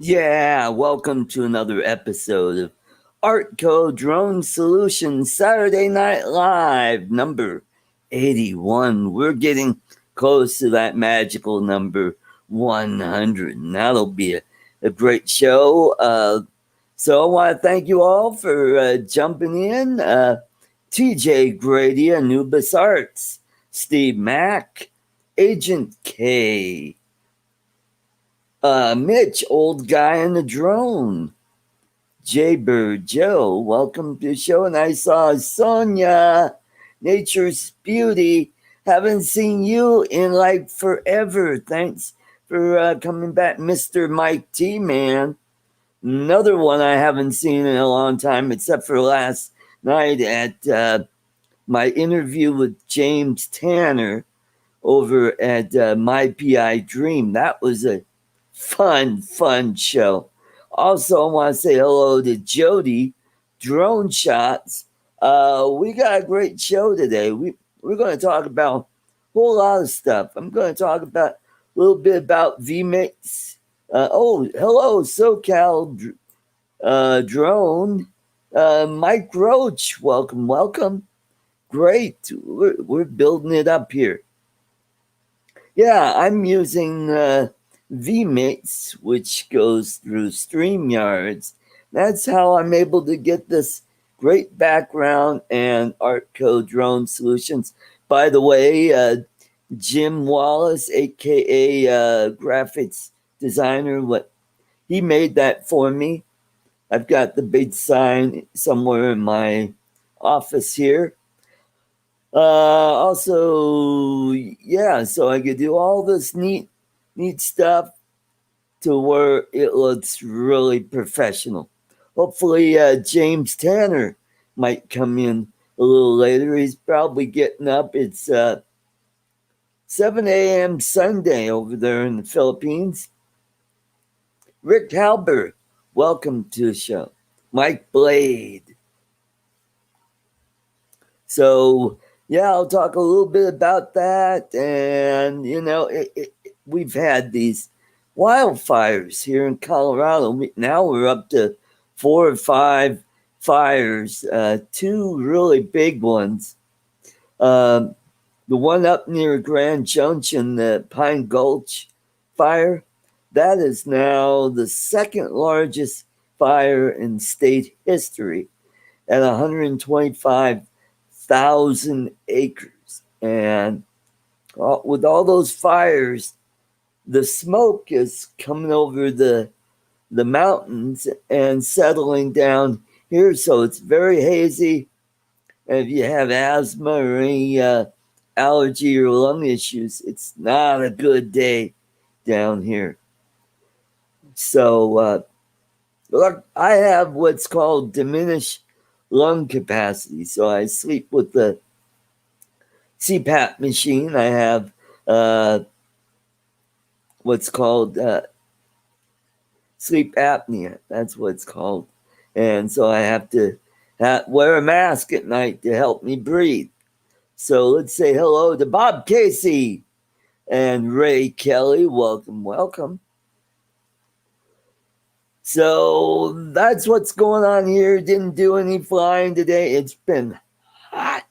Yeah, welcome to another episode of ArtCo Drone Solutions Saturday Night Live, number 81. We're getting close to that magical number 100, and that'll be a great show. So I want to thank you all for jumping in. TJ Grady, Anubis Arts, Steve Mack, Agent K, Mitch, old guy in the drone. Jaybird Joe, welcome to the show. And I saw Sonia, Nature's Beauty. Haven't seen you in like forever. Thanks for coming back, Mr. Mike T, man. Another one I haven't seen in a long time, except for last night at my interview with James Tanner over at My PI Dream. That was a fun show. Also, I want to say hello to Jody, Drone Shots. We got a great show today. We're going to talk about a whole lot of stuff. I'm going to talk about a little bit about Vmix. Hello, SoCal Drone. Mike Roach, welcome. Great. We're building it up here. Yeah, I'm using Vmix, which goes through Streamyards. That's how I'm able to get this great background and ArtCo Drone Solutions. By the way, Jim Wallace, aka graphics designer, he made that for me. I've got the big sign somewhere in my office here. So I could do all this neat stuff to where it looks really professional. Hopefully, James Tanner might come in a little later. He's probably getting up. It's 7 a.m. Sunday over there in the Philippines. Rick Halbert, welcome to the show. Mike Blade. So, yeah, I'll talk a little bit about that. And, we've had these wildfires here in Colorado. Now we're up to 4 or 5 fires, 2 really big ones. The one up near Grand Junction, the Pine Gulch fire, that is now the second largest fire in state history at 125,000 acres. And with all those fires, the smoke is coming over the mountains and settling down here. So it's very hazy. And if you have asthma or any allergy or lung issues, it's not a good day down here. So look, I have what's called diminished lung capacity. So I sleep with the CPAP machine. I have what's called sleep apnea. That's what it's called. And so I have to wear a mask at night to help me breathe. So let's say hello to Bob Casey and Ray Kelly. Welcome. So that's what's going on here. Didn't do any flying today. It's been hot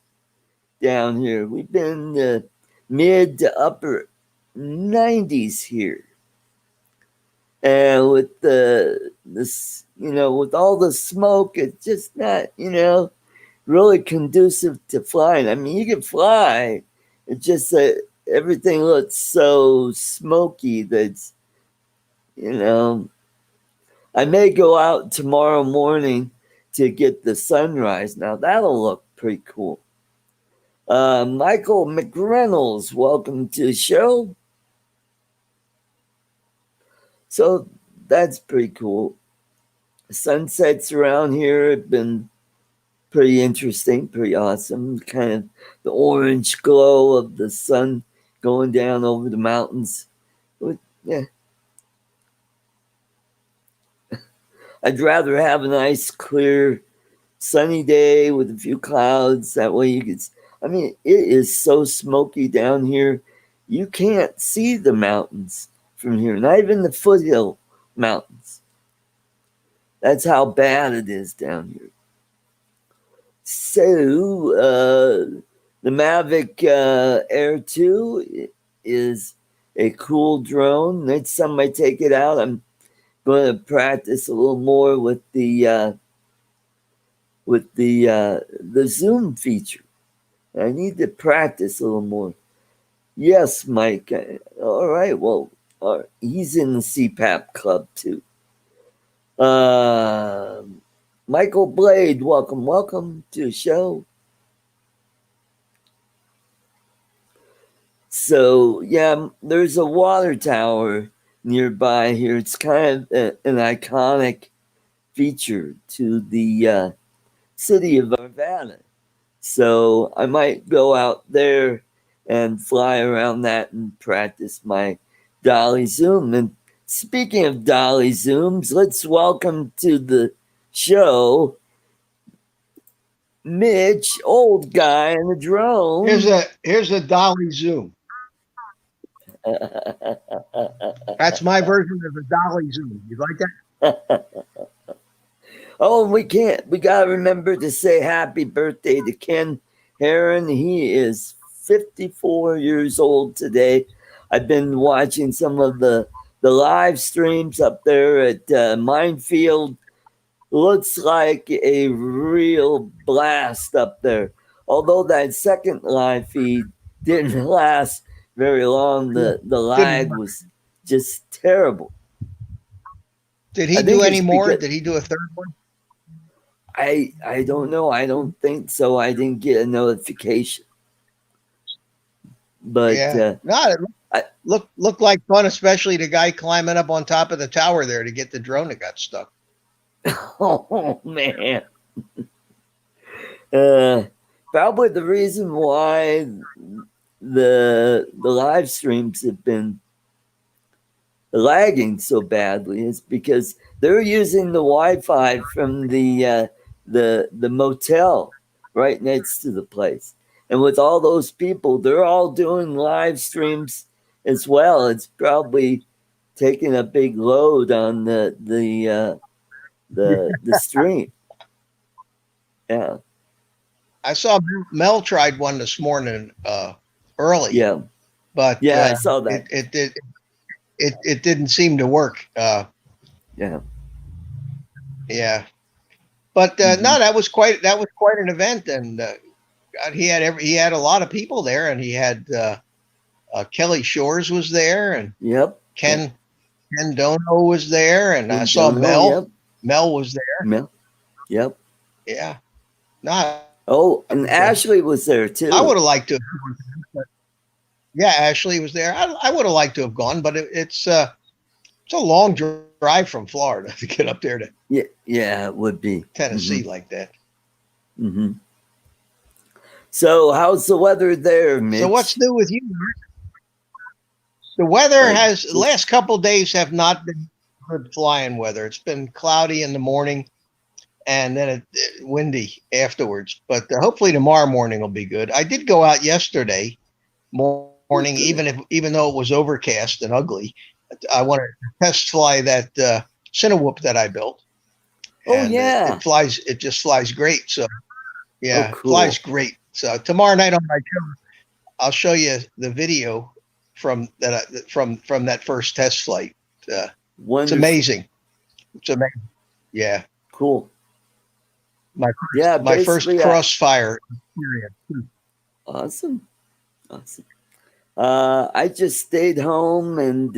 down here. We've been mid to upper 90s here. And with with all the smoke, it's just not, really conducive to flying. I mean, you can fly. It's just that everything looks so smoky that's, I may go out tomorrow morning to get the sunrise. Now, that'll look pretty cool. Michael McReynolds, welcome to the show. So that's pretty cool. Sunsets around here have been pretty interesting, pretty awesome. Kind of the orange glow of the sun going down over the mountains. Yeah. I'd rather have a nice, clear, sunny day with a few clouds. That way you could, it is so smoky down here. You can't see the mountains from here, not even the foothill mountains. That's how bad it is down here. So, the Mavic Air 2 is a cool drone. Next time I take it out, I'm going to practice a little more with the zoom feature. I need to practice a little more. Yes, Mike. All right. Well, he's in the CPAP club too. Michael Blade, welcome to the show. So yeah, there's a water tower nearby here. It's kind of an iconic feature to the city of Nevada. So I might go out there and fly around that and practice my dolly zoom. And speaking of dolly zooms, let's welcome to the show Mitch, old guy in the drone. Here's a dolly zoom. That's my version of a dolly zoom. You like that? Oh, we got to remember to say happy birthday to Ken Heron. He is 54 years old today. I've been watching some of the live streams up there at Minefield. Looks like a real blast up there. Although that second live feed didn't last very long, the lag was just terrible. Did he do any more? Did he do a third one? I don't know. I don't think so. I didn't get a notification. But yeah, it looked like fun, especially the guy climbing up on top of the tower there to get the drone that got stuck. Oh man. Probably the reason why the live streams have been lagging so badly is because they're using the Wi-Fi from the motel right next to the place. And with all those people, they're all doing live streams as well. It's probably taking a big load on the stream. Yeah. I saw Mel tried one this morning early. Yeah. But yeah, I saw that. It didn't seem to work. Yeah. Yeah. But no, that was quite an event, and he had a lot of people there, and he had Kelly Shores was there, and yep. Ken Dono was there, and I saw Mel. Yep. Mel was there. Mel. Yep. Yeah. Not. Oh, and Ashley was there too. I would have liked to. Yeah, Ashley was there. I would have liked to have gone, but it's a long drive from Florida to get up there to. Yeah, it would be Tennessee like that. Mm-hmm. So, how's the weather there, Mitch? So, what's new with you? The weather the last couple of days have not been good flying weather. It's been cloudy in the morning, and then windy afterwards. But hopefully tomorrow morning will be good. I did go out yesterday morning, even though it was overcast and ugly. I wanted to test fly that Cinewhoop that I built. And it flies. It just flies great. So yeah, cool. It flies great. So tomorrow night on my show, I'll show you the video from that first test flight. It's amazing. It's amazing. Yeah. Cool. My first crossfire experience. Awesome. I just stayed home and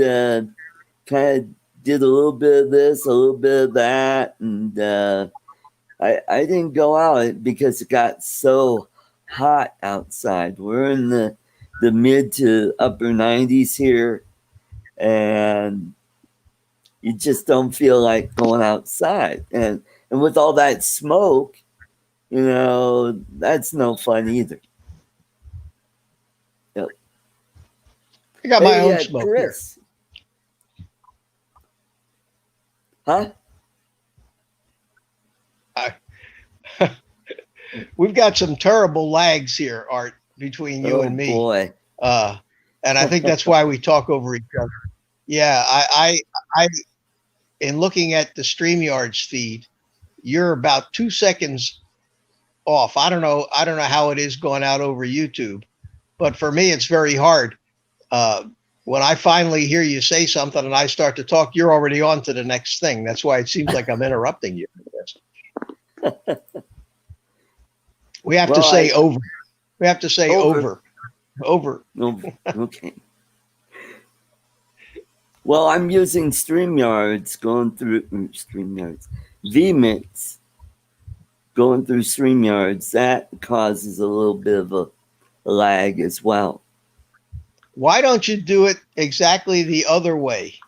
kind of did a little bit of this, a little bit of that, and I didn't go out because it got so hot outside. We're in the mid to upper 90s here, and you just don't feel like going outside. And with all that smoke, that's no fun either. Yep. I got my own smoke Chris. Here. Huh? We've got some terrible lags here, Art, between you and me. Boy. And I think that's why we talk over each other. Yeah, in looking at the Streamyard's feed, you're about 2 seconds off. I don't know how it is going out over YouTube, but for me, it's very hard. When I finally hear you say something and I start to talk, you're already on to the next thing. That's why it seems like I'm interrupting you. We have to say over. We have to say over. Over. Okay. Well, I'm using Streamyards going through Vmix going through Streamyards. That causes a little bit of a lag as well. Why don't you do it exactly the other way?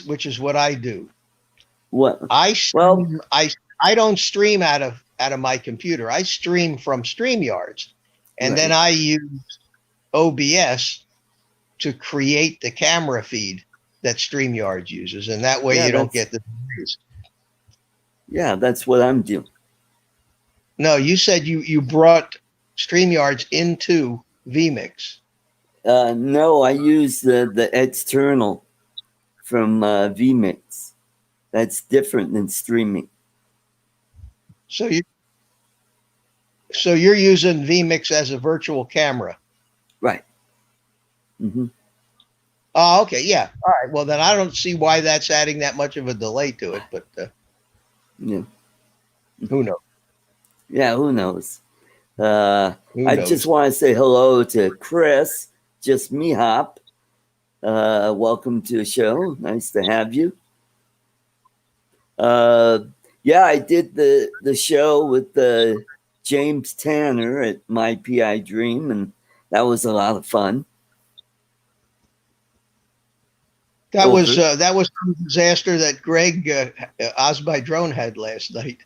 Which is what I do. What? I don't stream out of my computer. I stream from StreamYards, and then I use OBS to create the camera feed that StreamYard uses, and that way you don't get the delays. Yeah, that's what I'm doing. No, you said you brought StreamYards into Vmix. No, I use the external from Vmix. That's different than streaming. So you're using Vmix as a virtual camera. Right. Mm-hmm. Oh, okay. Yeah. All right. Well, then I don't see why that's adding that much of a delay to it, but yeah. Who knows? Yeah, who knows? I just want to say hello to Chris, just me hop. Welcome to the show. Nice to have you. Yeah, I did the show with James Tanner at My PI Dream, and that was a lot of fun. That was some disaster that Greg Oz by Drone had last night.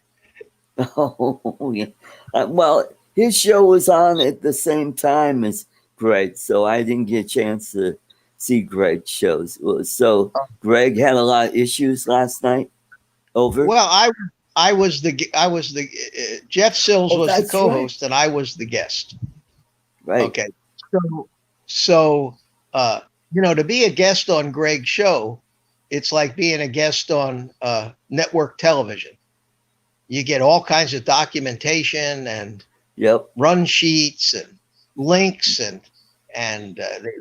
Oh yeah. Well, his show was on at the same time as Greg, so I didn't get a chance to see Greg's shows. So Greg had a lot of issues last night. Over. Well, I was the Jeff Sills was the co-host, and I was the guest. Right. Okay. So to be a guest on Greg's show, it's like being a guest on network television. You get all kinds of documentation and run sheets and links and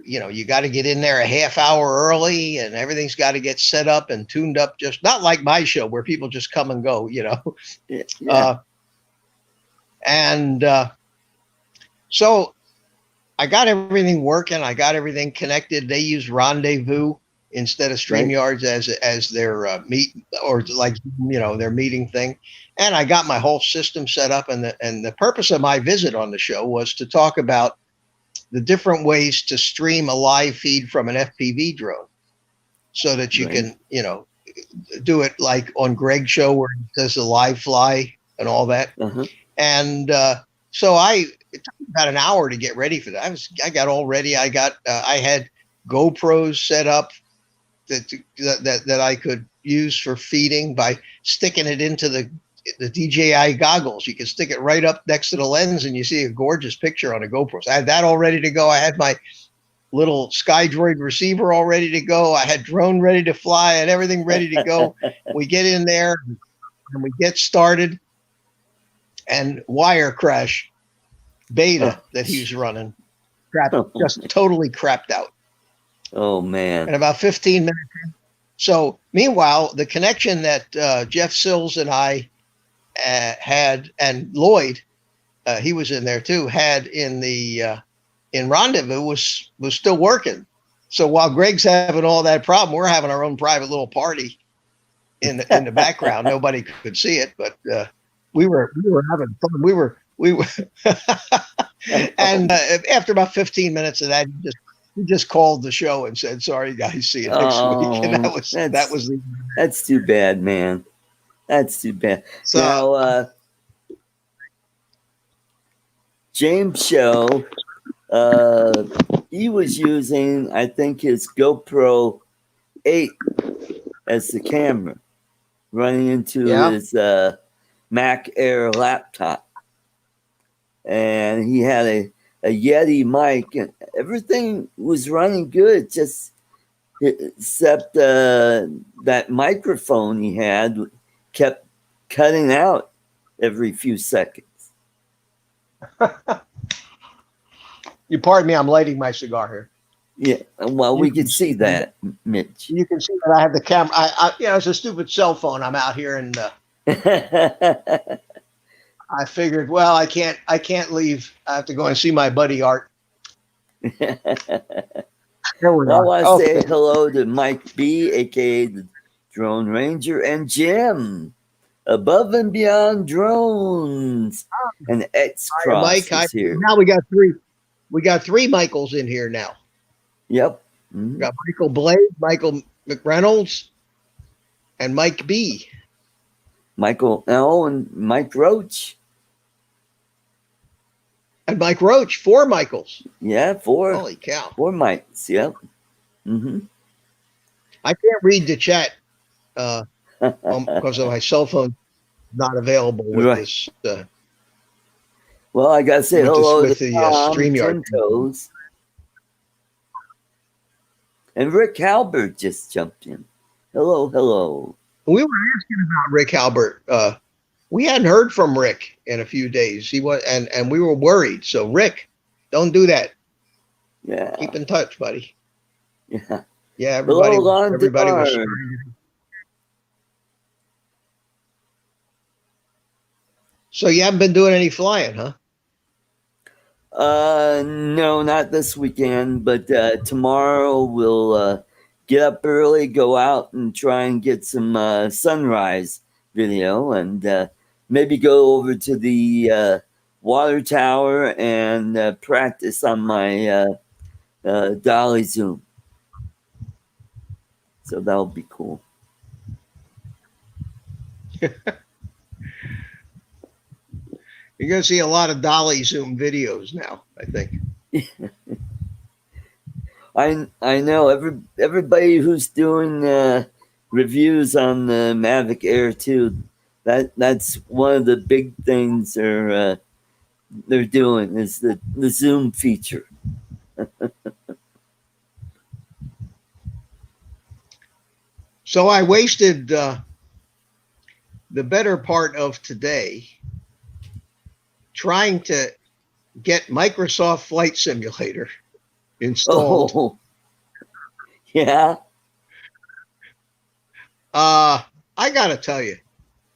you got to get in there a half hour early, and everything's got to get set up and tuned up, just not like my show where people just come and go, Yeah. So I got everything working. I got everything connected. They use Rendezvous instead of StreamYards as their meet, or like their meeting thing. And I got my whole system set up. And the purpose of my visit on the show was to talk about the different ways to stream a live feed from an FPV drone, so that you can do it like on Greg's show where he does the live fly and all that. And so it took about an hour to get ready for that. I got all ready. I had GoPros set up that I could use for feeding by sticking it into the DJI goggles. You can stick it right up next to the lens and you see a gorgeous picture on a GoPro. So I had that all ready to go. I had my little SkyDroid receiver all ready to go. I had drone ready to fly and everything ready to go. We get in there and we get started, and wire crash beta that he was running just totally crapped out. Oh man. And about 15 minutes in. So meanwhile, the connection that Jeff Sills and I had, and Lloyd, he was in there too, had in Rendezvous was still working. So while Greg's having all that problem, we're having our own private little party in the background. Nobody could see it, but we were having fun. We were and after about 15 minutes of that, he just called the show and said, "Sorry guys, see you next week." And that's too bad, man. That's too bad. So now, James show, he was using, I think, his GoPro 8 as the camera, running into his Mac Air laptop, and he had a Yeti mic, and everything was running good. Just except that microphone he had kept cutting out every few seconds. You pardon me, I'm lighting my cigar here. Yeah, well, we can see that, Mitch. You can see that I have the camera. It's a stupid cell phone. I'm out here, and I figured, well, I can't leave. I have to go and see my buddy Art. I want to say hello to Mike B, aka the Drone Ranger, and Jim, Above and Beyond Drones, and X Cross is here. Now we got three. We got three Michaels in here now. Yep. Mm-hmm. We got Michael Blade, Michael McReynolds, and Mike B. Michael L. and Mike Roach. And Mike Roach, 4 Michaels. Yeah, 4. Holy cow. 4 Mikes, yep. Mm-hmm. I can't read the chat because of my cell phone not available with this. Well, I got to say hello to the Streamyard. And Rick Halbert just jumped in. Hello. We were asking about Rick Halbert. We hadn't heard from Rick in a few days. He was, and we were worried. So Rick, don't do that. Yeah. Keep in touch, buddy. Yeah. Yeah. Everybody was. So you haven't been doing any flying, huh? No, not this weekend, but tomorrow we'll get up early, go out and try and get some sunrise video, and maybe go over to the water tower and practice on my dolly zoom. So that'll be cool. You're going to see a lot of dolly zoom videos now, I think. I know everybody who's doing reviews on the Mavic Air 2. That's one of the big things they're doing is the zoom feature. So I wasted the better part of today trying to get Microsoft Flight Simulator installed. Oh, yeah. I got to tell you,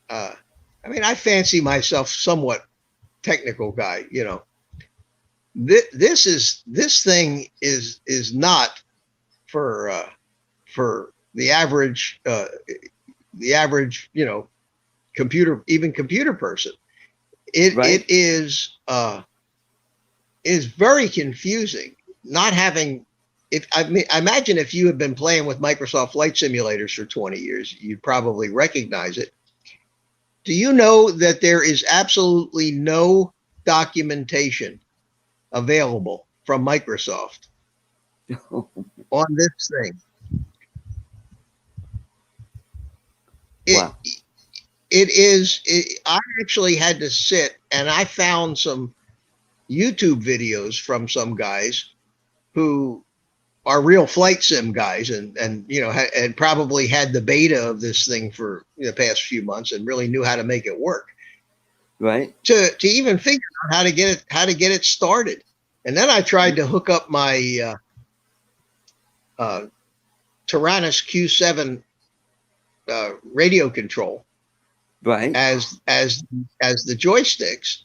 I fancy myself somewhat technical guy, you know. This thing is not for the average, you know, computer person. It is very confusing not having. I imagine if you have been playing with Microsoft Flight Simulators for 20 years, you'd probably recognize it. Do you know that there is absolutely no documentation available from Microsoft on this thing? Wow. I actually had to sit and I found some YouTube videos from some guys who are real flight sim guys and you know, had probably had the beta of this thing for the past few months and really knew how to make it work. Right. To even figure out how to get it started. And then I tried to hook up my Tyrannus Q7 radio control. Right. As the joysticks.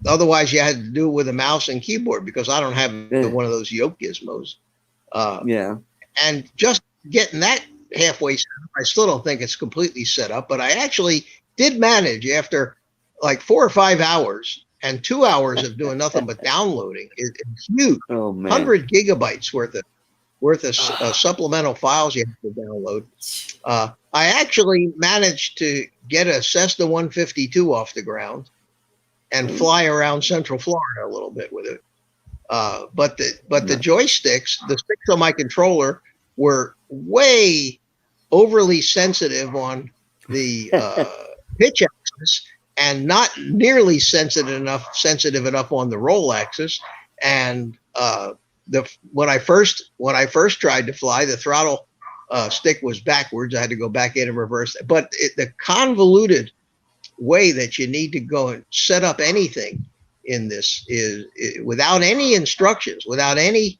Otherwise, you had to do it with a mouse and keyboard because I don't have one of those yoke gizmos. Yeah. And just getting that halfway set up, I still don't think it's completely set up, but I actually did manage after like 4 or 5 hours and 2 hours of doing nothing but downloading. It's huge. Oh, man. 100 gigabytes worth of supplemental files you have to download. I actually managed to get a Cessna 152 off the ground and fly around Central Florida a little bit with it. But the joysticks, the sticks on my controller were way overly sensitive on the pitch axis and not nearly sensitive enough on the roll axis. And when I first tried to fly, the throttle stick was backwards. I had to go back in and reverse it. But the convoluted way that you need to go and set up anything in this is without any instructions, without any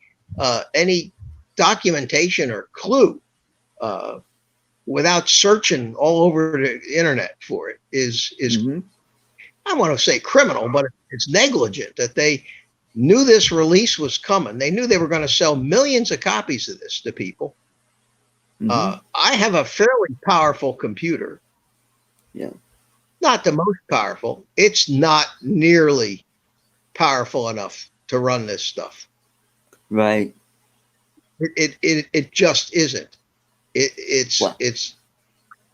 documentation or clue, without searching all over the internet for it is I want to say criminal, but it's negligent that they knew this release was coming. They knew they were going to sell millions of copies of this to people. I have a fairly powerful computer. Yeah. Not the most powerful. It's not nearly powerful enough to run this stuff. Right. It just isn't. It's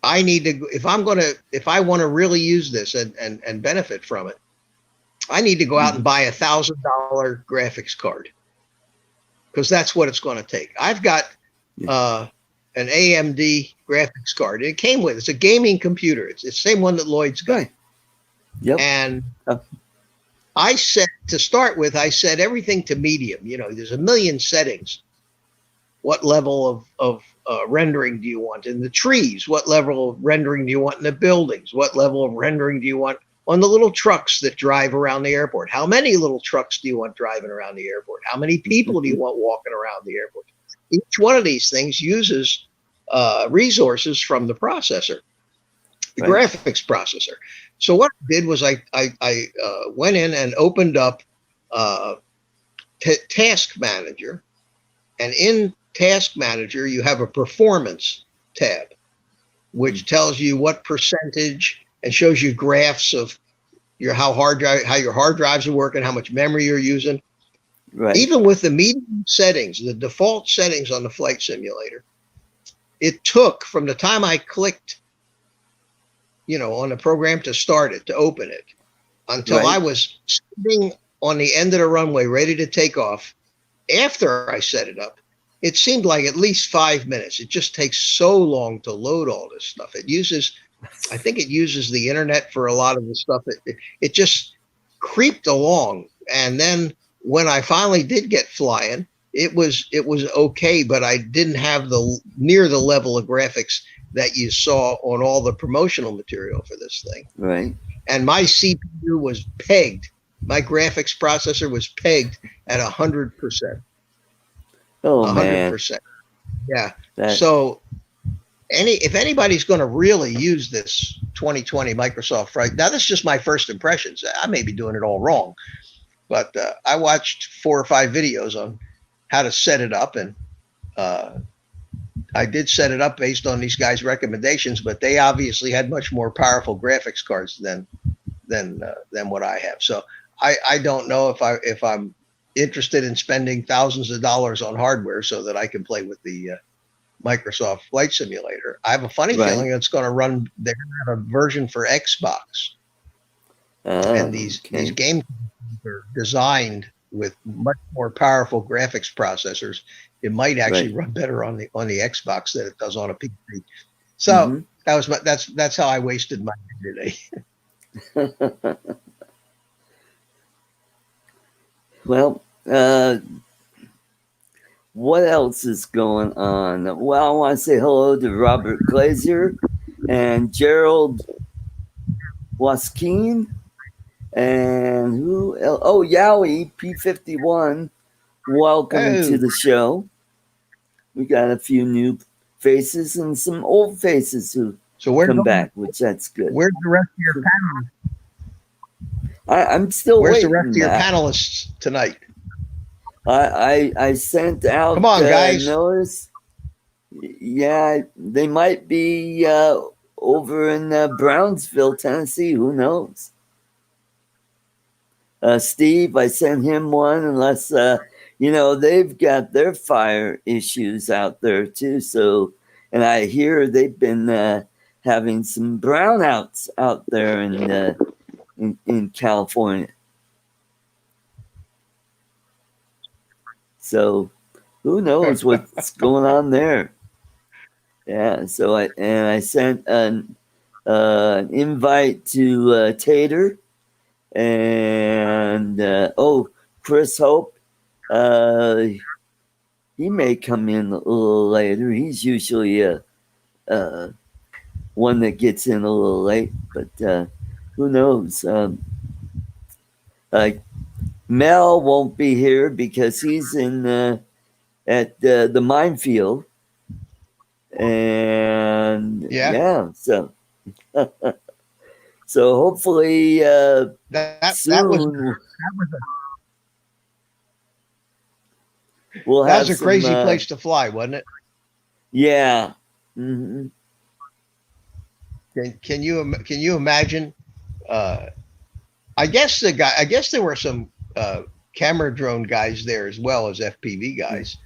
I need to, if I want to really use this and benefit from it, I need to go out and buy $1,000 graphics card, because that's what it's going to take. I've got an AMD graphics card. It came with, it's a gaming computer. It's the same one that Lloyd's got. Yep. And I set, to start with, I set everything to medium. You know, there's a million settings. What level of rendering do you want in the trees? What level of rendering do you want in the buildings? What level of rendering do you want on the little trucks that drive around the airport? How many little trucks do you want driving around the airport? How many people do you want walking around the airport? Each one of these things uses resources from the processor, the graphics processor. So what I did was I went in and opened up Task Manager, and in Task Manager you have a performance tab, which tells you what percentage and shows you graphs of how your hard drives are working, how much memory you're using. Right. Even with the medium settings, the default settings on the flight simulator, it took from the time I clicked, on the program to start it, to open it, until I was sitting on the end of the runway ready to take off. After I set it up, it seemed like at least 5 minutes. It just takes so long to load all this stuff. I think it uses the internet for a lot of the stuff. It just creeped along. And then when I finally did get flying, it was okay, but I didn't have near the level of graphics that you saw on all the promotional material for this thing. Right. And my CPU was pegged. My graphics processor was pegged at 100%. Oh, 100%. Man. Yeah. So if anybody's going to really use this 2020 Microsoft, right now, this is just my first impressions. I may be doing it all wrong, but I watched 4 or 5 videos on how to set it up, and I did set it up based on these guys' recommendations, but they obviously had much more powerful graphics cards than what I have. So I don't know if I'm interested in spending thousands of dollars on hardware so that I can play with the Microsoft Flight Simulator. I have a funny feeling it's going to run. They're going to have a version for Xbox, and these games are designed with much more powerful graphics processors. It might actually run better on the Xbox than it does on a PC. So that's how I wasted my day today. Well, what else is going on? Well, I want to say hello to Robert Glazier and Gerald Waskeen. And who else? Oh, Yowie, P51. Welcome to the show. We got a few new faces and some old faces who come back, which that's good. Where's the rest of your panelists? I'm still waiting. Where's the rest of your panelists tonight? I sent out. Come on, guys. Notice. Yeah, they might be over in Brownsville, Tennessee. Who knows? Steve, I sent him one, unless they've got their fire issues out there too. So, and I hear they've been having some brownouts out there in California. So who knows what's going on there? Yeah. So I sent an invite to Tater and Chris Hope Uh, he may come in a little later. He's usually one that gets in a little late, but who knows? Uh, Mel won't be here because he's in at the minefield, and Yeah. so so hopefully That soon was we'll that have was a some. crazy place to fly, wasn't it? Yeah. Mm-hmm. Can you imagine? I guess there were some camera drone guys there as well as FPV guys.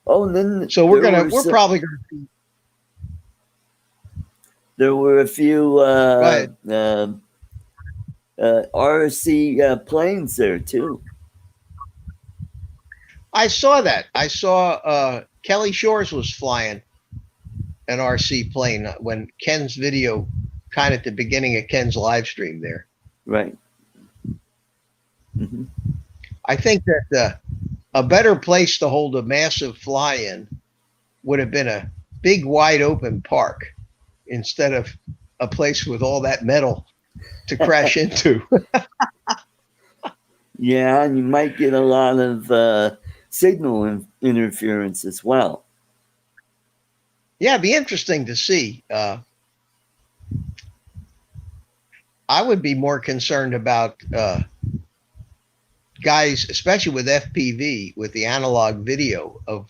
Oh, and then So we're probably gonna see. There were a few RC planes there too. I saw that. I saw Kelly Shores was flying an RC plane when Ken's video, kind of at the beginning of Ken's live stream there. Right. Mm-hmm. I think that a better place to hold a massive fly-in would have been a big, wide open park instead of a place with all that metal to crash into. Yeah, and you might get a lot of signal interference as well. Yeah, it'd be interesting to see. I would be more concerned about guys, especially with FPV, with the analog video of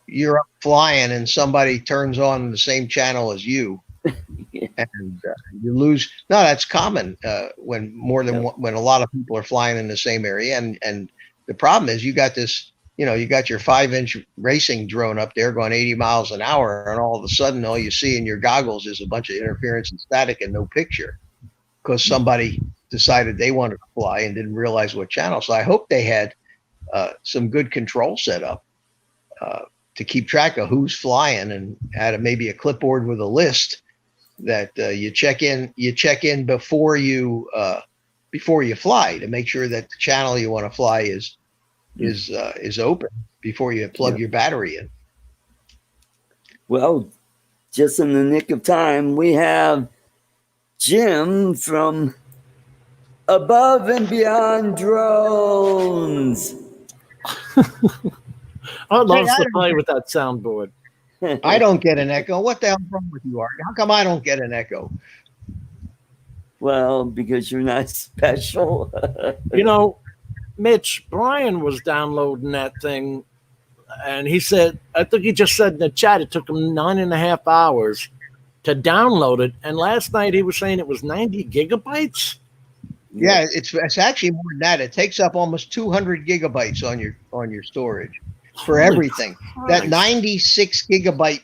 you're up flying and somebody turns on the same channel as you, and you lose. No, that's common when when a lot of people are flying in the same area, and the problem is you got this. You got your 5-inch racing drone up there going 80 miles an hour, and all of a sudden, all you see in your goggles is a bunch of interference and static and no picture because somebody decided they wanted to fly and didn't realize what channel. So I hope they had some good control set up to keep track of who's flying, and had maybe a clipboard with a list that you check in before you fly to make sure that the channel you want to fly is open before you plug your battery in. Well, just in the nick of time, we have Jim from Above and Beyond Drones. I love to play with that soundboard. I don't get an echo. What the hell's wrong with you, Art? How come I don't get an echo? Well, because you're not special. Mitch, Brian was downloading that thing, and he said, I think he just said in the chat, it took him 9.5 hours to download it. And last night he was saying it was 90 gigabytes. Yeah, it's actually more than that. It takes up almost 200 gigabytes on your storage for everything. That 96 gigabyte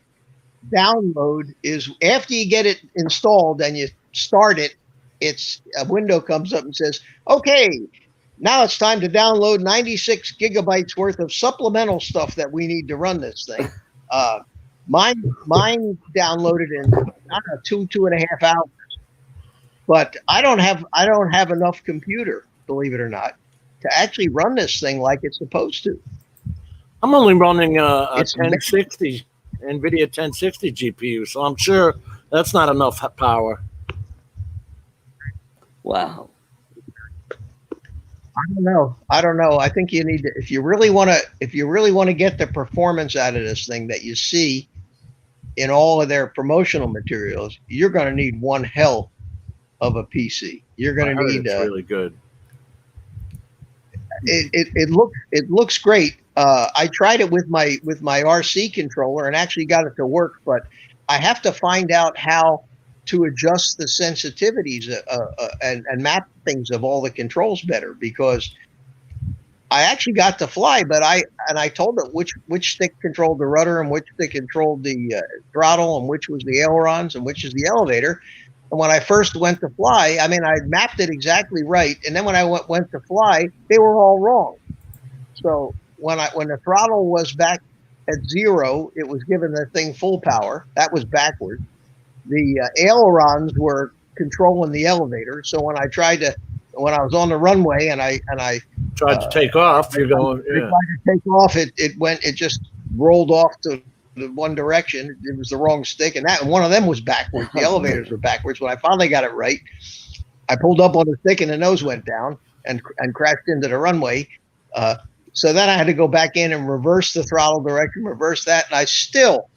download is after you get it installed and you start it. It's a window comes up and says, "Okay, now it's time to download 96 gigabytes worth of supplemental stuff that we need to run this thing." Mine downloaded in 2.5 hours. But I don't have enough computer, believe it or not, to actually run this thing like it's supposed to. I'm only running a 1060 NVIDIA 1060 GPU, so I'm sure that's not enough power. Wow. I don't know. I think you need to, if you really want to get the performance out of this thing that you see in all of their promotional materials, you're going to need one hell of a PC. You're going to need really good. It looks great. I tried it with my RC controller and actually got it to work, but I have to find out how to adjust the sensitivities and map things of all the controls better, because I actually got to fly, but I told it which stick controlled the rudder and which stick controlled the throttle and which was the ailerons and which is the elevator. And when I first went to fly, I mapped it exactly right. And then when I went to fly, they were all wrong. So when the throttle was back at 0, it was giving the thing full power. That was backward. The ailerons were controlling the elevator. So when I was on the runway and I tried to take off. You're going, It tried to take off. It just rolled off to the one direction. It was the wrong stick, and one of them was backwards. The elevators were backwards. When I finally got it right, I pulled up on the stick, and the nose went down and crashed into the runway. So then I had to go back in and reverse the throttle direction, reverse that, and I still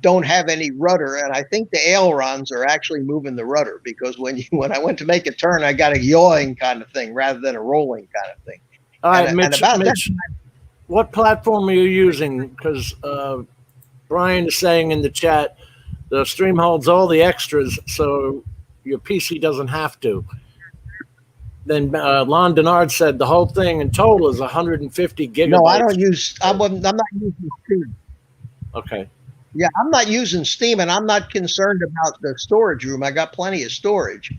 don't have any rudder. And I think the ailerons are actually moving the rudder, because when I went to make a turn, I got a yawing kind of thing rather than a rolling kind of thing. all right, Mitch, what platform are you using? Because Brian is saying in the chat, the stream holds all the extras, so your PC doesn't have to. Then Lon Denard said the whole thing in total is 150 gigabytes. No, I don't use. I'm not using Steam. Okay. Yeah, I'm not using Steam, and I'm not concerned about the storage room. I got plenty of storage.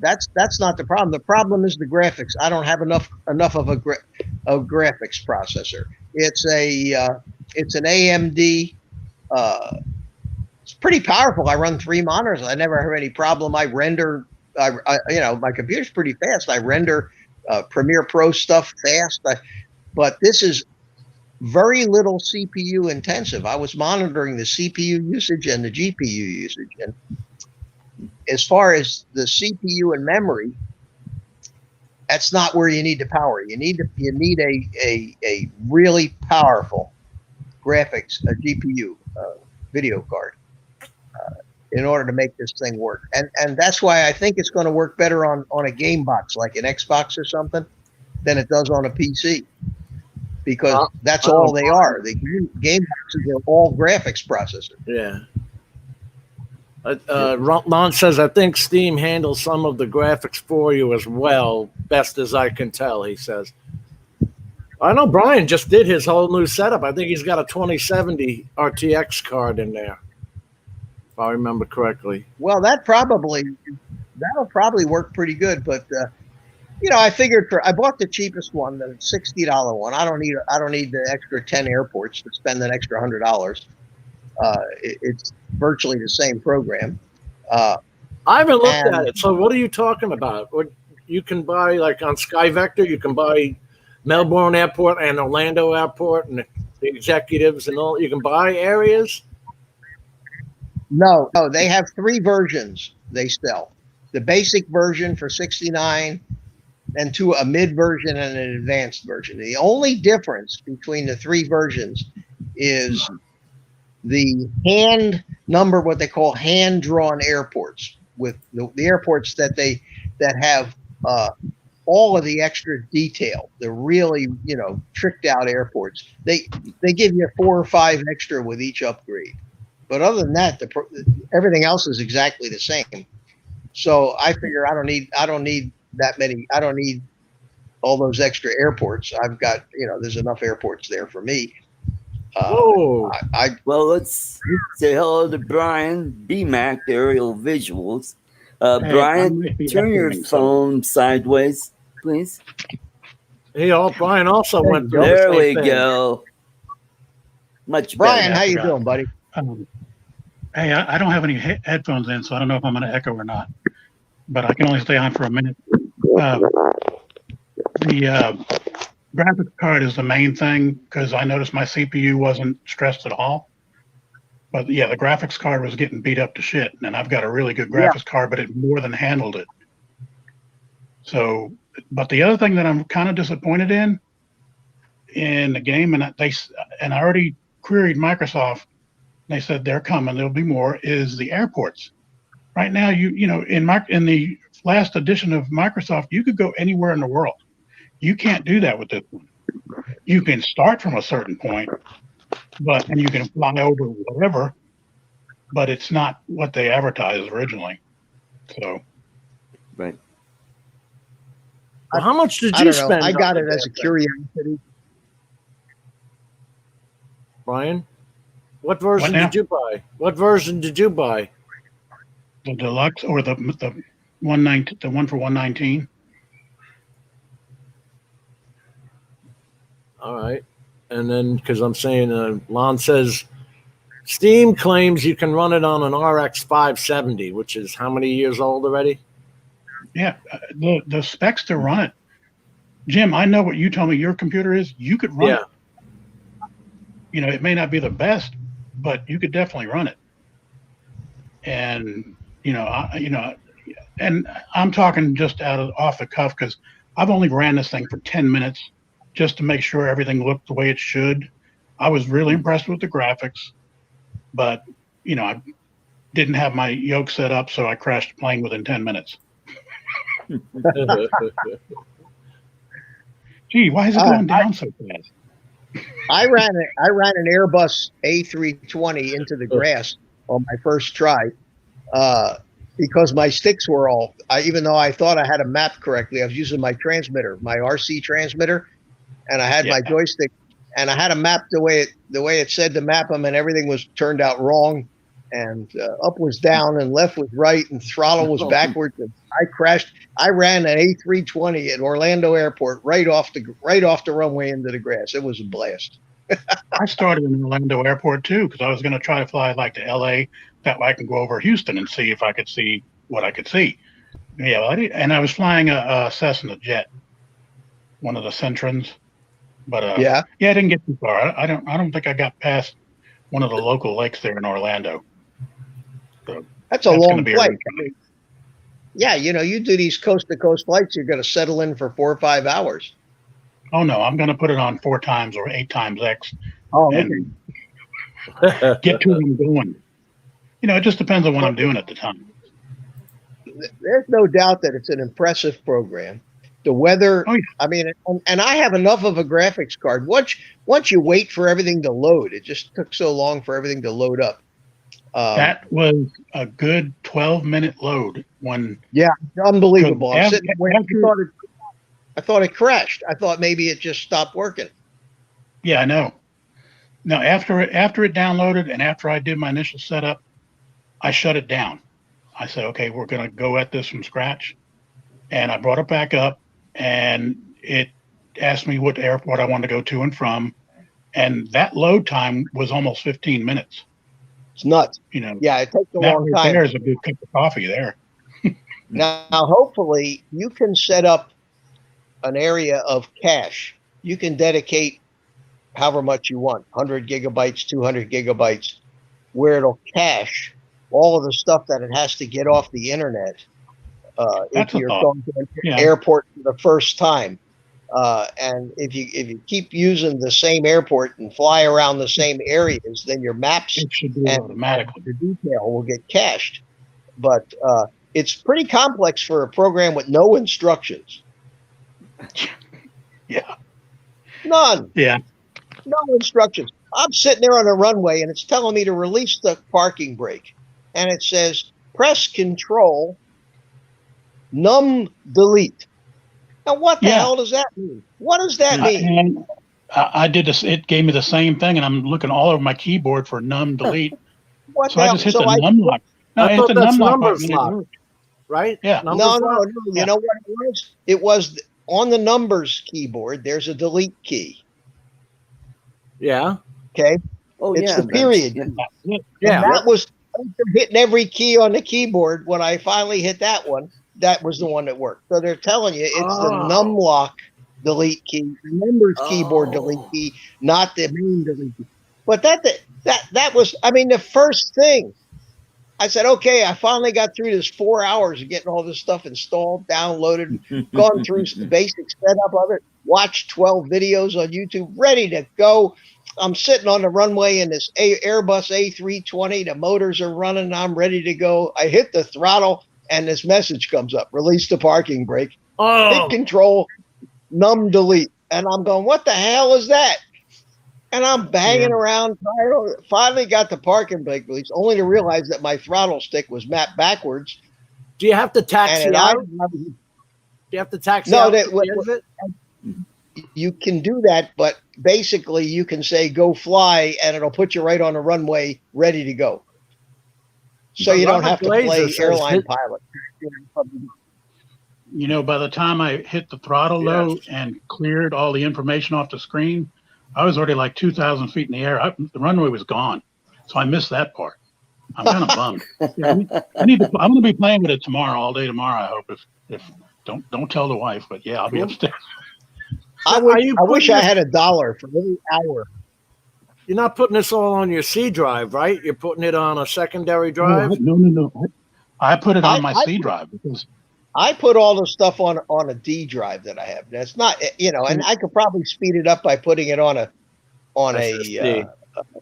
That's not the problem. The problem is the graphics. I don't have enough of a graphics processor. It's an AMD. It's pretty powerful. I run 3 monitors. I never have any problem. I render. My computer's pretty fast. I render Premiere Pro stuff fast. But this is very little CPU intensive. I was monitoring the CPU usage and the GPU usage, and as far as the CPU and memory, that's not where you need the power. You need a really powerful graphics, a GPU, video card, in order to make this thing work. And that's why I think it's going to work better on a game box, like an Xbox or something, than it does on a PC. Because that's all they are. The game boxes are all graphics processors. Yeah. Lon says, I think Steam handles some of the graphics for you as well, best as I can tell, he says. I know Brian just did his whole new setup. I think he's got a 2070 RTX card in there, if I remember correctly. Well, that'll probably work pretty good, but I figured I bought the cheapest one, the $60 one. I don't need the extra 10 airports to spend an extra $100. It's virtually the same program. I haven't looked at it. So what are you talking about? What you can buy, like on SkyVector, you can buy Melbourne Airport and Orlando Airport and the executives and all. You can buy areas. No, they have 3 versions they sell. The basic version for $69, and a mid version and an advanced version. The only difference between the 3 versions is the what they call hand-drawn airports, with the airports that have all of the extra detail. The really tricked out airports. They give you 4 or 5 extra with each upgrade. But other than that, everything else is exactly the same. So I figure I don't need that many. I don't need all those extra airports. I've got, there's enough airports there for me. Well, let's say hello to Brian BMAC, Aerial Visuals. Brian, turn your phone sideways, please. Brian also went through there. We go. Much better. Brian, how you doing, buddy? Hey, I don't have any headphones in, so I don't know if I'm going to echo or not. But I can only stay on for a minute. The graphics card is the main thing, because I noticed my CPU wasn't stressed at all. But yeah, the graphics card was getting beat up to shit, and I've got a really good graphics card, but it more than handled it. So, but the other thing that I'm kind of disappointed in the game, and I already queried Microsoft. They said they're coming. There'll be more. Is the airports? Right now, in the last edition of Microsoft, you could go anywhere in the world. You can't do that with this one. You can start from a certain point, and you can fly over whatever, but it's not what they advertised originally. So, right. Well, how much did you spend? I got it as a curiosity. Brian, what version did you buy? What version did you buy? The deluxe or the 119, the one for 119. All right. And then, because I'm saying, Lon says, Steam claims you can run it on an RX 570, which is how many years old already? Yeah, the specs to run it Jim, I know what you told me your computer is. You could run Yeah. it. You know, it may not be the best, but you could definitely run it. And and I'm talking just off the cuff because I've only ran this thing for 10 minutes just to make sure everything looked the way it should. I was really impressed with the graphics, but I didn't have my yoke set up, so I crashed the plane within 10 minutes. Gee, why is it going down so fast? I ran an Airbus A320 into the grass on my first try because my sticks were all. Even though I thought I had a map correctly, I was using my transmitter, my RC transmitter, and I had my joystick, and I had a map the way it said to map them, and everything was turned out wrong, and up was down and left was right, and throttle was backwards. And I crashed. I ran an A320 at Orlando Airport right off the runway into the grass. It was a blast. I started in Orlando Airport too because I was going to try to fly like to LA. That way I can go over Houston and see if I could see what I could see. Yeah, and I was flying a Cessna jet, one of the Centrons. But I didn't get too far. I don't think I got past one of the local lakes there in Orlando. So that's a long flight. Yeah, you do these coast to coast flights, you're going to settle in for 4 or 5 hours. Oh no, I'm going to put it on 4 times or 8 times X. Oh, and get to where I'm going. It just depends on what I'm doing at the time. There's no doubt that it's an impressive program. The weather, I mean, and I have enough of a graphics card. Once you wait for everything to load, it just took so long for everything to load up. That was a good 12-minute load. Unbelievable. I'm sitting there, I thought it crashed. I thought maybe it just stopped working. Yeah, I know. Now, after it downloaded and after I did my initial setup, I shut it down. I said, okay, we're going to go at this from scratch. And I brought it back up, and it asked me what airport I wanted to go to and from. And that load time was almost 15 minutes. It's nuts. Yeah, it takes a long time. There's a good cup of coffee there. Now, hopefully, you can set up an area of cache. You can dedicate however much you want, 100 gigabytes, 200 gigabytes, where it'll cache all of the stuff that it has to get off the internet. If you're going to an airport for the first time. And if you keep using the same airport and fly around the same areas, then your maps and automatically the detail will get cached. But it's pretty complex for a program with no instructions. Yeah. None. Yeah. No instructions. I'm sitting there on a runway and it's telling me to release the parking brake. And it says, press control, num delete. Now, what the hell does that mean? What does that mean? I did this. It gave me the same thing, and I'm looking all over my keyboard for num delete. So I just hit the num lock. No, I thought that's numbers lock, right? Yeah. No. You know what it was? It was on the numbers keyboard. There's a delete key. Yeah. Okay. Oh, it's the period. Yeah. That was hitting every key on the keyboard. When I finally hit that one, that was the one that worked. So they're telling you it's the num lock delete key, the numbers keyboard delete key, not the main delete key. But that was, I mean, the first thing. I said, okay, I finally got through this 4 hours of getting all this stuff installed, downloaded, gone through the basic setup of it, watched 12 videos on YouTube, ready to go. I'm sitting on the runway in this Airbus A320. The motors are running. And I'm ready to go. I hit the throttle, and this message comes up: release the parking brake. Hit control, num delete. And I'm going, what the hell is that? And I'm banging around. Finally got the parking brake release, only to realize that my throttle stick was mapped backwards. Do you have to taxi out? Do you have to taxi out? You can do that, but basically you can say go fly, and it'll put you right on the runway, ready to go. So you don't have to play airline pilot. By the time I hit the throttle though and cleared all the information off the screen, I was already like 2,000 feet in the air. The runway was gone, so I missed that part. I'm kind of bummed. I'm going to be playing with it tomorrow, all day tomorrow. I hope. If don't tell the wife, but yeah, I'll be upstairs. I wish I had $1 for every hour. You're not putting this all on your C drive, right? You're putting it on a secondary drive? No. I put it on my I C put- drive because I put all the stuff on a D drive that I have. That's not, and I could probably speed it up by putting it on a SSD.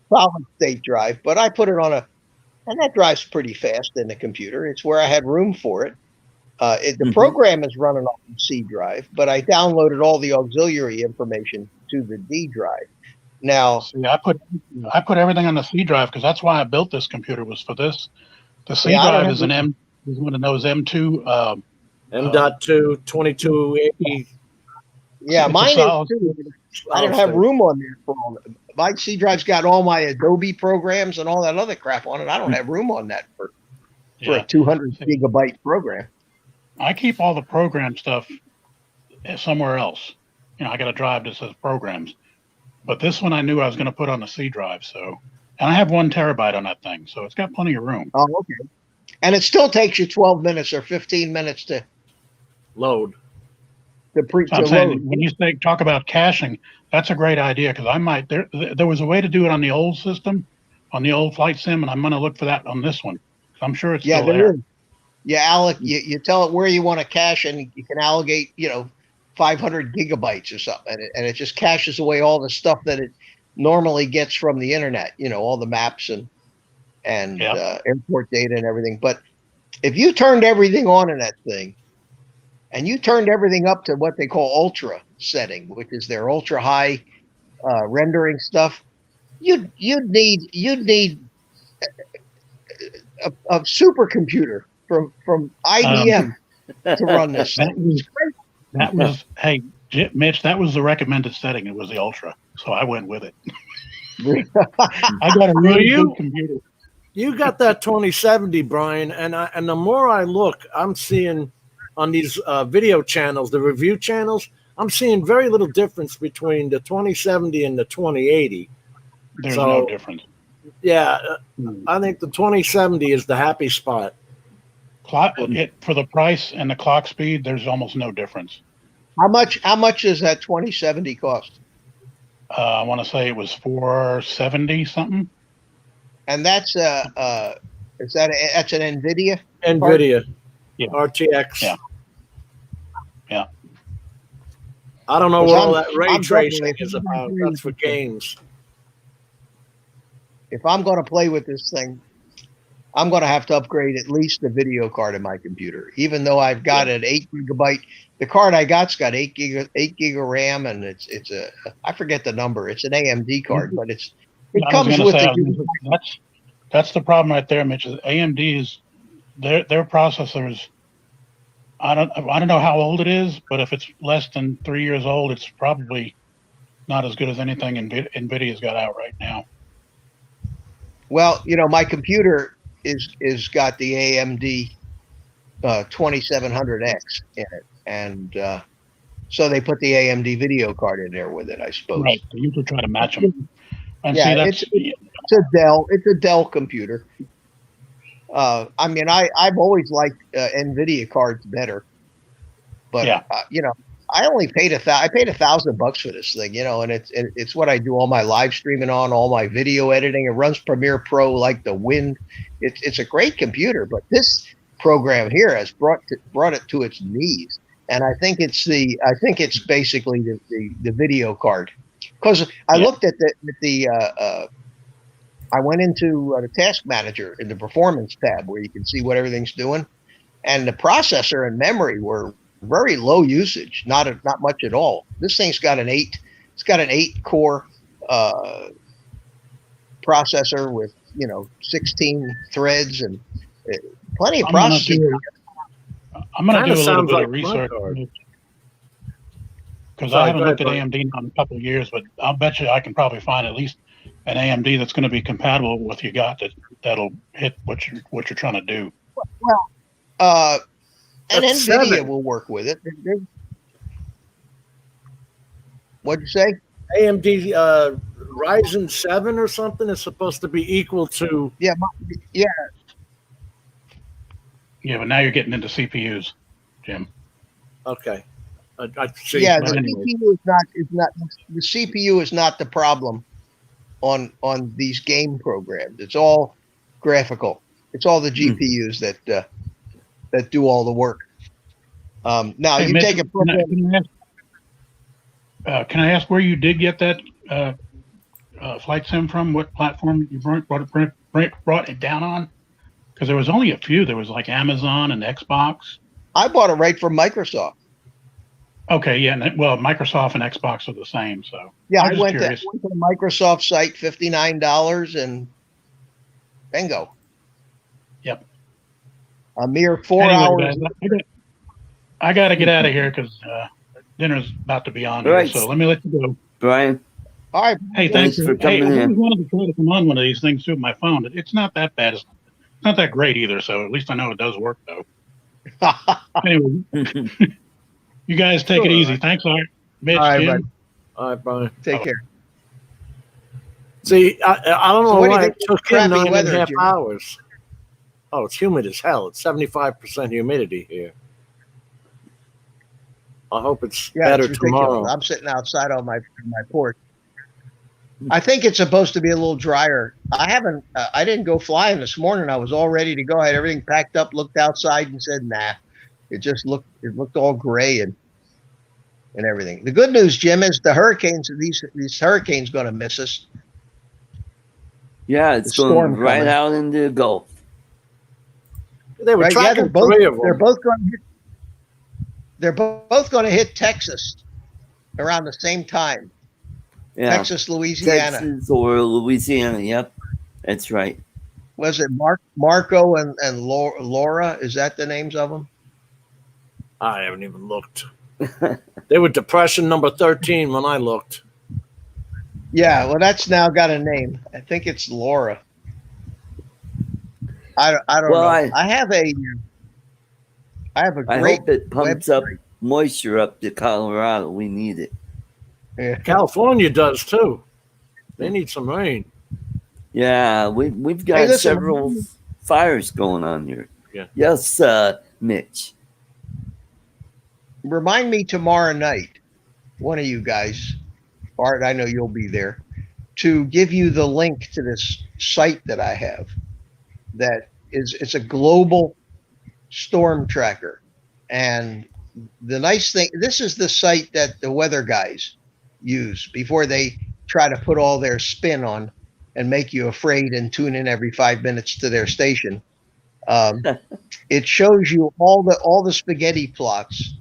solid state drive, but I put it and that drives pretty fast in the computer. It's where I had room for it. The program is running off the C drive, but I downloaded all the auxiliary information to the D drive. Now, see, I put everything on the C drive because that's why I built this computer was for this. The C drive is is one of those M2. M.2 2280. Yeah, It's a mine is solid- too. I don't have room on there for all. My C drive's got all my Adobe programs and all that other crap on it. I don't have room on that for a 200 gigabyte program. I keep all the program stuff somewhere else. I got a drive that says programs, but this one I knew I was going to put on the C drive. So, and I have 1 terabyte on that thing, so it's got plenty of room. Oh, okay. And it still takes you 12 minutes or 15 minutes to Load. I'm saying when you talk about caching, that's a great idea because I might there was a way to do it on the old system, on the old flight sim, and I'm going to look for that on this one. I'm sure it's still there. Yeah, Alec, you tell it where you want to cache, and you can allocate 500 gigabytes or something, and it just caches away all the stuff that it normally gets from the internet. All the maps and airport data and everything. But if you turned everything on in that thing, and you turned everything up to what they call ultra setting, which is their ultra high rendering stuff, you'd need a supercomputer from IBM to run this. That was hey Mitch, that was the recommended setting. It was the ultra, so I went with it. I got a really good computer. You got that 2070, Brian, and the more I look, I'm seeing on these video channels, the review channels, I'm seeing very little difference between the 2070 and the 2080. There's no difference. Yeah, I think the 2070 is the happy spot. For the price and the clock speed, there's almost no difference. How much does that 2070 cost? I want to say it was $470 something. And that's that's an NVIDIA? NVIDIA. Yeah. RTX. Yeah. I don't know what all that ray tracing is about. That's for games. If I'm going to play with this thing, I'm going to have to upgrade at least the video card in my computer, even though I've got an 8 gigabyte. The card I got's got 8 gig of RAM, and it's I forget the number. It's an AMD card, but it comes with that's the problem right there, Mitch. AMD's their processors. I don't know how old it is, but if it's less than 3 years old, it's probably not as good as anything NVIDIA's got out right now. Well, my computer is got the AMD 2700X in it, and so they put the AMD video card in there with it, I suppose. Right, so you could try to match them. And yeah, it's a Dell computer. I've always liked NVIDIA cards better, but I only paid $1,000 for this thing, and it's what I do all my live streaming on, all my video editing. It runs Premiere Pro like the wind. It's a great computer, but this program here has brought it to its knees, and I think it's basically the video card, because I looked at I went into the task manager in the performance tab where you can see what everything's doing, and the processor and memory were very low usage, not much at all. This thing's got an 8 core processor with 16 threads and plenty of processing. I'm going to do a little bit of research because I haven't looked at AMD in a couple of years, but I'll bet you I can probably find at least an AMD that's going to be compatible with what you got that'll hit what you're trying to do. Well, and NVIDIA will work with it. What'd you say? AMD Ryzen 7 or something is supposed to be equal to. Yeah. Yeah, but now you're getting into CPUs, Jim. Okay. I see. Yeah, But the anyway. CPU is not the CPU is not the problem on these game programs. It's all graphical. It's all the GPUs that do all the work. Now Hey, you Mitch, take a program. can I ask where you did get that flight sim from? What platform you brought it down on? Because there was only a few. There was like Amazon and Xbox. I bought it right from Microsoft. Okay, yeah. Well, Microsoft and Xbox are the same. So Yeah, I I was went just curious. to the Microsoft site, $59, and bingo. Yep. A mere 4 Anyway, hours. guys, I got to get out of here because dinner's about to be on here. Right. So let me let you go. Brian, All right. Hey, Thanks thanks for coming Hey, I in. always wanted to try to come on one of these things through my phone. It's not that bad. It's not that great either. So at least I know it does work, though. Anyway, you guys take it easy. Thanks, Art. Mitch, All right, Jim. buddy. All right, Brian. Take care. See, I don't So know what do you why think it took of crappy him 9.5 weather, Jim? hours. Oh, it's humid as hell. It's 75% humidity here. I hope it's Yeah, better it's ridiculous. tomorrow. I'm sitting outside on my porch. I think it's supposed to be a little drier. I didn't go flying this morning. I was all ready to go. I had everything packed up, looked outside and said, nah. It looked all gray and everything. The good news, Jim, is the hurricanes, these hurricanes going to miss us. yeah, it's The going storm right coming. out into the Gulf. They were Right? Yeah, tracking three of them. They're both going to hit Texas around the same time. Yeah. Texas, Louisiana. Texas or Louisiana. Yep, that's right. Was it Marco and Laura? Is that the names of them? I haven't even looked. They were depression number 13 when I looked. Yeah, well, that's now got a name. I think it's Laura. I don't Well, know. I have a I great hope it pumps up website. moisture up to Colorado. We need it. Yeah. California does too. They need some rain. Yeah, we've got Hey, listen, several fires going on here. Yeah. Yes, Mitch. Remind me tomorrow night, one of you guys, Art, I know you'll be there, to give you the link to this site that I have. It's a global storm tracker. And the nice thing, this is the site that the weather guys use before they try to put all their spin on and make you afraid and tune in every 5 minutes to their station. It shows you all the spaghetti plots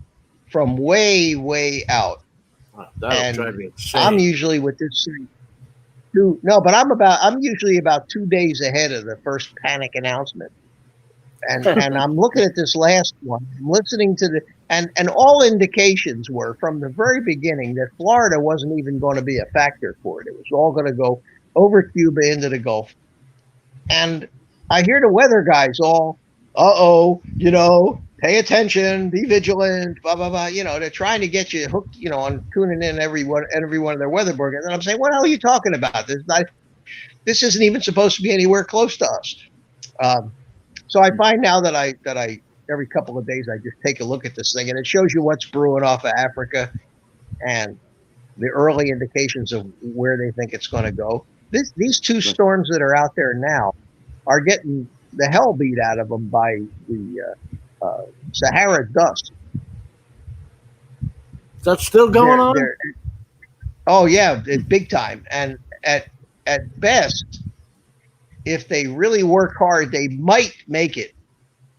from way out. Wow, that'll And drive you insane. I'm usually with this site. I'm usually about 2 days ahead of the first panic announcement. And I'm looking at this last one, I'm listening to and all indications were from the very beginning that Florida wasn't even going to be a factor for it. It was all going to go over Cuba into the Gulf. And I hear the weather guys all, pay attention, be vigilant, blah, blah, blah. They're trying to get you hooked, on tuning in every one of their weather programs. And I'm saying, what the hell are you talking about? This isn't even supposed to be anywhere close to us. So I find now that I every couple of days I just take a look at this thing, and it shows you what's brewing off of Africa and the early indications of where they think it's going to go. These two storms that are out there now are getting the hell beat out of them by the Sahara dust. Is that still going on? Oh yeah, it's big time. And at best, if they really work hard, they might make it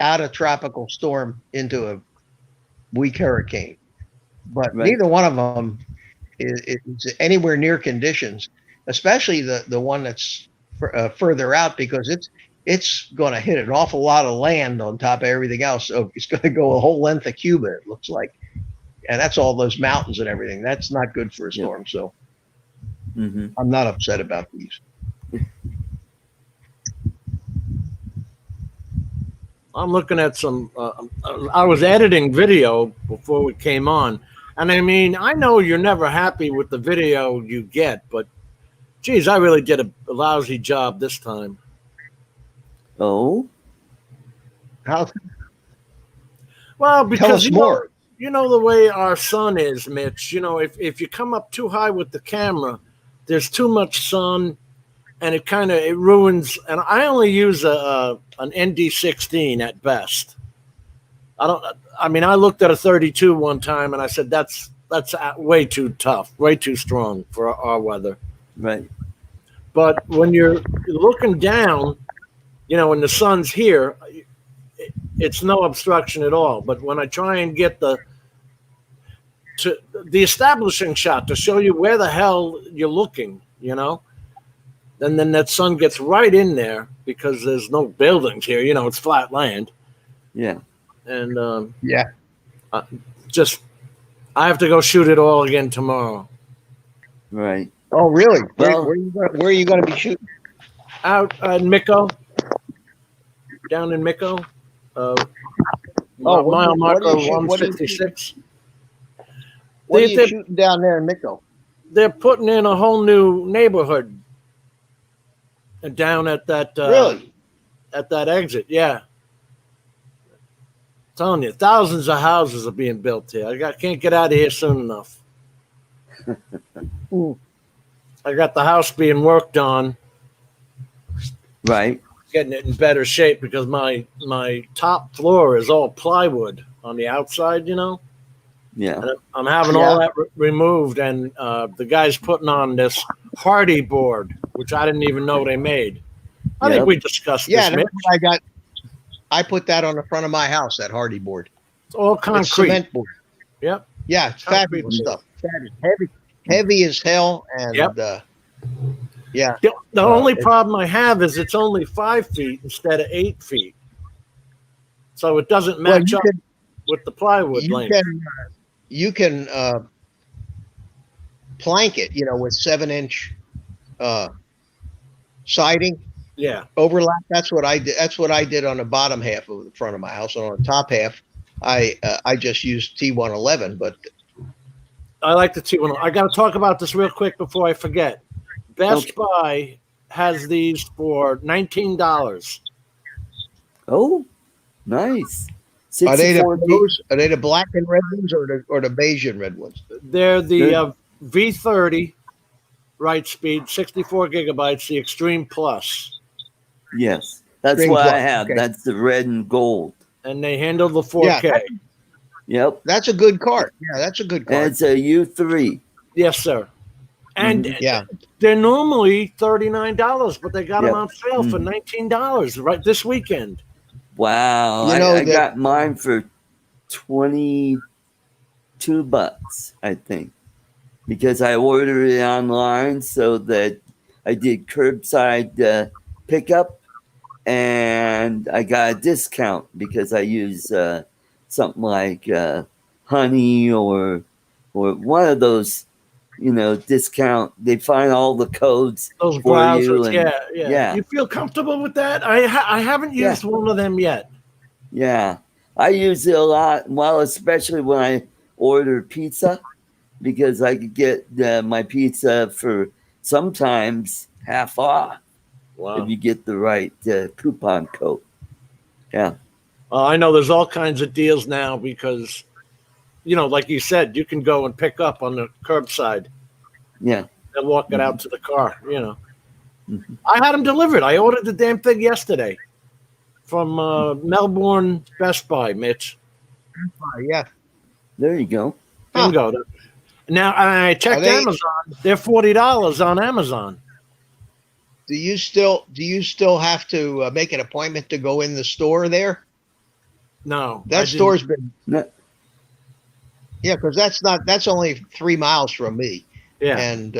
out of tropical storm into a weak hurricane. But neither one of them is anywhere near conditions, especially the one that's further out, because it's going to hit an awful lot of land on top of everything else. So it's going to go a whole length of Cuba, it looks like. And that's all those mountains and everything. That's not good for a storm. So I'm not upset about these. I'm looking at some. I was editing video before we came on, and I mean, I know you're never happy with the video you get, but geez, I really did a lousy job this time. Oh, How? Well, Tell because us more. you know the way our sun is, Mitch. You know, if you come up too high with the camera, there's too much sun, and it ruins. And I only use an ND16 at best. I mean, I looked at a 32 one time, and I said that's way too tough, way too strong for our weather. Right. But when you're looking down, you know, when the sun's here, it's no obstruction at all. But when I try and get the establishing shot to show you where the hell you're looking, you know, and then that sun gets right in there because there's no buildings here. You know, it's flat land. Yeah. And Yeah. I have to go shoot it all again tomorrow. Right. Oh, really? Well- Where are you going to be shooting? Out in Miko, down in Miko. Mile marker 156. What are you shooting down there in Miko? They're putting in a whole new neighborhood down at that Really? at that exit. Yeah, I'm telling you, thousands of houses are being built here. Can't get out of here soon enough. I got the house being worked on, Right. getting it in better shape because my top floor is all plywood on the outside, you know. Yeah. And I'm having all that removed, and the guy's putting on this hardy board, which I didn't even know they made. I think we discussed this. Yeah, Mitch. that's what I got. I put that on the front of my house, that hardy board. It's all It's concrete. cement board. Yep. Yeah, it's Concrete fabulous board. stuff. Heavy as hell, and yeah. The only problem I have is it's only 5 feet instead of 8 feet, so it doesn't match up with the plywood length. You can plank it, you know, with 7-inch siding. Yeah. Overlap. That's what I did. That's what I did on the bottom half of the front of my house. And on the top half, I just used T111. But I like the T1. I got to talk about this real quick before I forget. Best Buy has these for $19. Oh, nice. are they 64 the black and red ones or the beige and red ones? They're the V30 write speed, 64 gigabytes, the Extreme Plus, Yes. That's Green what I Plus, have. okay. That's the red and gold. and they handle the 4K. Yep. That's a good card. Yeah, that's a good And card. it's a U3. Yes, sir. And Yeah. they're normally $39, but they got them Yep. on sale for $19 right this weekend. Wow. You know I that- got mine for $22, I think, because I ordered it online so that I did curbside pickup, and I got a discount because I use something like Honey or one of those, you know, discount. They find all the codes Those for you. browsers, And, yeah. yeah. You feel comfortable with that? I haven't used one of them yet. Yeah, I use it a lot. Well, especially when I order pizza, because I could get my pizza for sometimes half off Wow. if you get the right coupon code. Yeah. I know there's all kinds of deals now because, you know, like you said, you can go and pick up on the curbside Yeah. and walk it out to the car, you know. Mhm. I had them delivered. I ordered the damn thing yesterday from Melbourne Best Buy, Mitch. Yeah. There you go. Bingo. Now, I checked Are they- Amazon. They're $40 on Amazon. Do you still have to make an appointment to go in the store there? No. I That didn't. store's been. No. Yeah, because that's only 3 miles from me. Yeah. And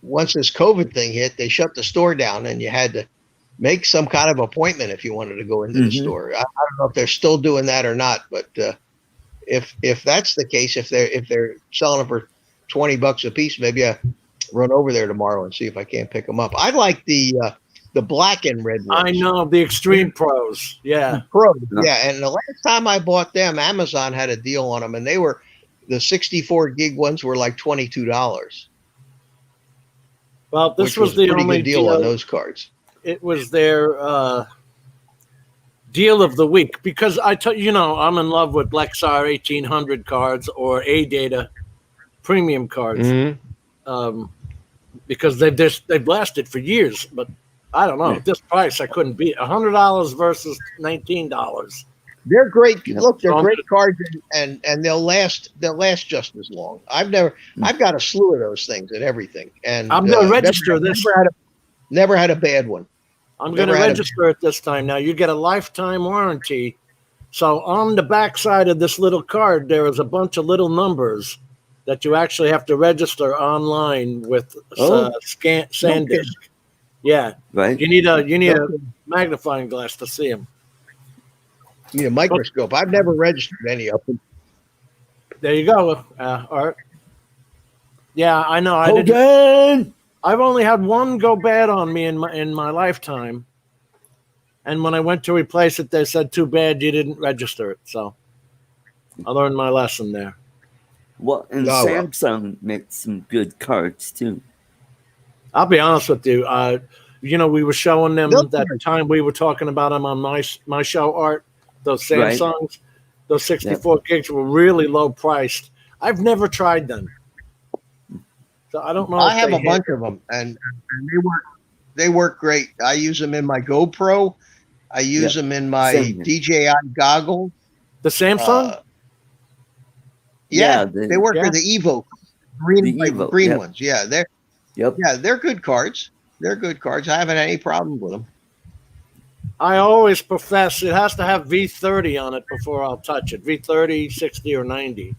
once this COVID thing hit, they shut the store down, and you had to make some kind of appointment if you wanted to go into the Mhm. store. I don't know if they're still doing that or not, but if that's the case, if they're selling them for $20 a piece, maybe I run over there tomorrow and see if I can't pick them up. I like the black and red ones. I know. The Extreme Pros. Yeah. Pro. No. Yeah, and the last time I bought them, Amazon had a deal on them, and they were the 64 gig ones were like $22. Well, this which was a the pretty only good deal on those cards. It was their deal of the week, because I'm in love with Lexar 1800 cards or A-Data premium cards. Mm-hmm. Because they've lasted for years, but I don't know. At this price, I couldn't beat $100 versus $19. They're great. Yep. Look, they're great cards, and they'll last just as long. I've got a slew of those things and everything, and I'm going to register this. Never had a bad one. I'm going to register it this time. Now you get a lifetime warranty. So on the back side of this little card, there is a bunch of little numbers that you actually have to register online with SanDisk. Yeah, Right. You need a magnifying glass to see them. You need a microscope. I've never registered any of them. There you go, Art. Yeah, I know. Hogan! I've only had one go bad on me in my lifetime, and when I went to replace it, they said, "Too bad you didn't register it." So I learned my lesson there. Well, and Samsung makes some good cards too. I'll be honest with you. We were showing them that time we were talking about them on my show, Art. Those Samsungs, those 64 gigs were really low priced. I've never tried them, so I don't know. I have a bunch of them, and they work great. I use them in my GoPro. I use them in my DJI goggles. The Samsung. They work with the Evo green ones. Yeah, they're good cards. They're good cards. I haven't had any problem with them. I always profess it has to have V30 on it before I'll touch it. V30, 60, or 90.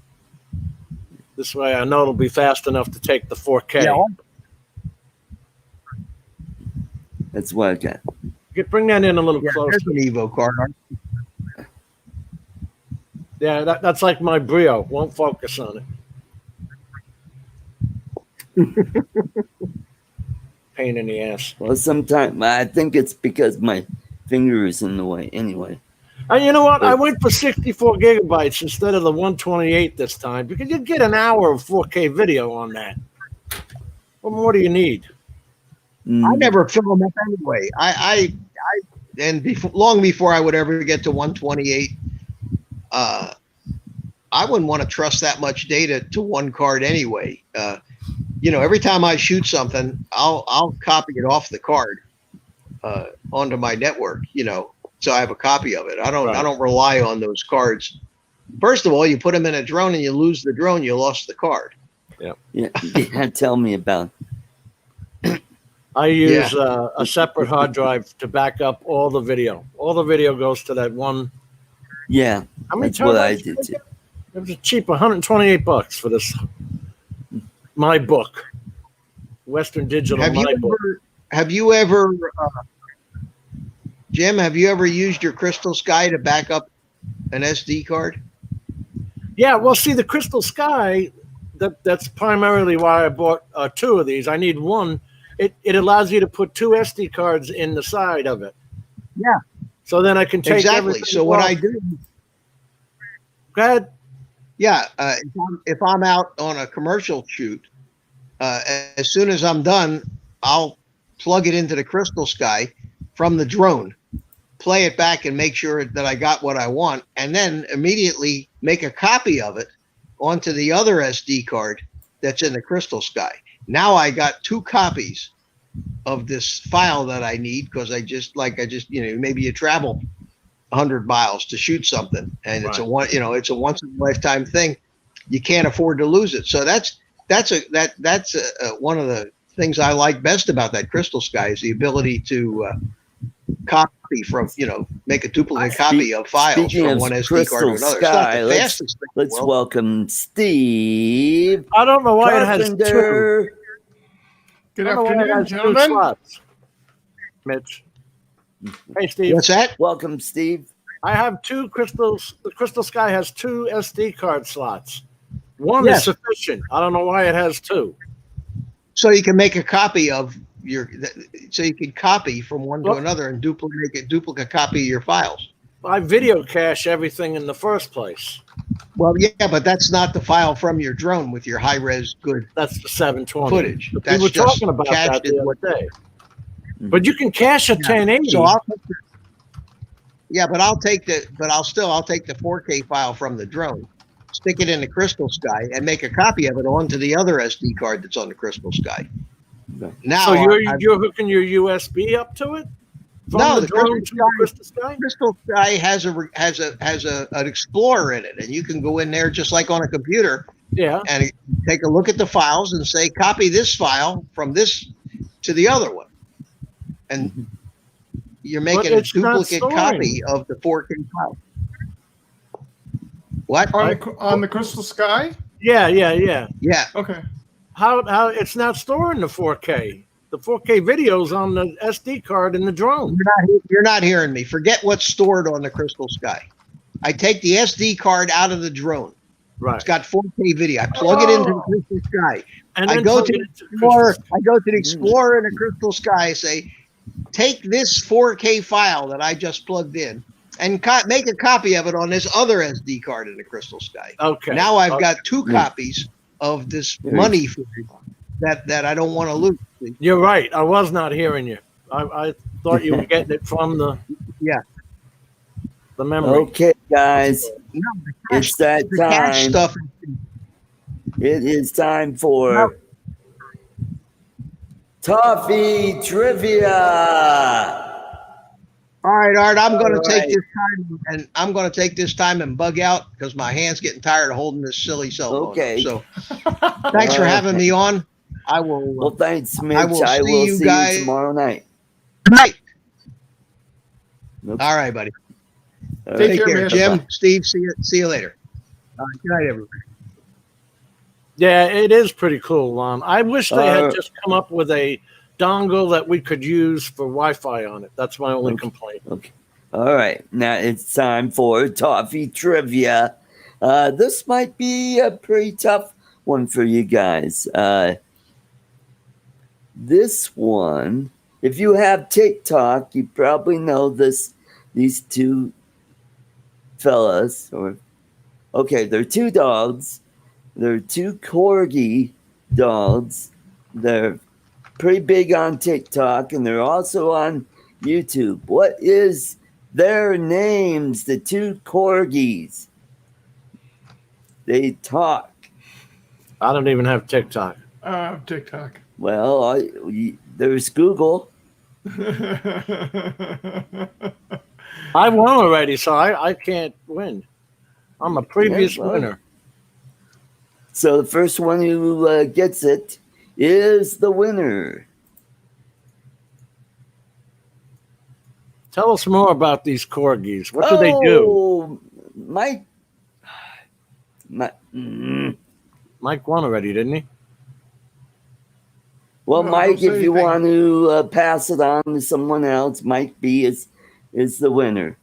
This way I know it'll be fast enough to take the 4K. Yeah. That's what I got. Bring that in a little closer. There's an Evo card. Yeah, that's like my Brio. Won't focus on it. Pain in the ass. Well, sometimes I think it's because my finger is in the way anyway. And you know what? I went for 64 gigabytes instead of the 128 this time because you get an hour of 4K video on that. What more do you need? I never fill them up anyway. Long before I would ever get to 128, I wouldn't want to trust that much data to one card anyway. Every time I shoot something, I'll copy it off the card onto my network. So I have a copy of it. I don't rely on those cards. First of all, you put them in a drone and you lose the drone, you lost the card. Yeah. Tell me about. I use a separate hard drive to back up all the video. All the video goes to that one. Yeah, that's what I did too. It was cheap, $128 for this. My book, Western Digital. Have you ever, Jim? Have you ever used your Crystal Sky to back up an SD card? Yeah, well, see, the Crystal Sky. That's primarily why I bought two of these. I need one. It allows you to put two SD cards in the side of it. Yeah. So then I can take everything. So what I do. Go ahead. Yeah, if I'm out on a commercial shoot, as soon as I'm done, I'll plug it into the Crystal Sky from the drone, play it back and make sure that I got what I want, and then immediately make a copy of it onto the other SD card that's in the Crystal Sky. Now I got two copies of this file that I need because maybe you travel 100 miles to shoot something, and it's a once in a lifetime thing. You can't afford to lose it. So that's one of the things I like best about that Crystal Sky is the ability to copy from, make a duplicate copy of files from one SD card to another. Sky, it's not the fastest thing. Let's welcome Steve. I don't know why Carpenter. it has two. Good afternoon, gentlemen. Mitch. Hey, Steve. What's that? Welcome, Steve. I have two crystals. The Crystal Sky has two SD card slots. One is sufficient. I don't know why it has two. So you can make a copy of so you can copy from one to another and make a duplicate copy of your files. I video cache everything in the first place. Well, yeah, but that's not the file from your drone with your high-res good. That's the 720 footage. We were talking about that the other day. But you can cache a 1080. So Yeah, but I'll take the 4K file from the drone, stick it in the Crystal Sky, and make a copy of it onto the other SD card that's on the Crystal Sky. Now, So you're hooking your USB up to it? No, the drone to the Crystal Sky. Crystal Sky has an Explorer in it, and you can go in there just like on a computer. Yeah. And take a look at the files and say, copy this file from this to the other one, and you're making a duplicate copy of the 4K file. What? On the Crystal Sky? Yeah. Yeah. Okay. How it's not storing the 4K? The 4K videos on the SD card in the drone. You're not hearing me. Forget what's stored on the Crystal Sky. I take the SD card out of the drone. Right. It's got 4K video. I plug it into the Crystal Sky. And I go to the Explorer. I go to the Explorer in the Crystal Sky. Say, take this 4K file that I just plugged in and make a copy of it on this other SD card in the Crystal Sky. Okay. Now I've got two copies of this money for that I don't want to lose. You're right. I was not hearing you. I thought you were getting it from the memory. Okay, guys, it's that time. Stuff. It is time for Toffee Trivia. All right, Art. I'm going to take this time and bug out because my hand's getting tired of holding this silly cell phone. Okay. So, thanks for having me on. I will. Well, thanks, Mitch. I will see you guys tomorrow night. Night. Nope. All right, buddy. Take care, man. Jim. Bye-bye. Steve. See you later. Good night, everybody. Yeah, it is pretty cool. I wish they had just come up with a dongle that we could use for Wi-Fi on it. That's my only complaint. Okay. All right. Now it's time for Toffee Trivia. This might be a pretty tough one for you guys. This one, if you have TikTok, you probably know these two fellas. They're two dogs. They're two corgi dogs. They're pretty big on TikTok, and they're also on YouTube. What is their names? The two corgis. They talk. I don't even have TikTok. TikTok. Well, there's Google. I won already, so I can't win. I'm a previous winner. So the first one who gets it is the winner. Tell us more about these corgis. What do they do? Mike won already, didn't he? Well, No, Mike, don't say if you anything. want to pass it on to someone else, Mike B is the winner.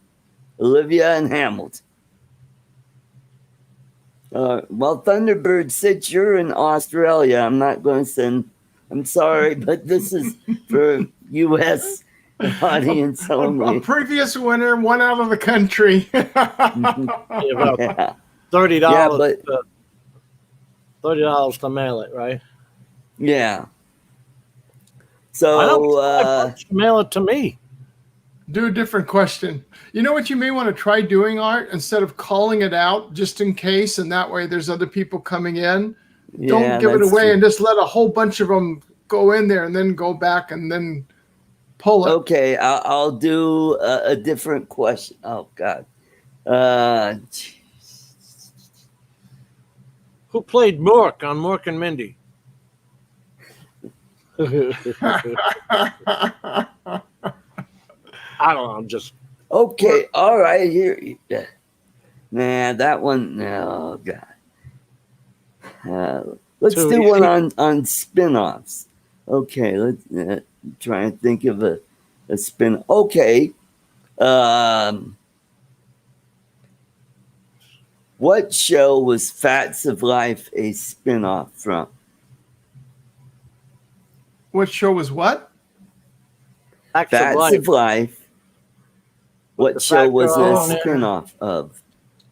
Olivia and Hamilton. Well, Thunderbird, since you're in Australia, I'm not going to send. I'm sorry, but this is for U.S. audience only. A previous winner, one out of the country. About Yeah. $30. Yeah, but $30 to mail it, right? yeah. I don't So mail it to me. Do a different question. You know what you may want to try doing, Art? Instead of calling it out just in case, and that way there's other people coming in, don't give it that's away true. and just let a whole bunch of them go in there and then go back and then pull it. Okay, I'll do a different question. Oh God. Who played Mork on Mork and Mindy? I don't know. I'm just Okay, all right. Here, nah, that one. No, God. Let's Too do one easy. on spin-offs. Okay, let's try and think of a spin. Okay, what show was Facts of Life a spin-off from? What show was what? Facts Facts of Life. of Life. What the show fact was are a on there. spin-off of?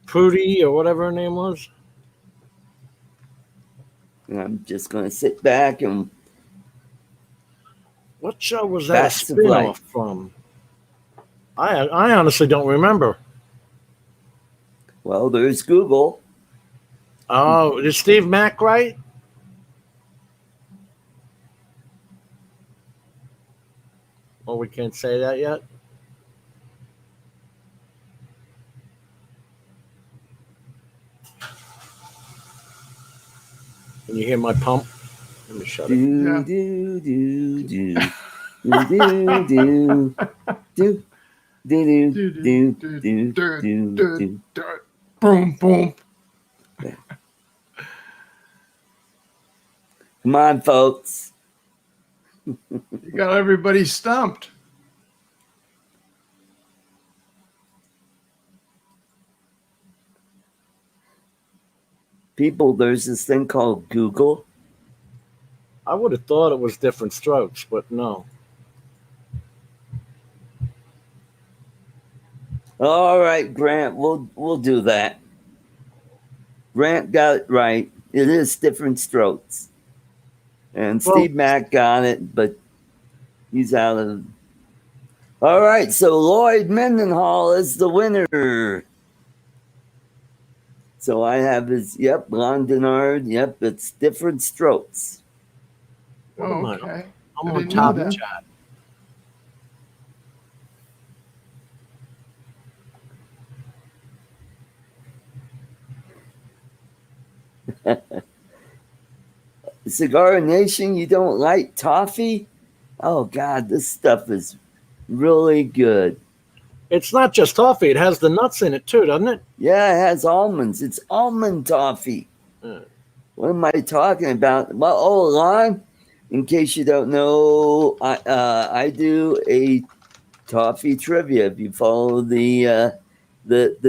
Prudy or whatever her name was. And I'm just going to sit back and What show was that a Facts of spin-off Life. from? I honestly don't remember. Well, there's Google. Oh, is Steve Mack right? Well, we can't say that yet. Can you hear my pump? Let me shut it. Do, Yeah. do, do, do. Do, do, do. Do, do, do, do, do, do. Boom, boom. Come on, folks. You got everybody stumped. People, there's this thing called Google. I would have thought it was different strokes, but no. All right, Grant, we'll do that. Grant got it right. It is different strokes. And Steve Mack got it, but he's out of. All right, so Lloyd Mendenhall is the winner. So I have his, yep, Blondinard, yep, it's different strokes. What am I? Okay. I'm I on didn't top know of that. chat. Cigar Nation, you don't like toffee? Oh, God, this stuff is really good. It's not just toffee; it has the nuts in it too, doesn't it? Yeah, it has almonds. It's almond toffee. What am I talking about? Well, oh, Lon, in case you don't know, I do a toffee trivia. If you follow the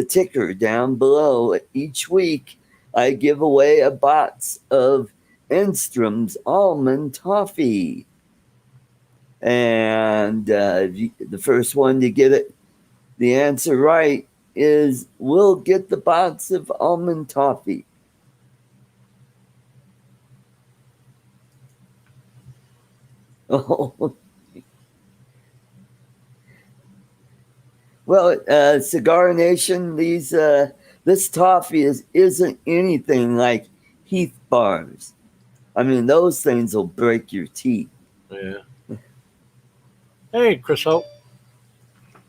ticker down below, each week I give away a box of Enstrom's almond toffee, and the first one to get it, the answer right, will get the box of almond toffee. Oh. Well, Cigar Nation, this toffee isn't anything like Heath bars. I mean, those things will break your teeth. Yeah. Hey, Chris Hope.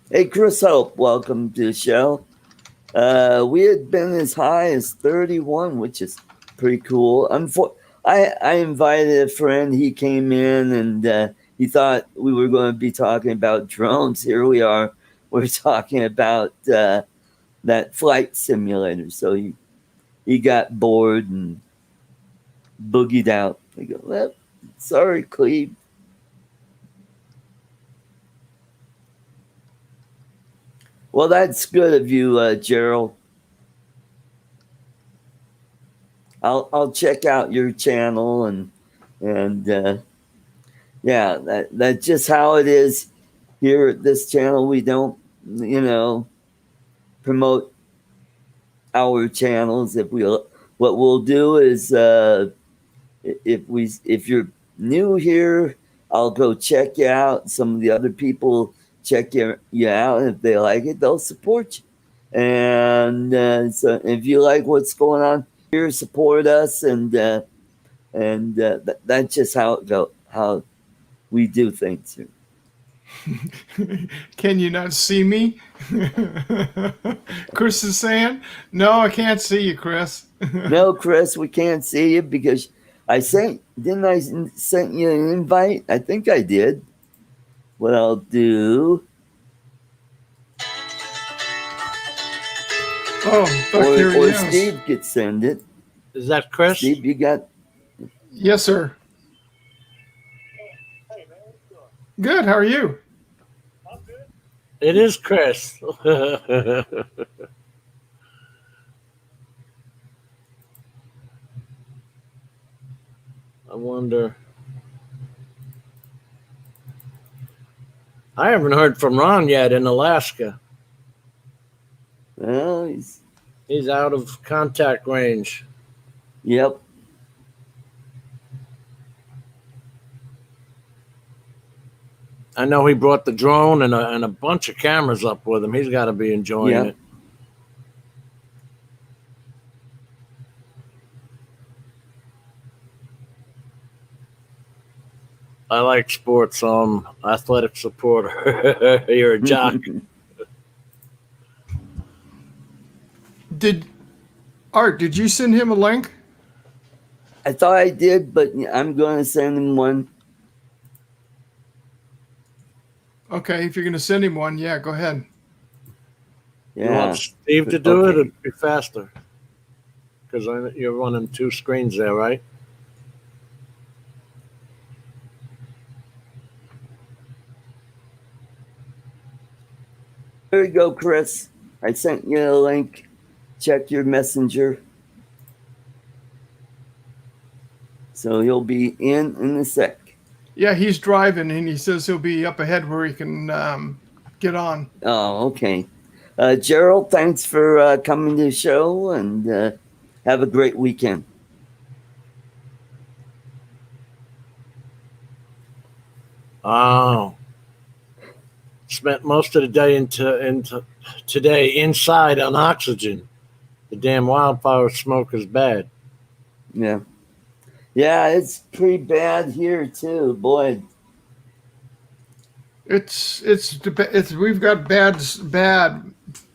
Hey, Chris Hope, welcome to the show. We had been as high as 31, which is pretty cool. I invited a friend. He came in and he thought we were going to be talking about drones. Here we are. We're talking about that flight simulator. So he got bored and boogied out. I go, well, sorry, Cleve. Well, that's good of you, Gerald. I'll check out your channel and yeah, that's just how it is here at this channel. We don't, promote our channels. What we'll do is if you're new here, I'll go check you out. Some of the other people check you out. If they like it, they'll support you. And so if you like what's going on here, support us. And that's just how we do things here. Can you not see me? Chris is saying, no, I can't see you, Chris. No, Chris, we can't see you because didn't I send you an invite? I think I did. What I'll do. Oh, Buck, here he Or is. Steve could send it. Is that Chris? Steve, you got. Yes, sir. Good. How are you? It is Chris. I wonder. I haven't heard from Ron yet in Alaska. Well, he's out of contact range. I know he brought the drone and a bunch of cameras up with him. He's got to be enjoying Yeah. it. I like sports. Athletic supporter. You're a jock. Did you send him a link? I thought I did, but I'm going to send him one. Okay, if you're going to send him one, yeah, go ahead. You Yeah. want Steve to do it? Okay. It'd be faster. Because you're running two screens there, right? Here you go, Chris. I sent you a link. Check your messenger. So he'll be in a sec. Yeah, he's driving, and he says he'll be up ahead where he can get on. Oh, okay. Gerald, thanks for coming to the show, and have a great weekend. Oh. Spent most of the day into today inside on oxygen. The damn wildfire smoke is bad. Yeah. Yeah, it's pretty bad here too, boy. It's we've got bad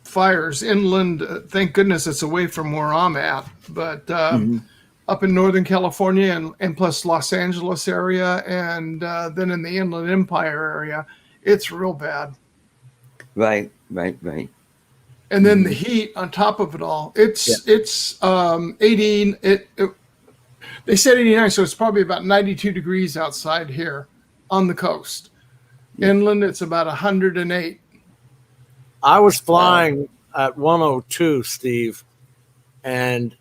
fires inland. Thank goodness it's away from where I'm at, but up in Northern California and plus Los Angeles area, and then in the Inland Empire area, it's real bad. Right. And then the heat on top of it all. It's 18. They said 89, so it's probably about 92 degrees outside here on the coast. Inland, it's about 108. I was flying at 102, Steve, and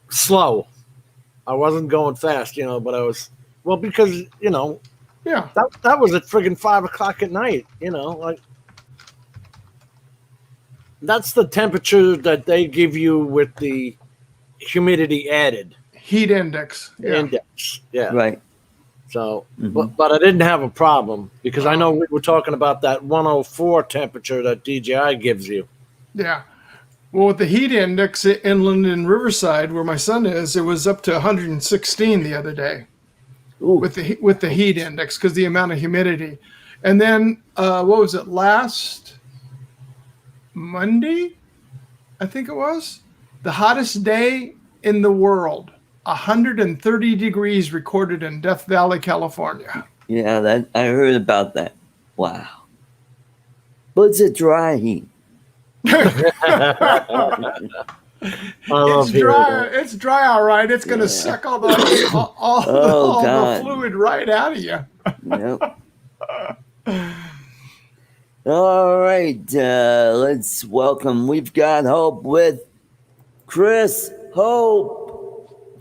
slow. I wasn't going fast, but I was, because, Yeah. that was at friggin' 5 o'clock at night, like. That's the temperature that they give you with the humidity added. Heat index. Yeah. Index. Yeah. Right. So, but I didn't have a problem because I know we were talking about that 104 temperature that DJI gives you. Yeah. Well, with the heat index inland in Riverside, where my son is, it was up to 116 the other day. Ooh. With the heat index because the amount of humidity. And then what was it, last Monday? I think it was the hottest day in the world. 130 degrees recorded in Death Valley, California. Yeah, that I heard about that. Wow. But it's a dry heat. It's dry. It's dry, all right. It's going to suck all the the fluid right out of you. Yep. All right, let's welcome. We've got Hope with Chris Hope.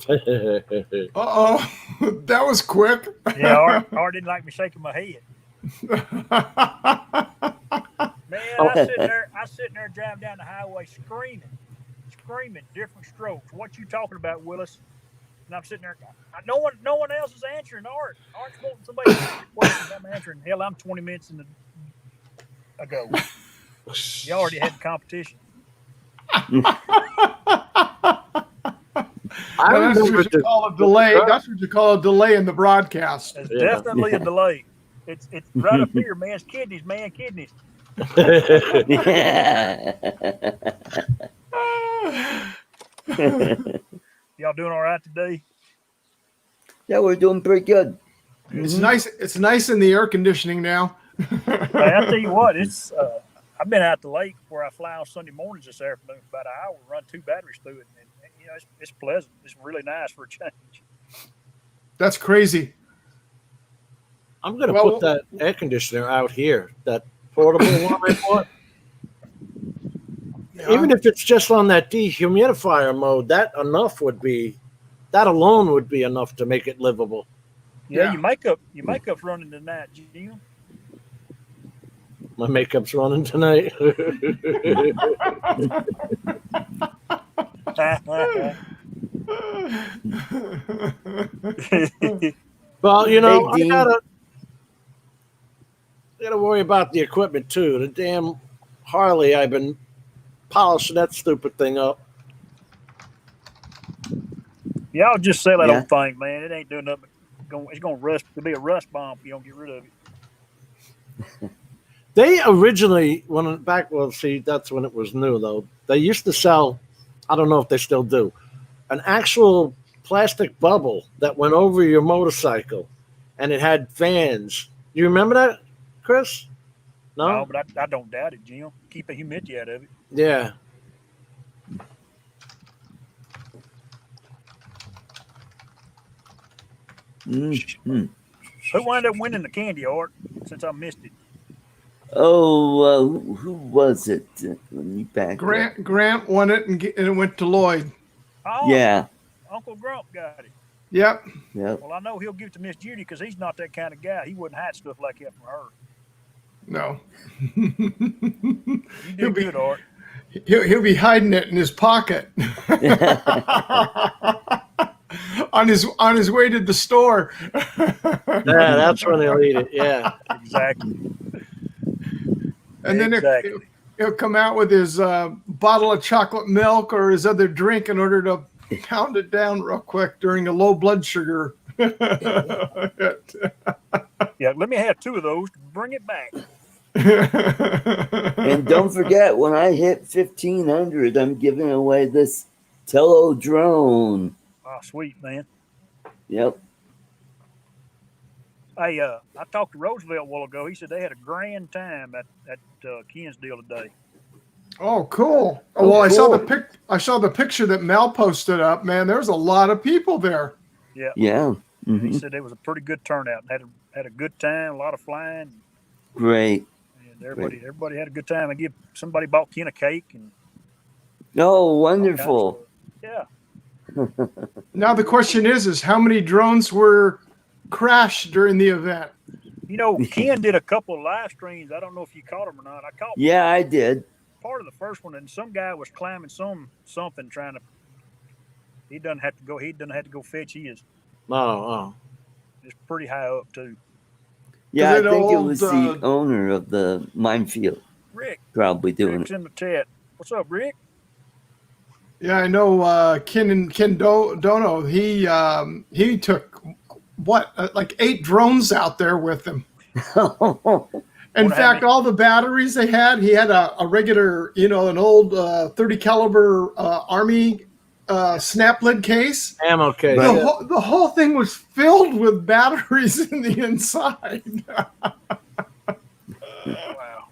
Uh-oh, that was quick. Yeah, Art didn't like me shaking my head. Man, I sitting there driving down the highway screaming different strokes. What you talking about, Willis? And I'm sitting there. No one else is answering. Art's wanting somebody to answer questions. I'm answering. Hell, I'm 20 minutes ago. You already had the competition. That's what you call a delay. That's what you call a delay in the broadcast. It's definitely a delay. It's right up here, man. It's kidneys. Yeah. Y'all doing all right today? Yeah, we're doing pretty good. It's nice. It's nice in the air conditioning now. Hey, I'll tell you what. It's I've been out the lake where I fly on Sunday mornings this afternoon for about an hour, run 2 batteries through it, and it's pleasant. It's really nice for a change. That's crazy. I'm going to put that air conditioner out here, that portable one I bought. Yeah. Even if it's just on that dehumidifier mode, that alone would be enough to make it livable. Yeah. Your makeup's running tonight, Jim. My makeup's running tonight. Well, Hey, Dean. got to worry about the equipment too. The damn Harley, I've been polishing that stupid thing up. Y'all just sell that Yeah. old thing, man. It ain't doing nothing. It's gonna rust. It'll be a rust bomb if you don't get rid of it. They originally, that's when it was new though. They used to sell, I don't know if they still do, an actual plastic bubble that went over your motorcycle, and it had fans. You remember that, Chris? No, but I don't doubt it, Jim. Keep the humidity out of it. Yeah. Mm-hmm. Who wound up winning the candy, Art? Since I missed it. Oh, who was it? Let me back up. Grant won it, and it went to Lloyd. Oh, Yeah. Uncle Grump got it. Yep. Yep. Well, I know he'll give it to Miss Judy because he's not that kind of guy. He wouldn't hide stuff like that from her. No. You do good, Art. He'll be hiding it in his pocket on his way to the store. Yeah, that's when they'll eat it. Yeah. Exactly. And then Exactly. he'll come out with his bottle of chocolate milk or his other drink in order to pound it down real quick during a low blood sugar. Yeah, let me have 2 of those to bring it back. And don't forget, when I hit 1,500, I'm giving away this Tello drone. Oh, sweet, man. Yep. Hey, I talked to Roosevelt a while ago. He said they had a grand time at Ken's deal today. Oh, cool. Oh, Well, cool. I saw the picture that Mel posted up. Man, there's a lot of people there. Yeah. Yeah. He Mhm. said it was a pretty good turnout. Had a good time, a lot of flying. Great. And everybody had a good time. Somebody bought Ken a cake and Oh, all kinds of wonderful. stuff. Yeah. Now the question is how many drones were crashed during the event? You know, Ken did a couple of live streams. I don't know if you caught them or not. I caught Yeah, I did. part of the first one, and some guy was climbing something trying to. He doesn't have to go fetch his. Oh. It's pretty high up too. Yeah, I Is it think it old, was the owner of the minefield Rick, probably doing Rick's it. in the chat. What's up, Rick? Yeah, I know Ken Dono, he took like 8 drones out there with him. In Wanna have fact, me- all the batteries they had, he had a regular, an old 30 caliber Army snap lid case. Ammo case. Right. The whole thing was filled with batteries in the inside. Wow.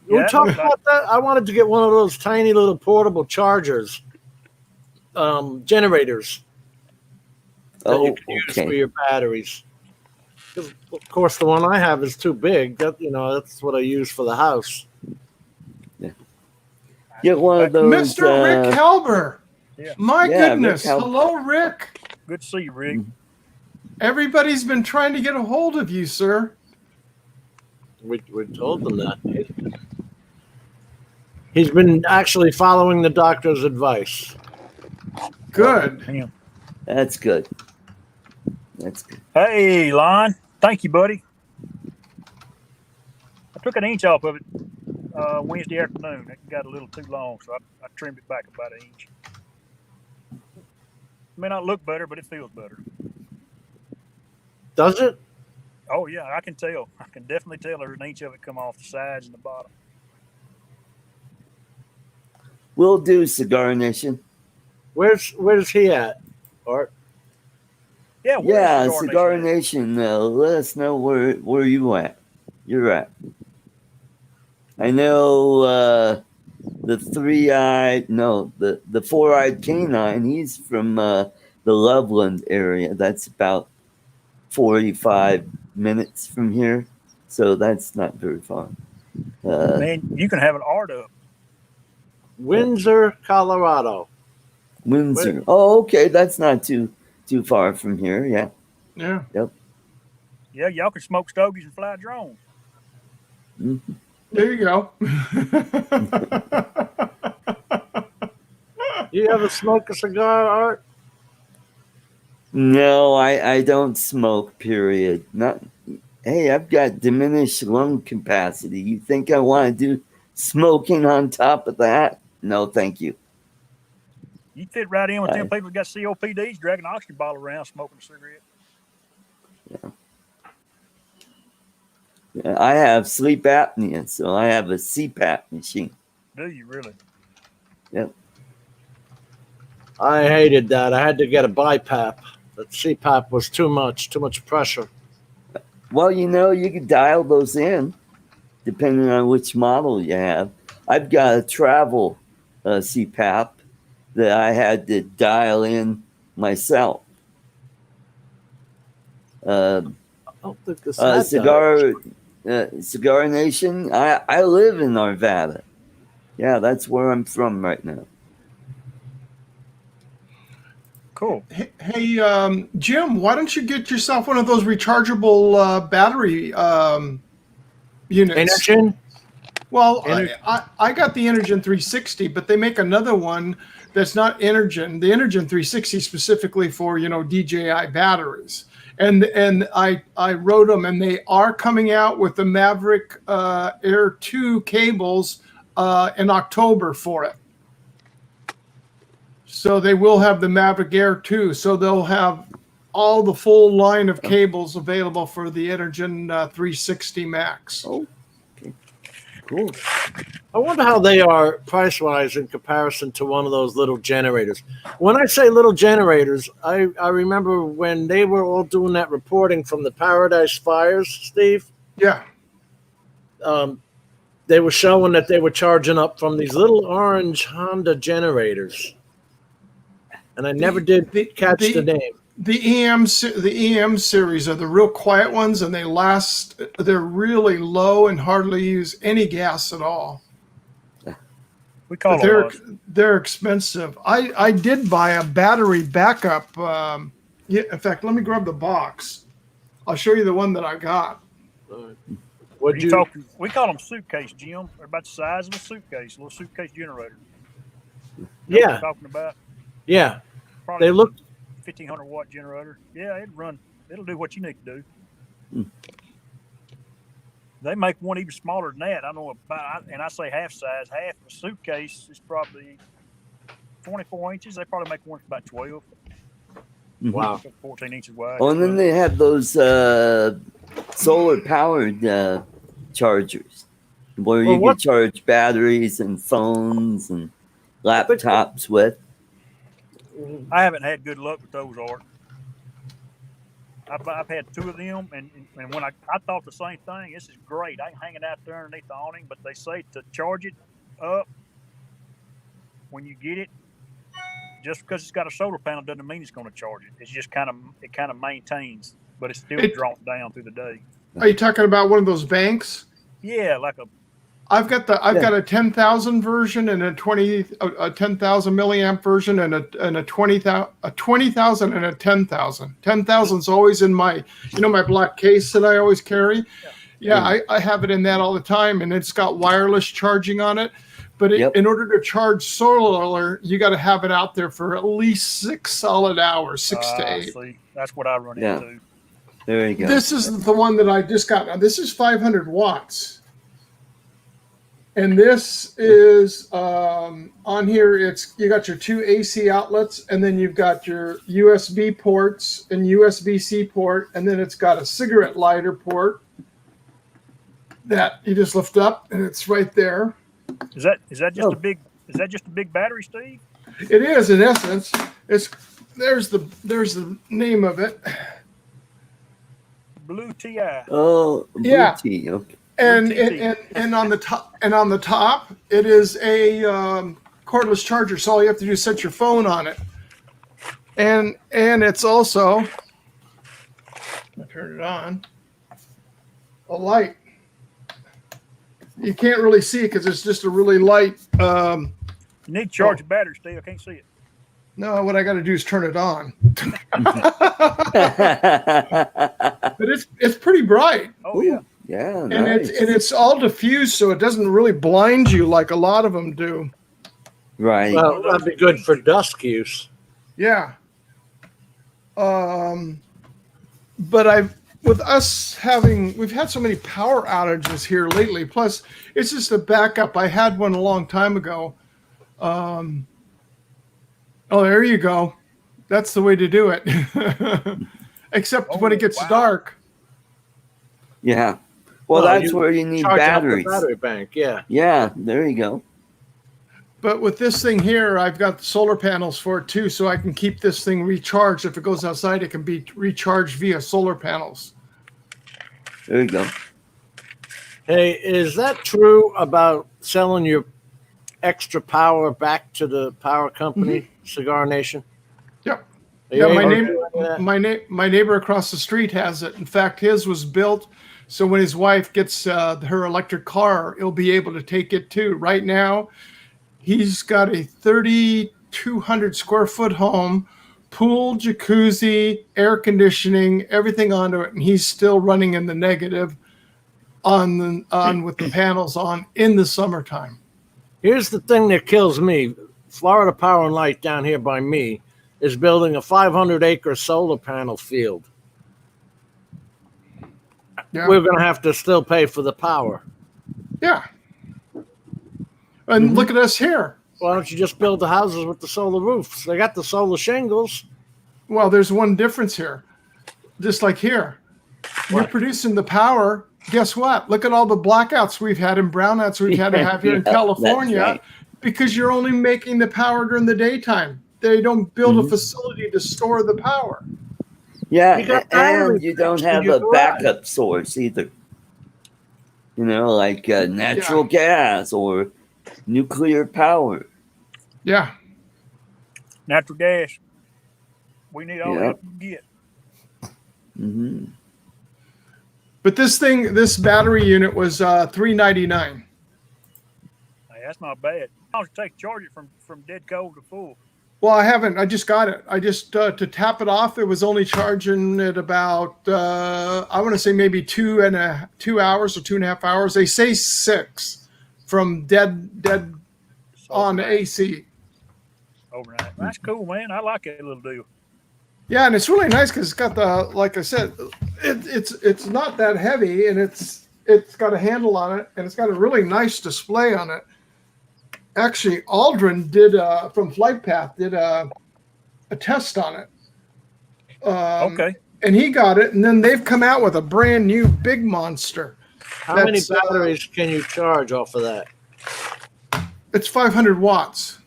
We Yeah, talked it looked about that. I wanted to get one of those tiny little portable chargers, generators that Oh, you can use for okay. your batteries. 'Cause, of course, the one I have is too big. That's what I use for the house. Get one of those. Mr. Rick Halber. Yeah. My Yeah, Rick goodness. Halber. Hello, Rick. Good to see you, Rick. Everybody's been trying to get a hold of you, sir. We told them that. He's been actually following the doctor's advice. Good. Damn. That's good. That's good. Hey, Lon. Thank you, buddy. I took an inch off of it Wednesday afternoon. It got a little too long, so I trimmed it back about an inch. May not look better, but it feels better. Does it? Oh, yeah, I can tell. I can definitely tell there's an inch of it come off the sides and the bottom. We'll do Cigar Nation. Where's he at? Art? Yeah, where's Yeah, the Cigar Nation? Nation. Let us know where you at. You're at. I know the the 4-eyed canine. He's from the Loveland area. That's about 45 minutes from here, so that's not very far. Man, you can have an art up. Windsor, Colorado. Windsor. Oh, okay, that's not too far from here. Yeah. Yeah. Yeah, y'all can smoke stogies and fly drones. Mhm. There you go. You ever smoke a cigar, Art? No, I don't smoke. Period. Not. Hey, I've got diminished lung capacity. You think I want to do smoking on top of that? No, thank you. You fit right in with them Right. people that got COPDs dragging an oxygen bottle around smoking a cigarette. I have sleep apnea, so I have a CPAP machine. Do you really? Yep. I hated that. I had to get a BiPAP. The CPAP was too much pressure. Well, you can dial those in depending on which model you have. I've got a travel CPAP that I had to dial in myself. I don't think this had Cigar Nation. I live in Arvada. Yeah, that's where I'm from right now. Cool. Hey, Jim, why don't you get yourself one of those rechargeable battery units? Energen? Well, I got the Energen 360, but they make another one that's not Energen. The Energen 360 specifically for DJI batteries, and I wrote them, and they are coming out with the Maverick Air 2 cables in October for it. So they will have the Maverick Air 2. So they'll have all the full line of cables available for the Energen 360 Max. Oh, okay. Cool. I wonder how they are price-wise in comparison to one of those little generators. When I say little generators, I remember when they were all doing that reporting from the Paradise Fires, Steve. Yeah. They were showing that they were charging up from these little orange Honda generators. And I never did catch the name. The EM series are the real quiet ones, and they're really low and hardly use any gas at all. We call they're expensive. I did buy a battery backup. In fact, let me grab the box. I'll show you the one that I got. We call them suitcase, Jim. They're about the size of a suitcase, a little suitcase generator. You know what I'm talking about? Yeah. Probably They look 1,500 watt generator. Yeah, it'll do what you need to do. They make one even smaller than that. I know about, and I say half size. Half a suitcase is probably 24 inches. They probably make one about 12. Wow. 14 inches wide. Oh, and then they have those solar powered chargers where you can charge batteries and phones and laptops with. I haven't had good luck with those, Art. I've had two of them, and when I thought the same thing. This is great. I can hang it out there underneath the awning, but they say to charge it up when you get it, just because it's got a solar panel doesn't mean it's going to charge it. It's just kind of maintains, but it's still drawn down through the day. Are you talking about one of those banks? Yeah, like I've got a 10,000 version and a 10,000 milliamp version and a 20,000 and a 10,000. 10,000 is always in my black case that I always carry. Yeah, I have it in that all the time, and it's got wireless charging on it. But in order to charge solar, you got to have it out there for at least 6 solid hours, 6 to 8. See, that's what I run into. There you go. This is the one that I just got. Now, this is 500 watts. And this is on here. You got your 2 AC outlets, and then you've got your USB ports and USB-C port, and then it's got a cigarette lighter port that you just lift up, and it's right there. Is that just a big battery, Steve? It is, in essence. There's the name of it. Blue TI. Oh, Blue T. Okay. And on the top it is a cordless charger, so all you have to do is set your phone on it, and it's also, I turn it on, a light. You can't really see it because it's just a really light. You need to charge your battery, Steve. I can't see it. No, what I got to do is turn it on. But it's pretty bright. Oh yeah. Yeah, and nice. it's all diffused, so it doesn't really blind you like a lot of them do. Right. Well, that'd be good for dusk use. Yeah. But with us we've had so many power outages here lately. Plus, it's just a backup. I had one a long time ago. Oh, there you go. That's the way to do it. Except when it gets dark. Yeah. Well, that's where you need charge up the batteries. battery bank, yeah. Yeah, there you go. But with this thing here, I've got solar panels for it too, so I can keep this thing recharged. If it goes outside, it can be recharged via solar panels. There you go. Hey, is that true about selling your extra power back to the power company, Cigar Nation? Yep. Are you Yeah, able to do that? my neighbor across the street has it. In fact, his was built so when his wife gets her electric car, he'll be able to take it too. Right now, he's got a 3,200 square foot home, pool, jacuzzi, air conditioning, everything onto it, and he's still running in the negative on with the panels on in the summertime. Here's the thing that kills me. Florida Power and Light down here by me is building a 500-acre solar panel field. Yeah. We're going to have to still pay for the power. Yeah. And look at us here. Why don't you just build the houses with the solar roofs? They got the solar shingles. Well, there's one difference here. Just like here, you're What? producing the power. Guess what? Look at all the blackouts we've had and brownouts we've had to have here in Yeah, California that's right. because you're only making the power during the daytime. They don't build a facility to store the power. Yeah, You got and batteries you don't next to have your a garage. backup source either. You know, like natural gas or nuclear power. Yeah. Natural gas. We need all Yeah. that we can get. Hmm. But this battery unit was $399. Hey, that's not bad. How long does it take to charge it from dead cold to full? Well, I haven't. I just got it. I just to tap it off. It was only charging at about I want to say maybe 2 hours or 2.5 hours. They say 6 from dead on Overnight. AC. Overnight. That's cool, man. I like that little deal. Yeah, and it's really nice because it's got the, like I said, it's not that heavy, and it's got a handle on it, and it's got a really nice display on it. Actually, Aldrin did from Flight Path did a test on it. Okay. And he got it, and then they've come out with a brand new big monster. How many That's, batteries can you charge off of that? It's 500 watts.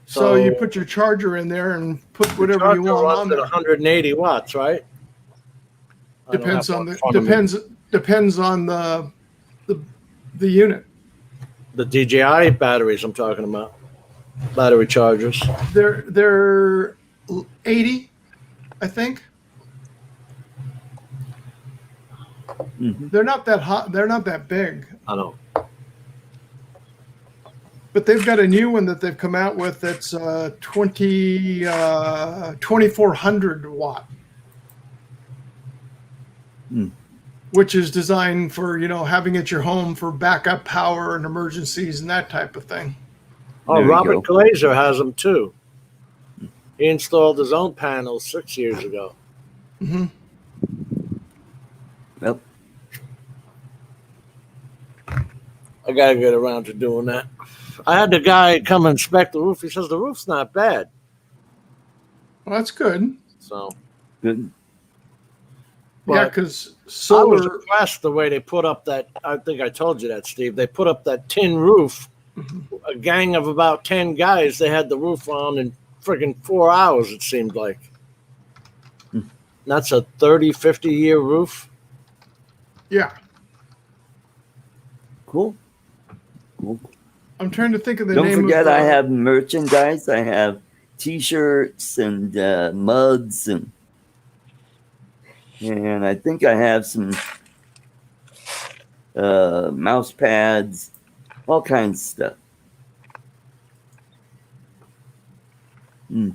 So So- you put your charger in there and put whatever you Charger want runs on at there. 180 watts, right? I don't Depends have on one the in front of me. depends on the unit. The DJI batteries I'm talking about. Battery chargers. They're 80, I think. Hmm. They're not that hot. They're not that big. I know. But they've got a new one that they've come out with that's 2400 watt, which is designed for, having at your home for backup power and emergencies and that type of thing. Oh, There you Robert go. Glazer has them too. He installed his own panels 6 years ago. Hmm. Yep. I gotta get around to doing that. I had the guy come inspect the roof. He says the roof's not bad. Well, that's good. So Good. Yeah, But because I was solar. impressed the way they put up that. I think I told you that, Steve. They put up that tin roof. A gang of about 10 guys. They had the roof on in friggin' 4 hours. It seemed like. That's a 30, 50-year roof. Yeah, Cool. Cool. I'm trying to think of the Don't name. forget, of I have merchandise. I have T-shirts and mugs and I think I have some mouse pads, all kinds of stuff. Hmm.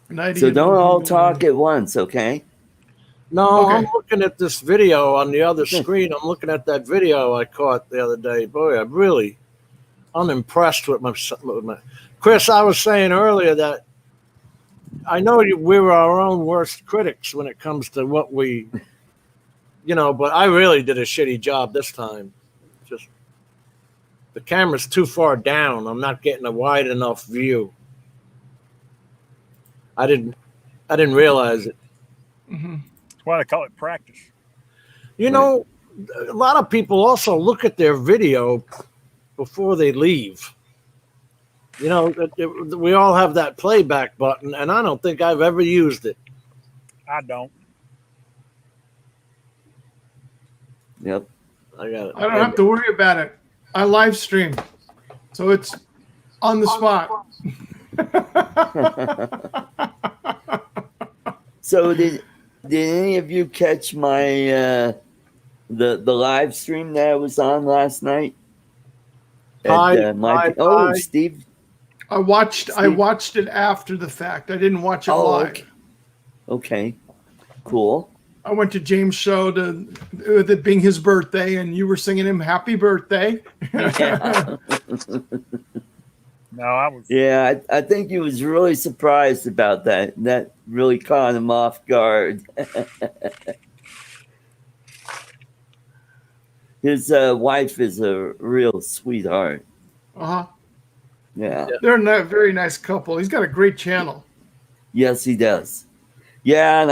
So don't all talk at once, okay? No, Okay. I'm looking at this video on the other screen. I'm looking at that video I caught the other day. Boy, I'm unimpressed with my. Chris, I was saying earlier that I know we're our own worst critics when it comes to what we, but I really did a shitty job this time. Just the camera's too far down. I'm not getting a wide enough view. I didn't realize it. Mm-hmm. That's why they call it practice. A lot of people also look at their video before they leave. We all have that playback button, and I don't think I've ever used it. I don't. Yep. I got it. I don't have to worry about it. I live stream, so it's on the spot. So did any of you catch my the live stream that I was on last night? Steve. I watched it after the fact. I didn't watch it live. Okay. Cool. I went to James' show with it being his birthday, and you were singing him happy birthday. Yeah. No, I was. Yeah, I think he was really surprised about that. That really caught him off guard. His wife is a real sweetheart. Uh-huh. Yeah. They're a very nice couple. He's got a great channel. Yes, he does. Yeah, and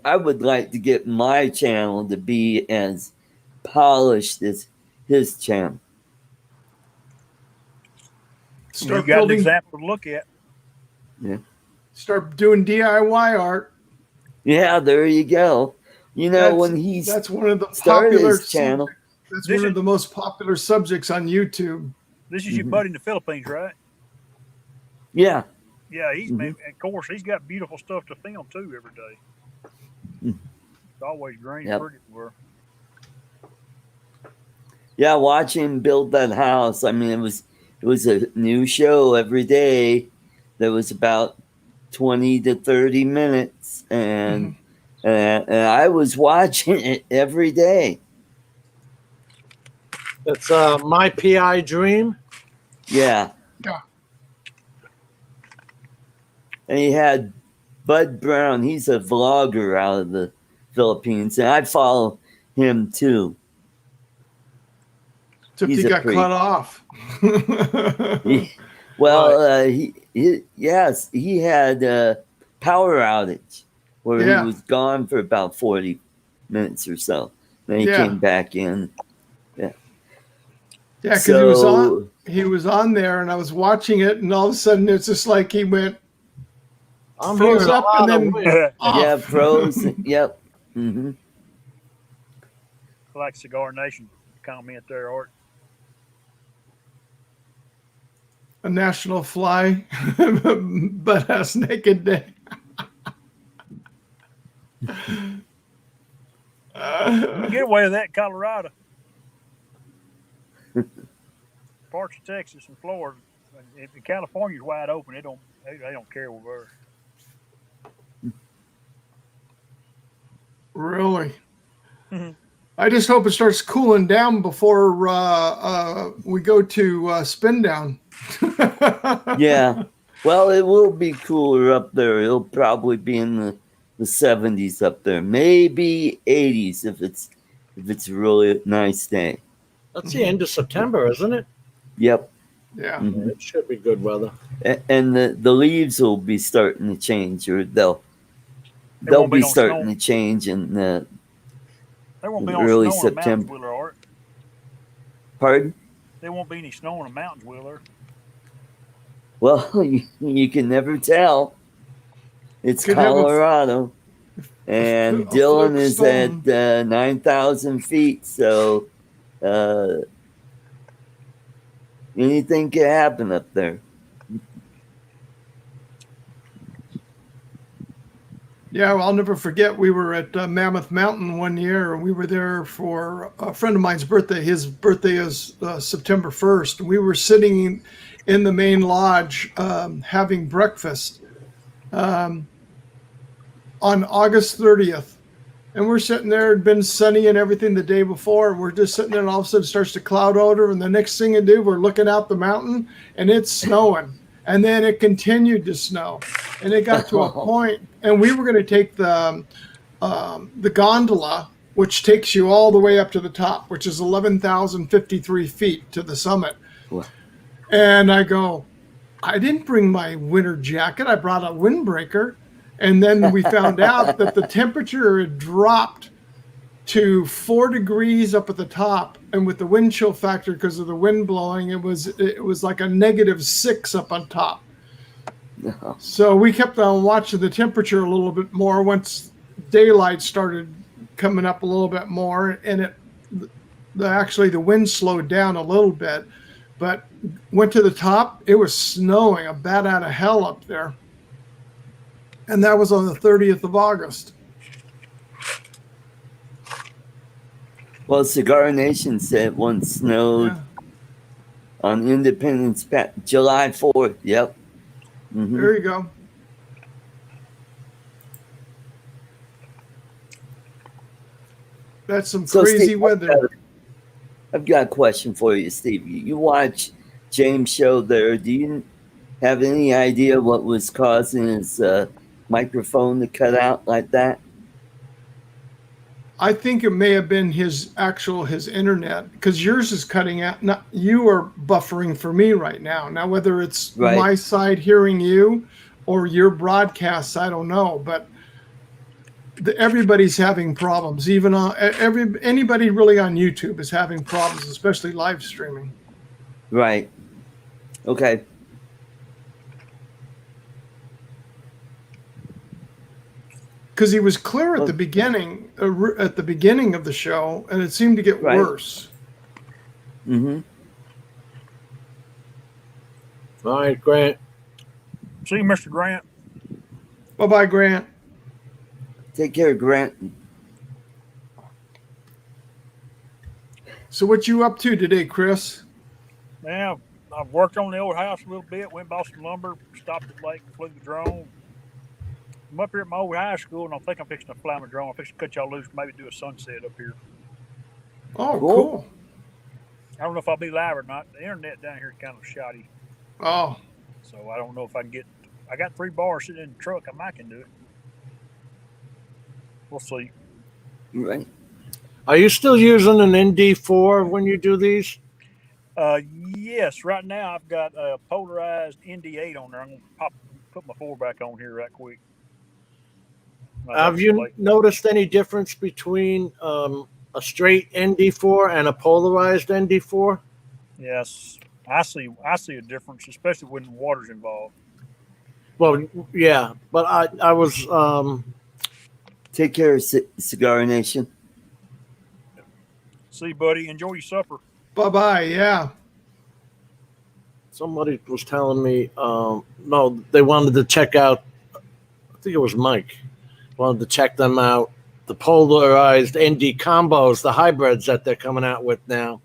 I would like to get my channel to be as polished as his channel. You got an example to look at. Yeah. Start doing DIY art. Yeah, there you go. That's one of the started popular his channel. That's one of the most popular subjects on YouTube. This is your buddy in the Philippines, right? Yeah. Yeah, of course, he's got beautiful stuff to film too every day. It's always green and pretty everywhere. Yeah, watch him build that house. I mean, it was a new show every day. That was about 20 to 30 minutes, and I was watching it every day. It's My PI Dream. Yeah. Yeah. And he had Bud Brown. He's a vlogger out of the Philippines, and I follow him too. Except he got cut off. He had a power outage where he was gone for about 40 minutes or so. Then he came back in. Yeah. Yeah, because he was on there, and I was watching it, and all of a sudden it's just like he went froze up and then off. Yeah, froze. Yep. Mm-hmm. Like Cigar Nation comment there, Art. A national fly, butt ass naked day. You get away with that in Colorado. Parts of Texas and Florida. If California's wide open, they don't care where. Really? I just hope it starts cooling down before we go to spin down. Yeah. Well, it will be cooler up there. It'll probably be in the 70s up there. Maybe 80s if it's a really nice day. That's the end of September, isn't it? Yep. Yeah. Mm-hmm. It should be good weather. And the leaves will be starting to change, or they'll be starting to change in there won't be early snow September. On the mountains, will there, Art? Pardon? There won't be any snow on the mountains, will there? Well, you can never tell. It's Colorado. And Dylan is at 9,000 feet, so anything can happen up there. Yeah, well, I'll never forget. We were at Mammoth Mountain one year, and we were there for a friend of mine's birthday. His birthday is September 1st. We were sitting in the main lodge having breakfast on August 30th. And we're sitting there, it'd been sunny and everything the day before. We're just sitting there, and all of a sudden it starts to cloud over. And the next thing you do, we're looking out the mountain, and it's snowing. And then it continued to snow. And it got to a point, and we were going to take the gondola, which takes you all the way up to the top, which is 11,053 feet to the summit. Wow. And I go, I didn't bring my winter jacket. I brought a windbreaker. And then we found out that the temperature had dropped to 4 degrees up at the top. And with the wind chill factor, because of the wind blowing, it was like a -6 up on top. So we kept on watching the temperature a little bit more once daylight started coming up a little bit more, and actually the wind slowed down a little bit, but went to the top. It was snowing a bat out of hell up there, and that was on the 30th of August. Well, Cigar Nation said once snowed on Independence July 4th. Yep. Mm-hmm. There you go. That's some crazy Steve, weather. I've got a question for you, Steve. You watch James' show there. Do you have any idea what was causing his microphone to cut out like that? I think it may have been his internet, because yours is cutting out. Not, you are buffering for me right now. Now, whether it's my side hearing you or your broadcasts, I don't know. But everybody's having problems. Even anybody really on YouTube is having problems, especially live streaming. Right. Okay. Because he was clear at the beginning, of the show, and it seemed to get worse. Mm-hmm. All right, Grant. See you, Mr. Grant. Bye-bye, Grant. Take care, Grant. So what you up to today, Chris? Now, I've worked on the old house a little bit, went and bought some lumber, stopped at the lake, flew the drone. I'm up here at my old high school, and I think I'm fixing to fly my drone. I'm fixing to cut y'all loose, maybe do a sunset up here. Oh, cool. I don't know if I'll be live or not. The internet down here is kind of shoddy. Oh. So I don't know if I can get... I got 3 bars sitting in the truck. I might can do it. We'll see. Right. Are you still using an ND4 when you do these? Yes. Right now, I've got a polarized ND8 on there. I'm going to put my 4 back on here right quick. Have you noticed any difference between a straight ND4 and a polarized ND4? Yes, I see a difference, especially when the water's involved. Well, yeah, but I was. Take care, Cigar Nation. See, buddy, enjoy your supper. Bye-bye. Yeah. Somebody was telling me, no, they wanted to check out. I think it was Mike. Wanted to check them out, the polarized ND combos, the hybrids that they're coming out with now.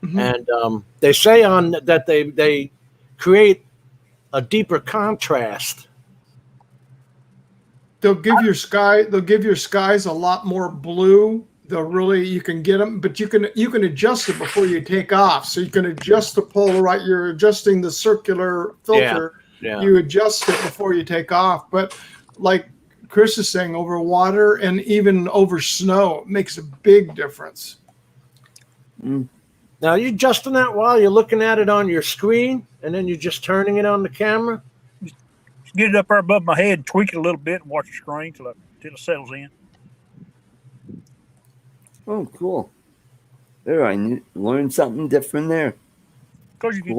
Mm-hmm. And they say on that they create a deeper contrast. They'll give your skies a lot more blue. You can get them, but you can adjust it before you take off. So you can adjust the polarize. You're adjusting the circular filter. Yeah. You adjust it before you take off. But like Chris is saying, over water and even over snow, it makes a big difference. Mm. Now, you adjusting that while you're looking at it on your screen, and then you're just turning it on the camera? Just get it up there above my head, tweak it a little bit, and watch the screen till it settles in. Oh, cool. There, I learned something different there. Because if you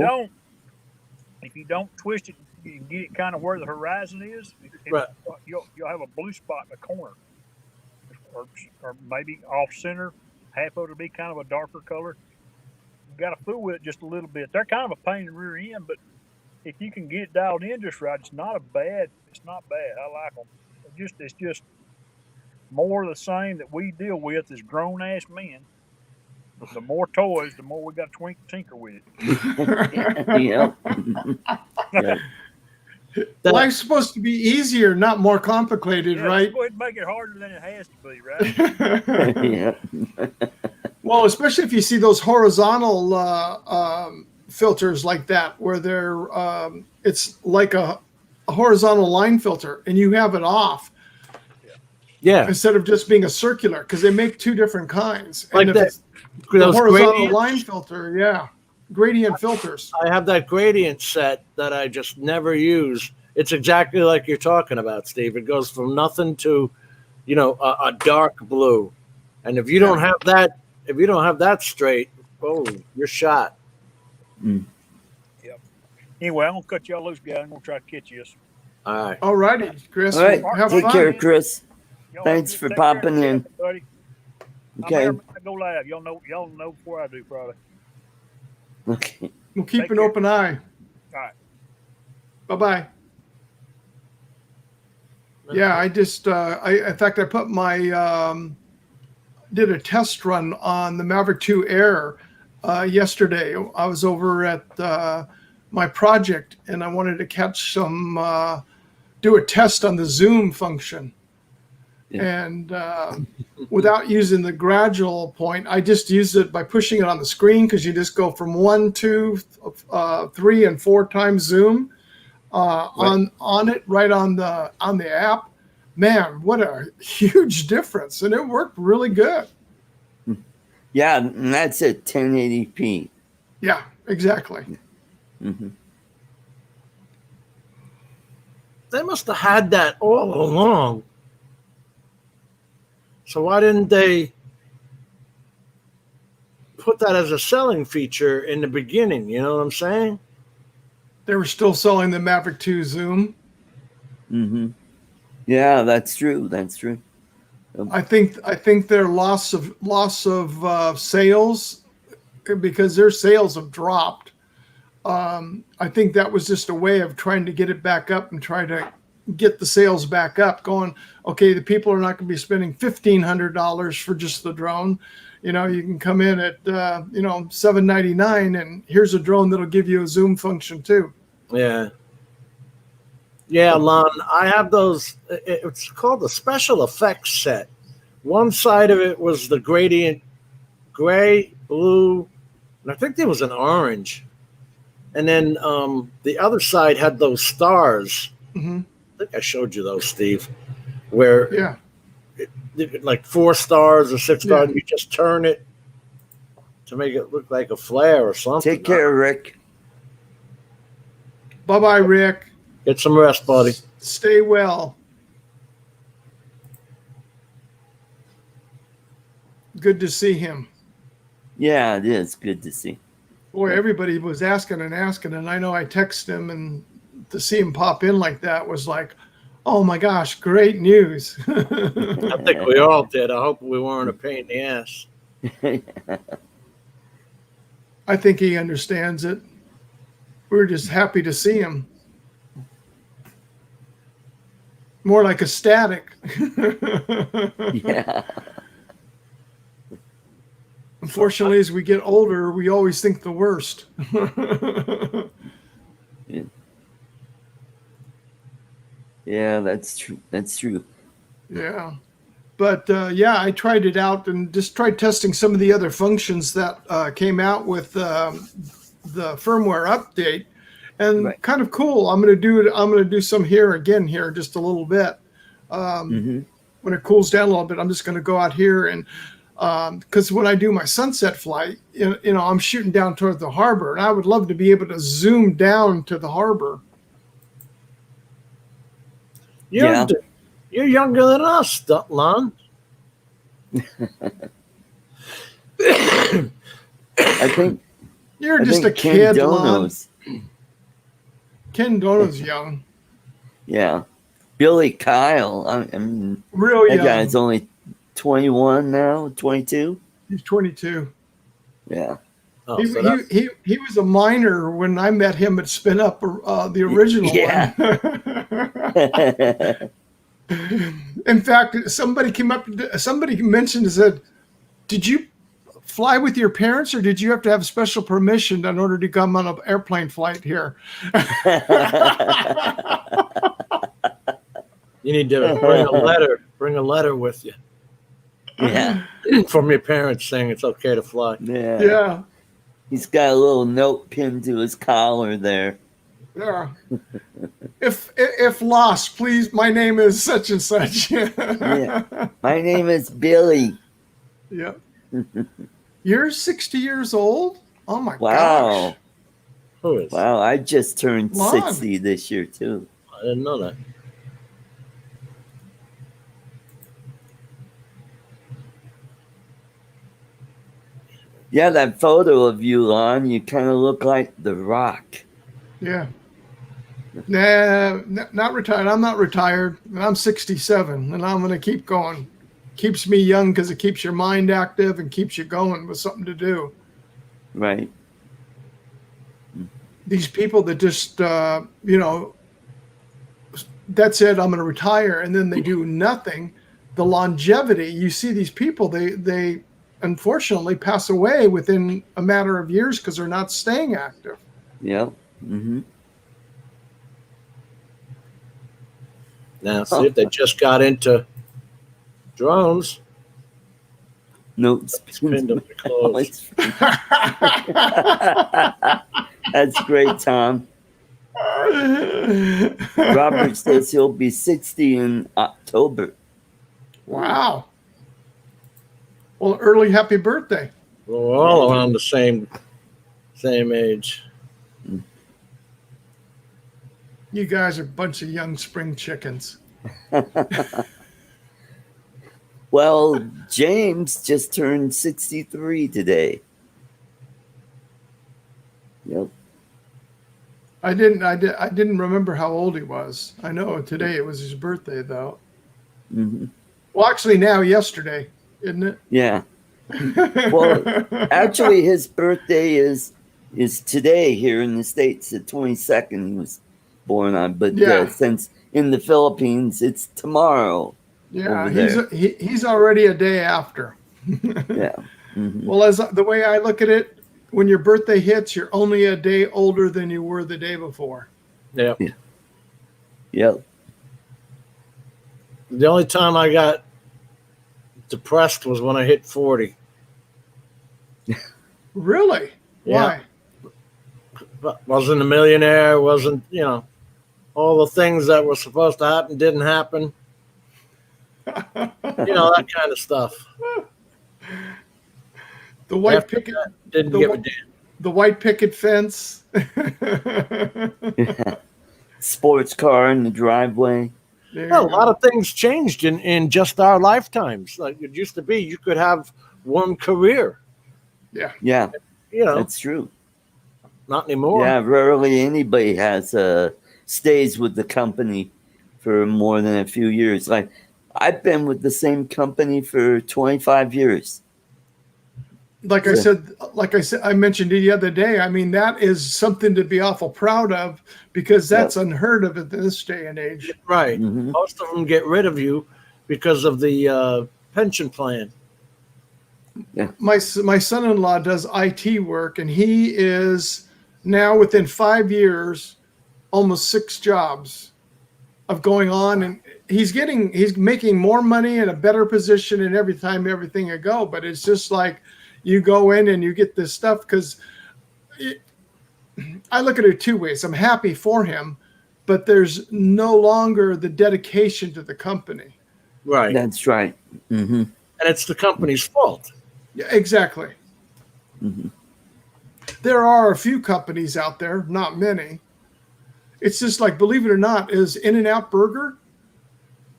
don't twist it, you can get it kind of where the horizon is. Right. You'll have a blue spot in the corner, or maybe off center. Half of it will be kind of a darker color. You got to fool with it just a little bit. They're kind of a pain in the rear end, but if you can get it dialed in just right, it's not bad. I like them. It's just more of the same that we deal with as grown ass men. The more toys, the more we got to tinker with it. Yeah. Life's supposed to be easier, not more complicated, right? Go ahead and make it harder than it has to be, right? Yeah. Well, especially if you see those horizontal filters like that where they're it's like a horizontal line filter, and you have it off. Yeah, Instead of just being a circular, because they make two different kinds. like and if that. it's the Those horizontal gradients. line filter, yeah, gradient filters. I have that gradient set that I just never use. It's exactly like you're talking about, Steve. It goes from nothing to, a dark blue. And if you don't have that straight, oh, you're shot. Mm. Yep. Anyway, I'm gonna cut y'all loose, guys. I'm gonna try to catch you. All right. All righty, Chris. All right. Have Take fun. care, Chris. Y'all Thanks take for care of popping in. yourself, buddy. Okay. I'm here, I go live. Y'all know before I do, probably. Okay. We'll keep Take an care. open eye. All right. Bye-bye. Yeah, I just, in fact, I put did a test run on the Maverick 2 Air yesterday. I was over at my project, and I wanted to catch do a test on the zoom function. Yeah. And without using the gradual point, I just used it by pushing it on the screen, because you just go from 1, 2, 3, and 4 times zoom on it right on the app. Man, what a huge difference! And it worked really good. Yeah, and that's at 1080p. Yeah, exactly. Mm-hmm. They must have had that all along. So why didn't they put that as a selling feature in the beginning? You know what I'm saying? They were still selling the Maverick 2 Zoom. Mm-hmm. Yeah, that's true. That's true. I think their loss of sales, because their sales have dropped. I think that was just a way of trying to get it back up and try to get the sales back up, going, okay, the people are not going to be spending $1,500 for just the drone. You can come in at $799, and here's a drone that'll give you a zoom function too. Yeah. Yeah, Lon, I have those. It's called the special effects set. One side of it was the gradient gray, blue, and I think there was an orange. And then the other side had those stars. Mm-hmm. I think I showed you those, Steve, where Yeah. like 4 stars or 6 stars, Yeah. you just turn it to make it look like a flare or something. Take care, Rick. Bye-bye, Rick. Get some rest, buddy. Stay well. Good to see him. Yeah, it is good to see. Boy, everybody was asking, and I know I texted him, and to see him pop in like that was like, oh my gosh, great news. I think we all did. I hope we weren't a pain in the ass. I think he understands it. We're just happy to see him. More like ecstatic. Yeah. Unfortunately, as we get older, we always think the worst. Yeah, that's true. That's true. Yeah. But yeah, I tried it out and just tried testing some of the other functions that came out with the firmware update, and Right. kind of cool. I'm going to do some here just a little bit. When it cools down a little bit, I'm just going to go out here and because when I do my sunset flight, I'm shooting down toward the harbor, and I would love to be able to zoom down to the harbor. You're younger than us, Lon. I think You're just a Ken kid, Lon. Donos. Ken Dono's young. Yeah. Billy Kyle. I mean, Real that young. guy's only 21 now, 22. He's 22. Yeah. Oh, He, so that's- he was a minor when I met him at Spin Up, the original Yeah. one. In fact, somebody mentioned and said, "Did you fly with your parents, or did you have to have special permission in order to come on an airplane flight here?" you need to bring a letter with you Yeah. from your parents saying it's okay to fly. Yeah. Yeah. He's got a little note pinned to his collar there. Yeah. If lost, please. My name is such and such. Yeah. My name is Billy. Yep. You're 60 years old? Oh my Wow. gosh. Who is? Wow, I just turned Lon. 60 this year too. I didn't know that. Yeah, that photo of you, Lon, you kind of look like The Rock. Yeah. Nah, not retired. I'm not retired. I'm 67, and I'm going to keep going. Keeps me young because it keeps your mind active and keeps you going with something to do. Right. These people that just, you know, that's it, I'm going to retire, and then they do nothing. The longevity, you see these people, they unfortunately pass away within a matter of years because they're not staying active. Yep. Mm-hmm. Now, see if they just got into drones. No, it's Pinned up the clothes. That's great, Tom. Robert says he'll be 60 in October. Wow. Well, early happy birthday. Well, we're all around the same age. You guys are a bunch of young spring chickens. Well, James just turned 63 today. Yep. I didn't remember how old he was. I know today it was his birthday though. Mm-hmm. Well, actually now yesterday, isn't it? Yeah. Well, actually, his birthday is today here in the States. The 22nd he was born on, but since in the Philippines it's tomorrow. Yeah, he's already a day after. Yeah. Mm-hmm. Well, as the way I look at it, when your birthday hits, you're only a day older than you were the day before. Yep. Yeah. Yep. The only time I got depressed was when I hit 40. Really? Yeah. Why? Wasn't a millionaire, wasn't, all the things that were supposed to happen didn't happen. That kind of stuff. The white After picket that, didn't give a damn. The white picket fence. Yeah. Sports car in the driveway. Well, a lot of things changed in just our lifetimes. Like it used to be, you could have one career. Yeah. Yeah. That's true. Not anymore. Yeah, rarely anybody stays with the company for more than a few years. Like I've been with the same company for 25 years. Like I said, I mentioned it the other day. I mean, that is something to be awful proud of because that's unheard of in this day and age. Right. Mm-hmm. Most of them get rid of you because of the pension plan. Yeah. My son-in-law does IT work, and he is now within 5 years, almost 6 jobs of going on, and he's making more money and a better position in everything you go. But it's just like you go in and you get this stuff because I look at it two ways. I'm happy for him, but there's no longer the dedication to the company. Right. That's right. Mm-hmm. And it's the company's fault. Yeah, exactly. Mm-hmm. There are a few companies out there, not many. It's just like, believe it or not, is In-N-Out Burger.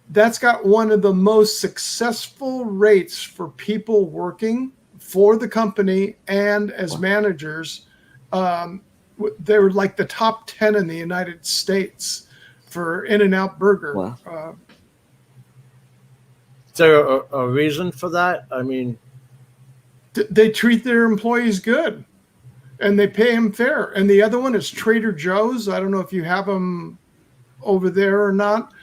That's got one of the most successful rates for people working for the company and as managers. They're like the top 10 in the United States for In-N-Out Burger. Wow. Is there a reason for that? I mean, they treat their employees good and they pay them fair. And the other one is Trader Joe's. I don't know if you have them over there or not.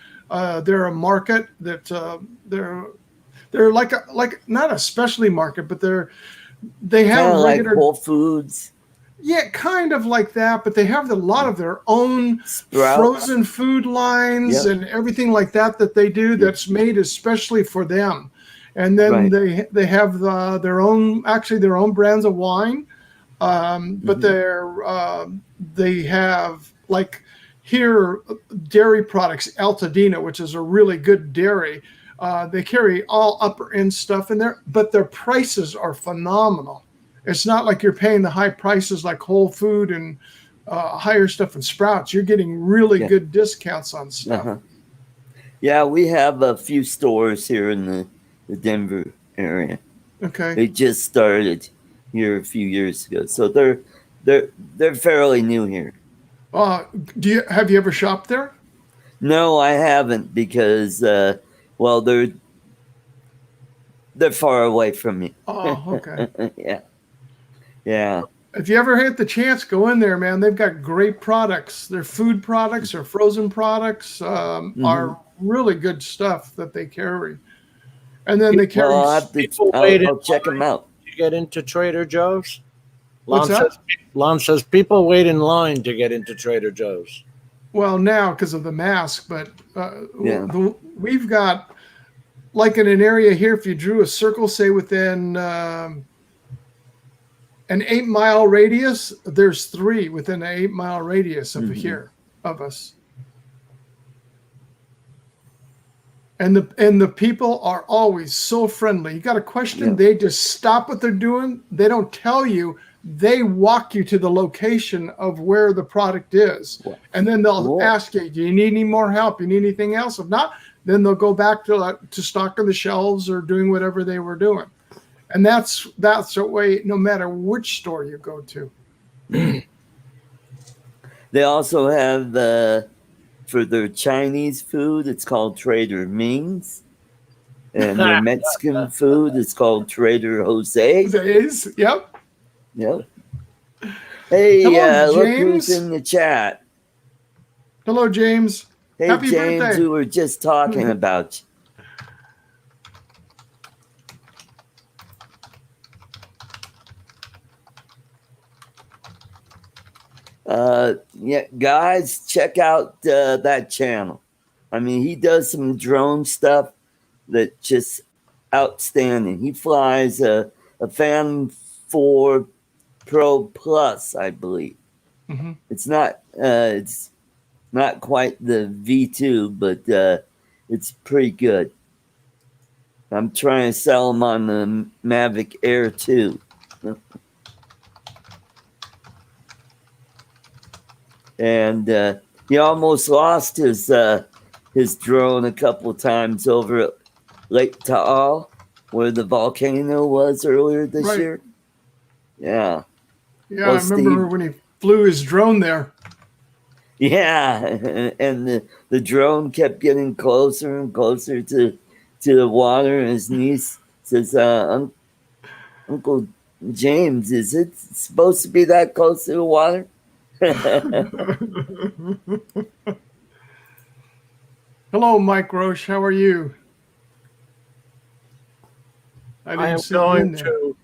They're a market that they're like not a specialty market, but they have kind of regular, like Whole Foods. Yeah, kind of like that, but they have a lot of their own Sprouts. Frozen food lines and everything like that they do that's made especially for them. And then they have their own brands of wine. but they have like here dairy products, Altadena, which is a really good dairy. They carry all upper end stuff in there, but their prices are phenomenal. It's not like you're paying the high prices like Whole Food and higher stuff in Sprouts. You're getting really good discounts on stuff. Yeah, we have a few stores here in the Denver area. Okay. They just started here a few years ago, so they're fairly new here. Have you ever shopped there? No, I haven't because well, they're far away from me. Oh, okay. Yeah. If you ever get the chance, go in there, man. They've got great products. Their food products or frozen products are really good stuff that they carry. And then they carry. Well, I'll check them out. To get into Trader Joe's. What's that? Lon says people wait in line to get into Trader Joe's. Well, now because of the mask, but we've got like in an area here. If you drew a circle, say within an 8-mile radius, there's 3 within an 8-mile radius of here of us. And the people are always so friendly. You got a question, they just stop what they're doing. They don't tell you. They walk you to the location of where the product is. And then they'll ask you, do you need any more help? You need anything else? If not, then they'll go back to stocking the shelves or doing whatever they were doing. And that's the way, no matter which store you go to. They also have for their Chinese food, it's called Trader Ming's. And their Mexican food is called Trader Jose. Jose's, yep. Yep. Hey, Hello, look James. who's in the chat. Hello, James. Hey, Happy James, birthday. we were just talking about you. Yeah, guys, check out that channel. I mean, he does some drone stuff that's just outstanding. He flies a Phantom 4 Pro Plus, I believe. It's not quite the V2, but it's pretty good. I'm trying to sell them on the Mavic Air 2. And he almost lost his drone a couple of times over at Lake Taal, where the volcano was earlier this year. Yeah. Yeah, well, I remember when he flew his drone there. Yeah, and the drone kept getting closer and closer to the water. And his niece says, Uncle James, is it supposed to be that close to the water? Hello, Mike Roche. How are you? I am going to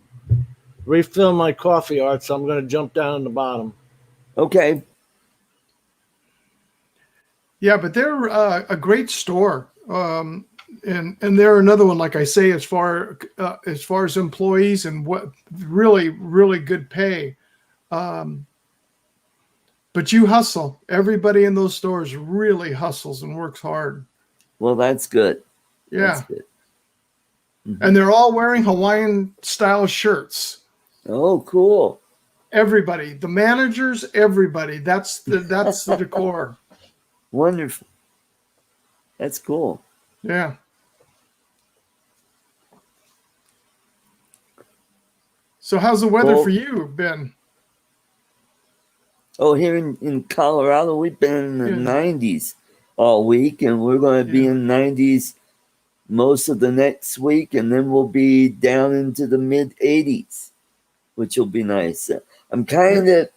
refill my coffee, Art, so I'm going to jump down the bottom. Okay. Yeah, but they're a great store, and they're another one, like I say, as far as employees and what really good pay. But you hustle. Everybody in those stores really hustles and works hard. Well, that's good. Yeah. That's good. And they're all wearing Hawaiian style shirts. Oh, cool. Everybody, the managers, everybody. That's the decor. Wonderful. That's cool. Yeah. So how's the weather for you been? Oh, here in Colorado, we've been in the 90s all week, and we're going to be in 90s most of the next week, and then we'll be down into the mid 80s, which will be nice. I'm kind of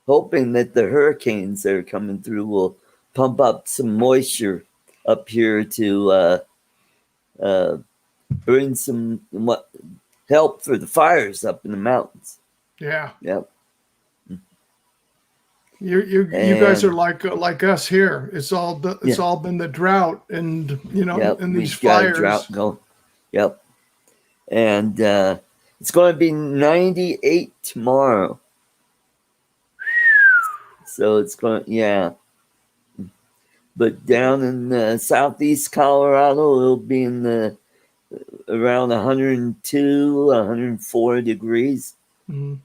hoping that the hurricanes that are coming through will pump up some moisture up here to bring some help for the fires up in the mountains. Yeah. Yep. You guys are like us here. It's all been the drought and and these fires. Got a drought going. Yep. And It's going to be 98 tomorrow. So it's going, yeah. But down in southeast Colorado, it'll be in the around 102, 104 degrees. Mhm.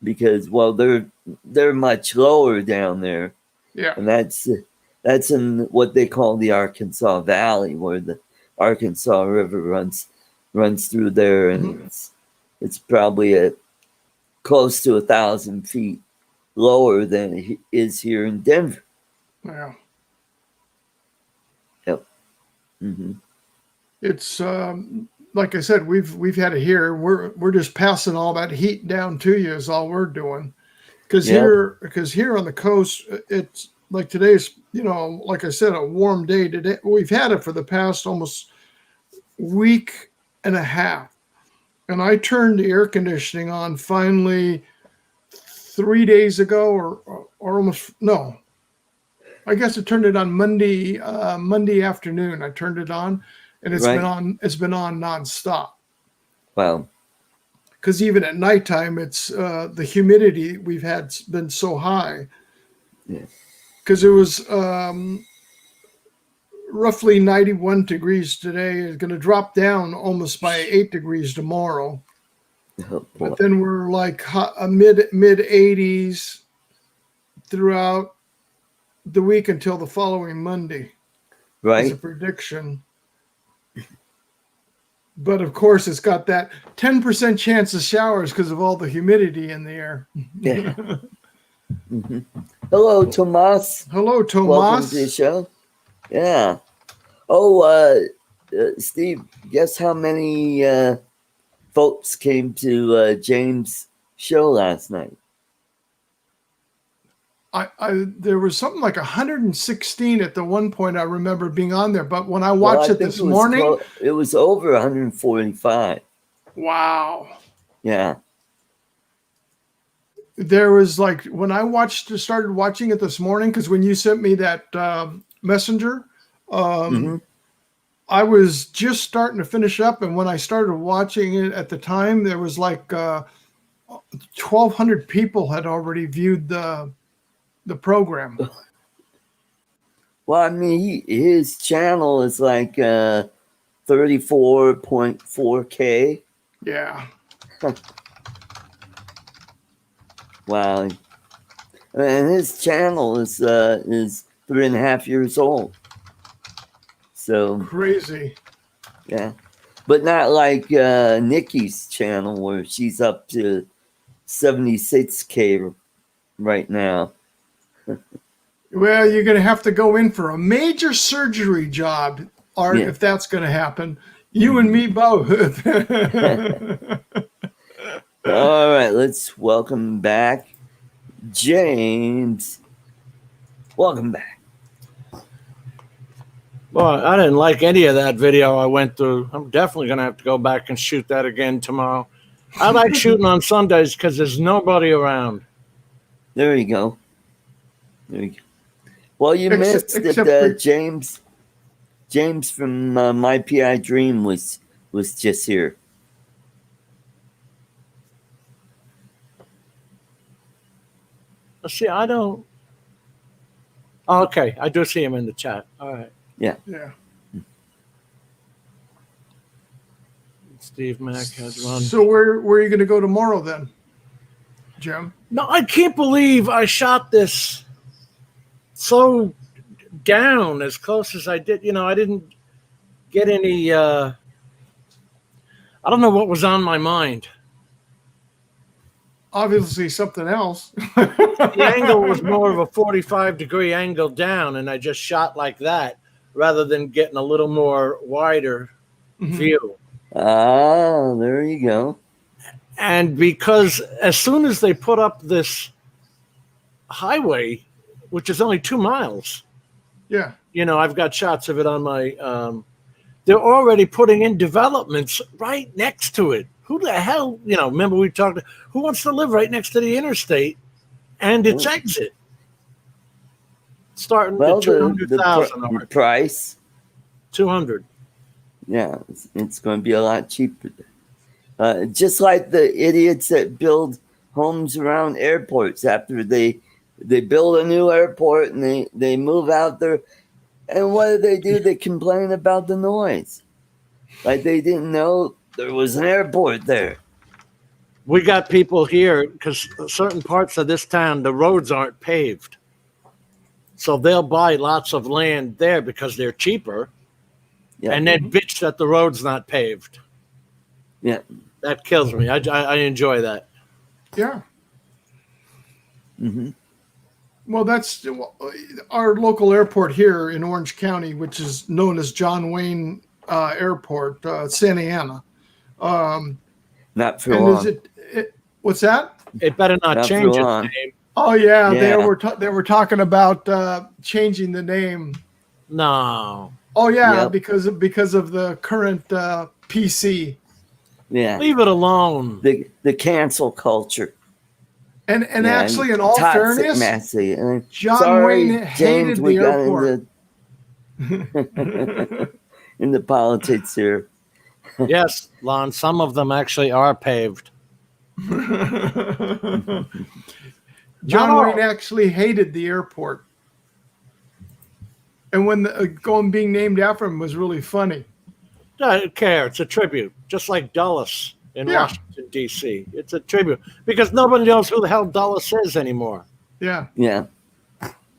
Because, well, they're much lower down there. Yeah. And that's in what they call the Arkansas Valley, where the Arkansas River runs through there, and it's probably close to 1,000 feet lower than it is here in Denver. Yeah. Yep. Mm-hmm. It's like I said, we've had it here. We're just passing all that heat down to you is all we're doing. Because here on the coast, it's like today's, like I said, a warm day today. We've had it for the past almost week and a half. And I turned the air conditioning on finally 3 days ago or almost, no. I guess I turned it on Monday afternoon. I turned it on and it's been on nonstop. Wow. Because even at nighttime, it's the humidity we've had been so high. Yeah. Because it was roughly 91 degrees today. It's going to drop down almost by 8 degrees tomorrow. Oh, but then we're like mid 80s throughout the week until the following Monday. Right. As a prediction. But of course, it's got that 10% chance of showers because of all the humidity in the air. Yeah. Mm-hmm. Hello, Tomas. Hello, Tomas. Welcome to the show. Yeah. Oh, Steve, guess how many folks came to James' show last night? There was something like 116 at the one point. I remember being on there, but when I watched it this morning, it was over 145. Wow. Yeah. There was like when I started watching it this morning, because when you sent me that messenger, I was just starting to finish up, and when I started watching it at the time, there was like 1,200 people had already viewed the program. Well, I mean, his channel is like 34.4K. Yeah. Wow. And his channel is 3.5 years old. So crazy. Yeah. But not like Nikki's channel where she's up to 76K right now. Well, you're going to have to go in for a major surgery job, Art, if that's going to happen. You and me both. All right, let's welcome back James. Welcome back. Well, I didn't like any of that video I went through. I'm definitely going to have to go back and shoot that again tomorrow. I like shooting on Sundays because there's nobody around. There you go. There you go. Well, you missed that James from My PI Dream was just here. See, I don't. Oh, okay, I do see him in the chat. All right. Yeah. Yeah. Steve Mack has run. So where are you going to go tomorrow then, Jim? No, I can't believe I shot this so down as close as I did. I didn't get any. I don't know what was on my mind. Obviously something else. The angle was more of a 45-degree angle down, and I just shot like that rather than getting a little more wider view. Ah, there you go. And because as soon as they put up this highway, which is only 2 miles, yeah, I've got shots of it on my. They're already putting in developments right next to it. Who the hell, remember we talked, who wants to live right next to the interstate and its exit? Starting at 200,000. The price? 200. Yeah, it's going to be a lot cheaper. Just like the idiots that build homes around airports after they build a new airport and they move out there. And what do? They complain about the noise. Like they didn't know there was an airport there. We got people here because certain parts of this town, the roads aren't paved. So they'll buy lots of land there because they're cheaper. Yeah. And then bitch that the road's not paved. Yeah. That kills me. I enjoy that. Yeah. Mm-hmm. Well, that's our local airport here in Orange County, which is known as John Wayne Airport, Santa Ana. Not for long. Is it? What's that? It better not change its name. Oh yeah, Yeah. they were talking about changing the name. No. Oh yeah, Yep. because of the current PC. Yeah. Leave it alone. The cancel culture. And Yeah, actually, in all toxic fairness, Massey. John Sorry, Wayne James, hated we the got airport. into politics here. Yes, Lon, some of them actually are paved. John No. Wayne actually hated the airport. And when being named after him was really funny. I don't care. It's a tribute, just like Dulles in Yeah. Washington, D.C. It's a tribute because nobody knows who the hell Dulles is anymore. Yeah. Yeah.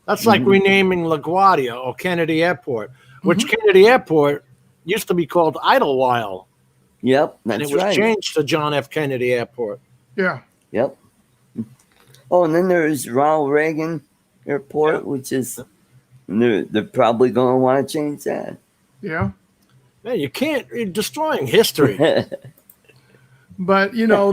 That's like renaming LaGuardia or Kennedy Airport, which Kennedy Airport used to be called Idlewild. Yep. And That's it was right. changed to John F. Kennedy Airport. Yeah. Yep. Oh, and then there's Ronald Reagan Airport, which is they're probably going to want to change that. Yeah. Man, you're destroying history. But, you know,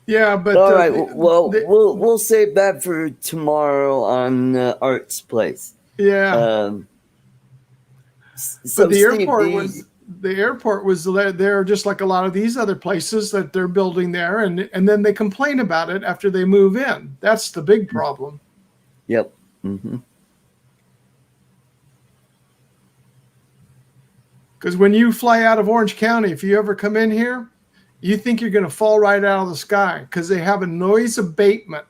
yeah, but all right. We'll save that for tomorrow on Art's Place. yeah. So But the Steve, airport was there just like a lot of these other places that they're building there, and then they complain about it after they move in. That's the big problem. Yep. Mm-hmm. Because when you fly out of Orange County, if you ever come in here, you think you're going to fall right out of the sky because they have a noise abatement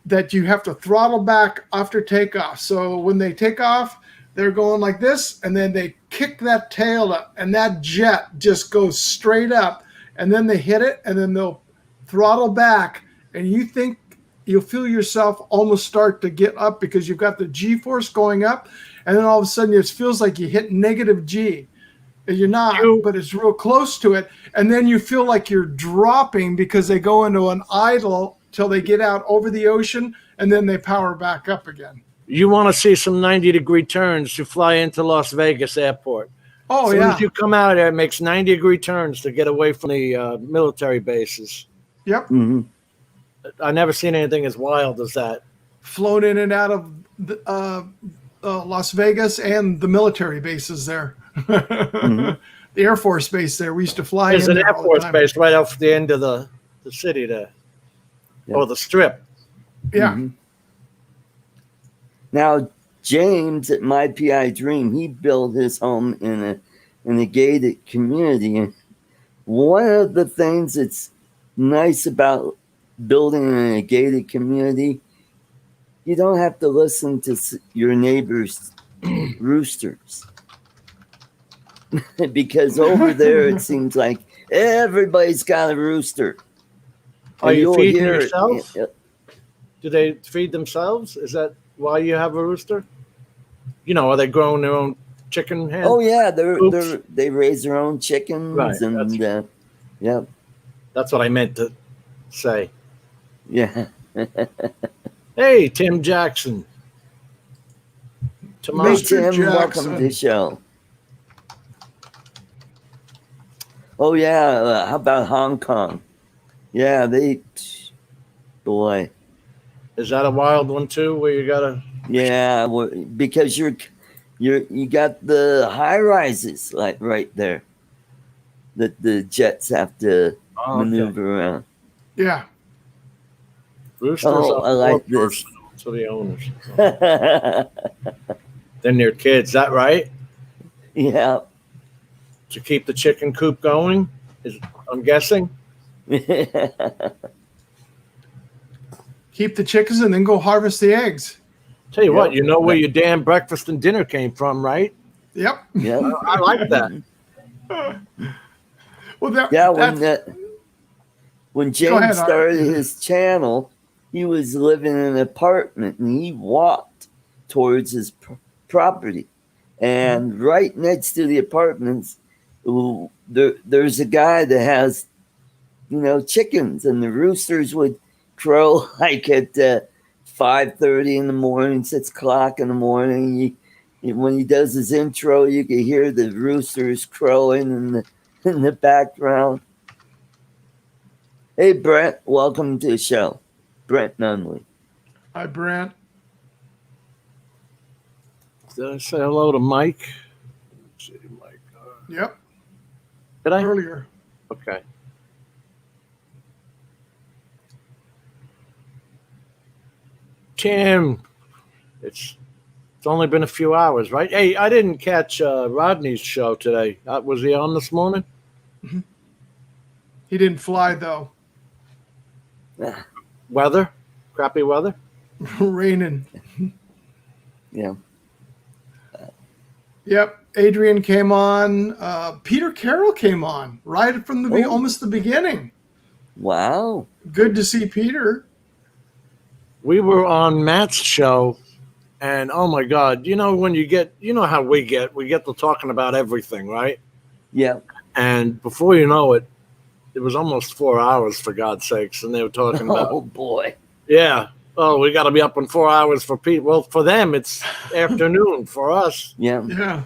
that you have to throttle back after takeoff. So when they take off, they're going like this, and then they kick that tail up, and that jet just goes straight up, and then they hit it, and then they'll throttle back, and you think you'll feel yourself almost start to get up because you've got the G-force going up, and then all of a sudden it feels like you hit negative G. And you're not, but it's real close to it, and then you feel like you're dropping because they go into an idle till they get out over the ocean, and then they power back up again. You want to see some 90-degree turns to fly into Las Vegas Airport. Oh, As soon yeah. as you come out of there, it makes 90-degree turns to get away from the military bases. Yep. Mm-hmm. I've never seen anything as wild as that. Flown in and out of Las Vegas and the military bases there. The Air Force base there. We used to fly There's in an there Air all the Force time. base right off the end of the city there. Yeah. Or the strip. Yeah. Mm-hmm. Now, James at My PI Dream, he built his home in a gated community. And one of the things that's nice about building in a gated community, you don't have to listen to your neighbors' roosters. Because over there, it seems like everybody's got a rooster. Are And you you'll feeding hear it- yourself? Do they feed themselves? Is that why you have a rooster? You know, are they growing their own chicken hen? Oh yeah, Oops. they raise their own chickens, Right, and yeah, That's what I meant to say. yeah. Hey, Tim Jackson. Hey Tomorrow. Mr. Tim, Jackson. welcome to the show. Oh yeah, how about Hong Kong? Yeah, boy, Is that a wild one too, where you gotta? yeah, because you got the high rises like right there that the jets have to Oh, okay. maneuver around. Yeah. Roosters Oh, are I more like this. personal to the owners than their kids. That right? Yeah. To keep the chicken coop going, I'm guessing. Keep the chickens and then go harvest the eggs. Tell you what, Yep. you know where your damn breakfast and dinner came from, right? Yep. Yep. I like that. Well, Yeah, that's, when Go James ahead, Art. started his channel, he was living in an apartment and he walked towards his property. And right next to the apartments, there's a guy that has, chickens, and the roosters would crow like at 5:30 in the morning, 6 o'clock in the morning. When he does his intro, you can hear the roosters crowing in the background. Hey, Brent, welcome to the show. Brent Nunley. Hi, Brent. Did I say hello to Mike? Let's see, Mike. Yep. Did I? Earlier. Okay. Tim, it's only been a few hours, right? Hey, I didn't catch Rodney's show today. Was he on this morning? He didn't fly though. Weather? Crappy weather? Raining. Yeah. Yep. Adrian came on. Peter Carroll came on right from the almost the beginning. Wow. Good to see Peter. We were on Matt's show, and oh my God, when you know how we get to talking about everything, right? Yeah. And before you know it, it was almost 4 hours, for God's sakes, and they were talking about, Oh, boy. yeah, oh, we got to be up in 4 hours for people. Well, for them, it's afternoon. For us, Yeah. Yeah.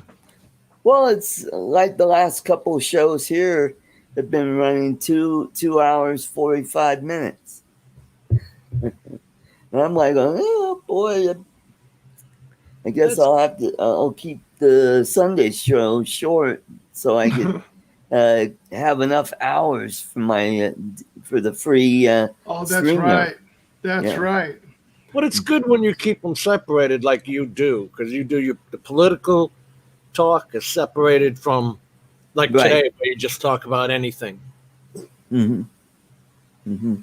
Well, it's like the last couple of shows here have been running 2 hours, 45 minutes. And I'm like, oh, boy. I guess I'll keep the Sunday show short so I can have enough hours for the free Oh, that's Streamyard. right. That's Yeah. right. but it's good when you keep them separated like you do, because you do the political talk is separated from, like Right. today, where you just talk about anything. Mm-hmm. Mm-hmm.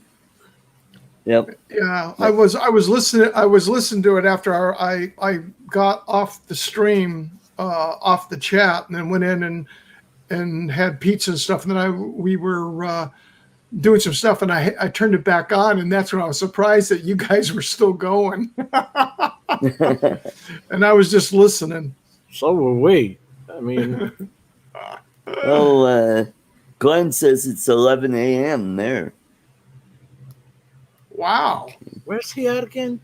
Yep. Yeah, I was listening to it after I got off the stream, off the chat, and then went in and had pizza and stuff. And then we were doing some stuff, and I turned it back on, and that's when I was surprised that you guys were still going. And I was just listening. So were we. I mean, Glenn says it's 11 a.m. there. Wow. where's he at again?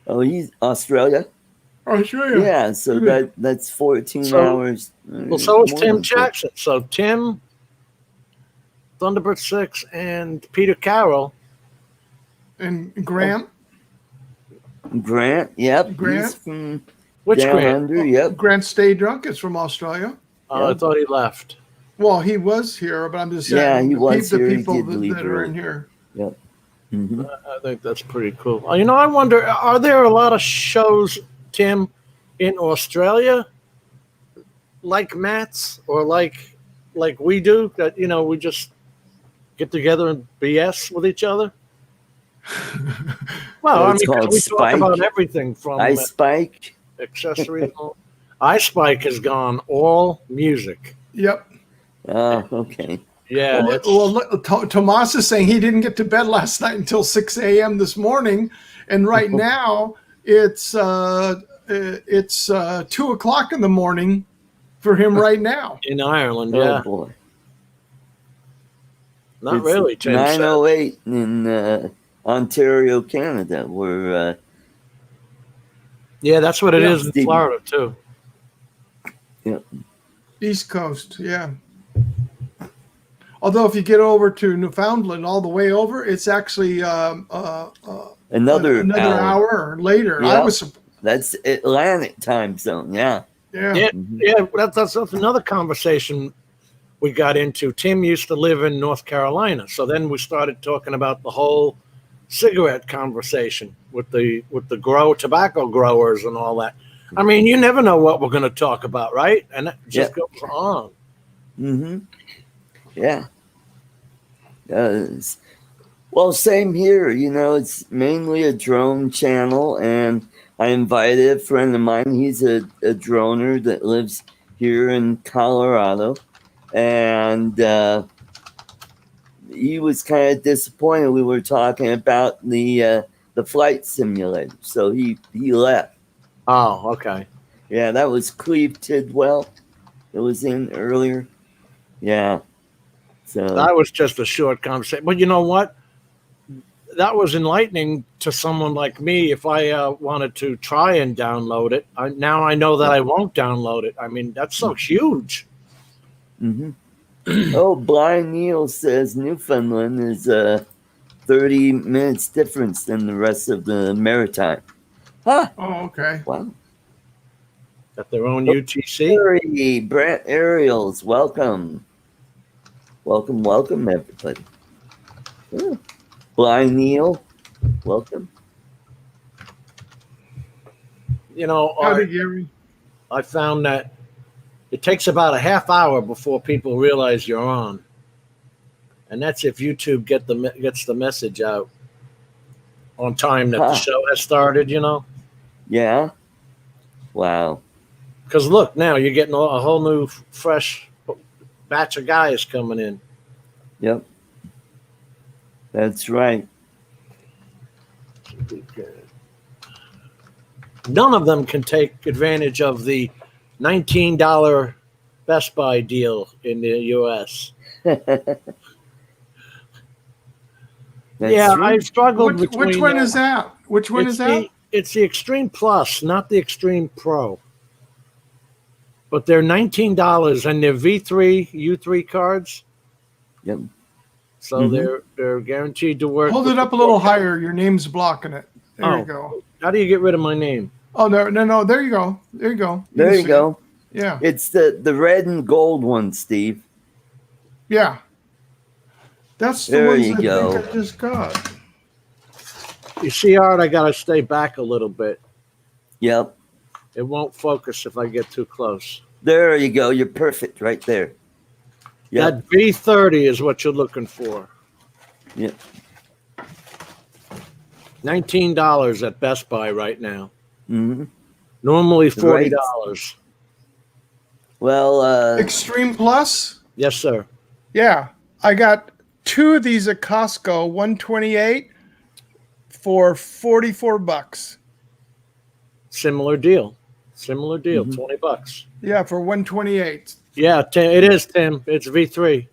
Oh, he's Australia. Oh, sure. Yeah, so that's 14 So- hours. Well, so is more Tim than Jackson. So Tim, Thunderbird 6, and Peter Carroll. And Grant. Grant, yep. Grant? He's from Which down Grant? under, yep. Grant Stay Drunk is from Australia. I thought he left. Well, he was here, but I'm just saying. Yeah, he was the here. He people did leave that are early. in here. Yep. Mm-hmm. I think that's pretty cool. I wonder, are there a lot of shows, Tim, in Australia like Matt's or like we do that, we just get together and BS with each other? Well, It's called we talk Spike. about everything from I Spike. accessories. iSpike has gone all music. Yep. Oh, okay. Yeah. Well, look, Tomas is saying he didn't get to bed last night until 6 a.m. this morning, and right now it's 2 o'clock in the morning for him right now. In Ireland, Oh, yeah. boy. Not It's really, Tim. 9:08 in Ontario, Canada, where Yeah, that's what it Yeah, is in Steve. Florida, too. East Coast, yeah. Although if you get over to Newfoundland, all the way over, it's actually another hour later. Yeah. I was, That's Atlantic time zone. Yeah. yeah. Yeah, Mhm. yeah, that's another conversation we got into. Tim used to live in North Carolina, so then we started talking about the whole cigarette conversation with the tobacco growers and all that. I mean, you never know what we're going to talk about, right? And it just goes on. Mm-hmm. Yeah. Does. Well, same here. You know, it's mainly a drone channel, and I invited a friend of mine. He's a droner that lives here in Colorado, and he was kind of disappointed. We were talking about the flight simulator, so he left. Oh, okay. Yeah, that was Cleve Tidwell. It was in earlier. Yeah. So That was just a short conversation. But you know what? That was enlightening to someone like me if I wanted to try and download it. Now I know that I won't download it. I mean, that's so huge. Mm-hmm. Oh, Blind Neil says Newfoundland is 30 minutes difference than the rest of the Maritime. Huh. Oh, okay. Wow. Got their own UTC. Hey, Brant Ariels, welcome. Welcome, everybody. Oh. Blind Neil, welcome. You know, Howdy, Gary. I found that it takes about a half hour before people realize you're on. And that's if YouTube gets the message out on time that the show has started, you know? Yeah. Wow. Because look, now you're getting a whole new, fresh batch of guys coming in. Yep. That's right. None of them can take advantage of the $19 Best Buy deal in the U.S. Yeah, true. I struggled Which between. one is that? Which one is that? It's the Extreme Plus, not the Extreme Pro. But they're $19, and they're V3 U3 cards. Yep. So they're guaranteed to work. Hold it up a little higher. Your name's blocking it. There you go. How do you get rid of my name? Oh, no. There you go. There you go. There you go. Yeah. It's the red and gold one, Steve. Yeah. That's the There ones you I go. think I just got. You see, Art, I got to stay back a little bit. Yep. It won't focus if I get too close. There you go. You're perfect right there. Yep. That V30 is what you're looking for. Yep. $19 at Best Buy right now. Mm-hmm. Normally $40. Well, Extreme Plus? Yes, sir. Yeah. I got two of these at Costco, 128 for $44. Similar deal. $20. Yeah, for 128. Yeah, it is, Tim. It's V3.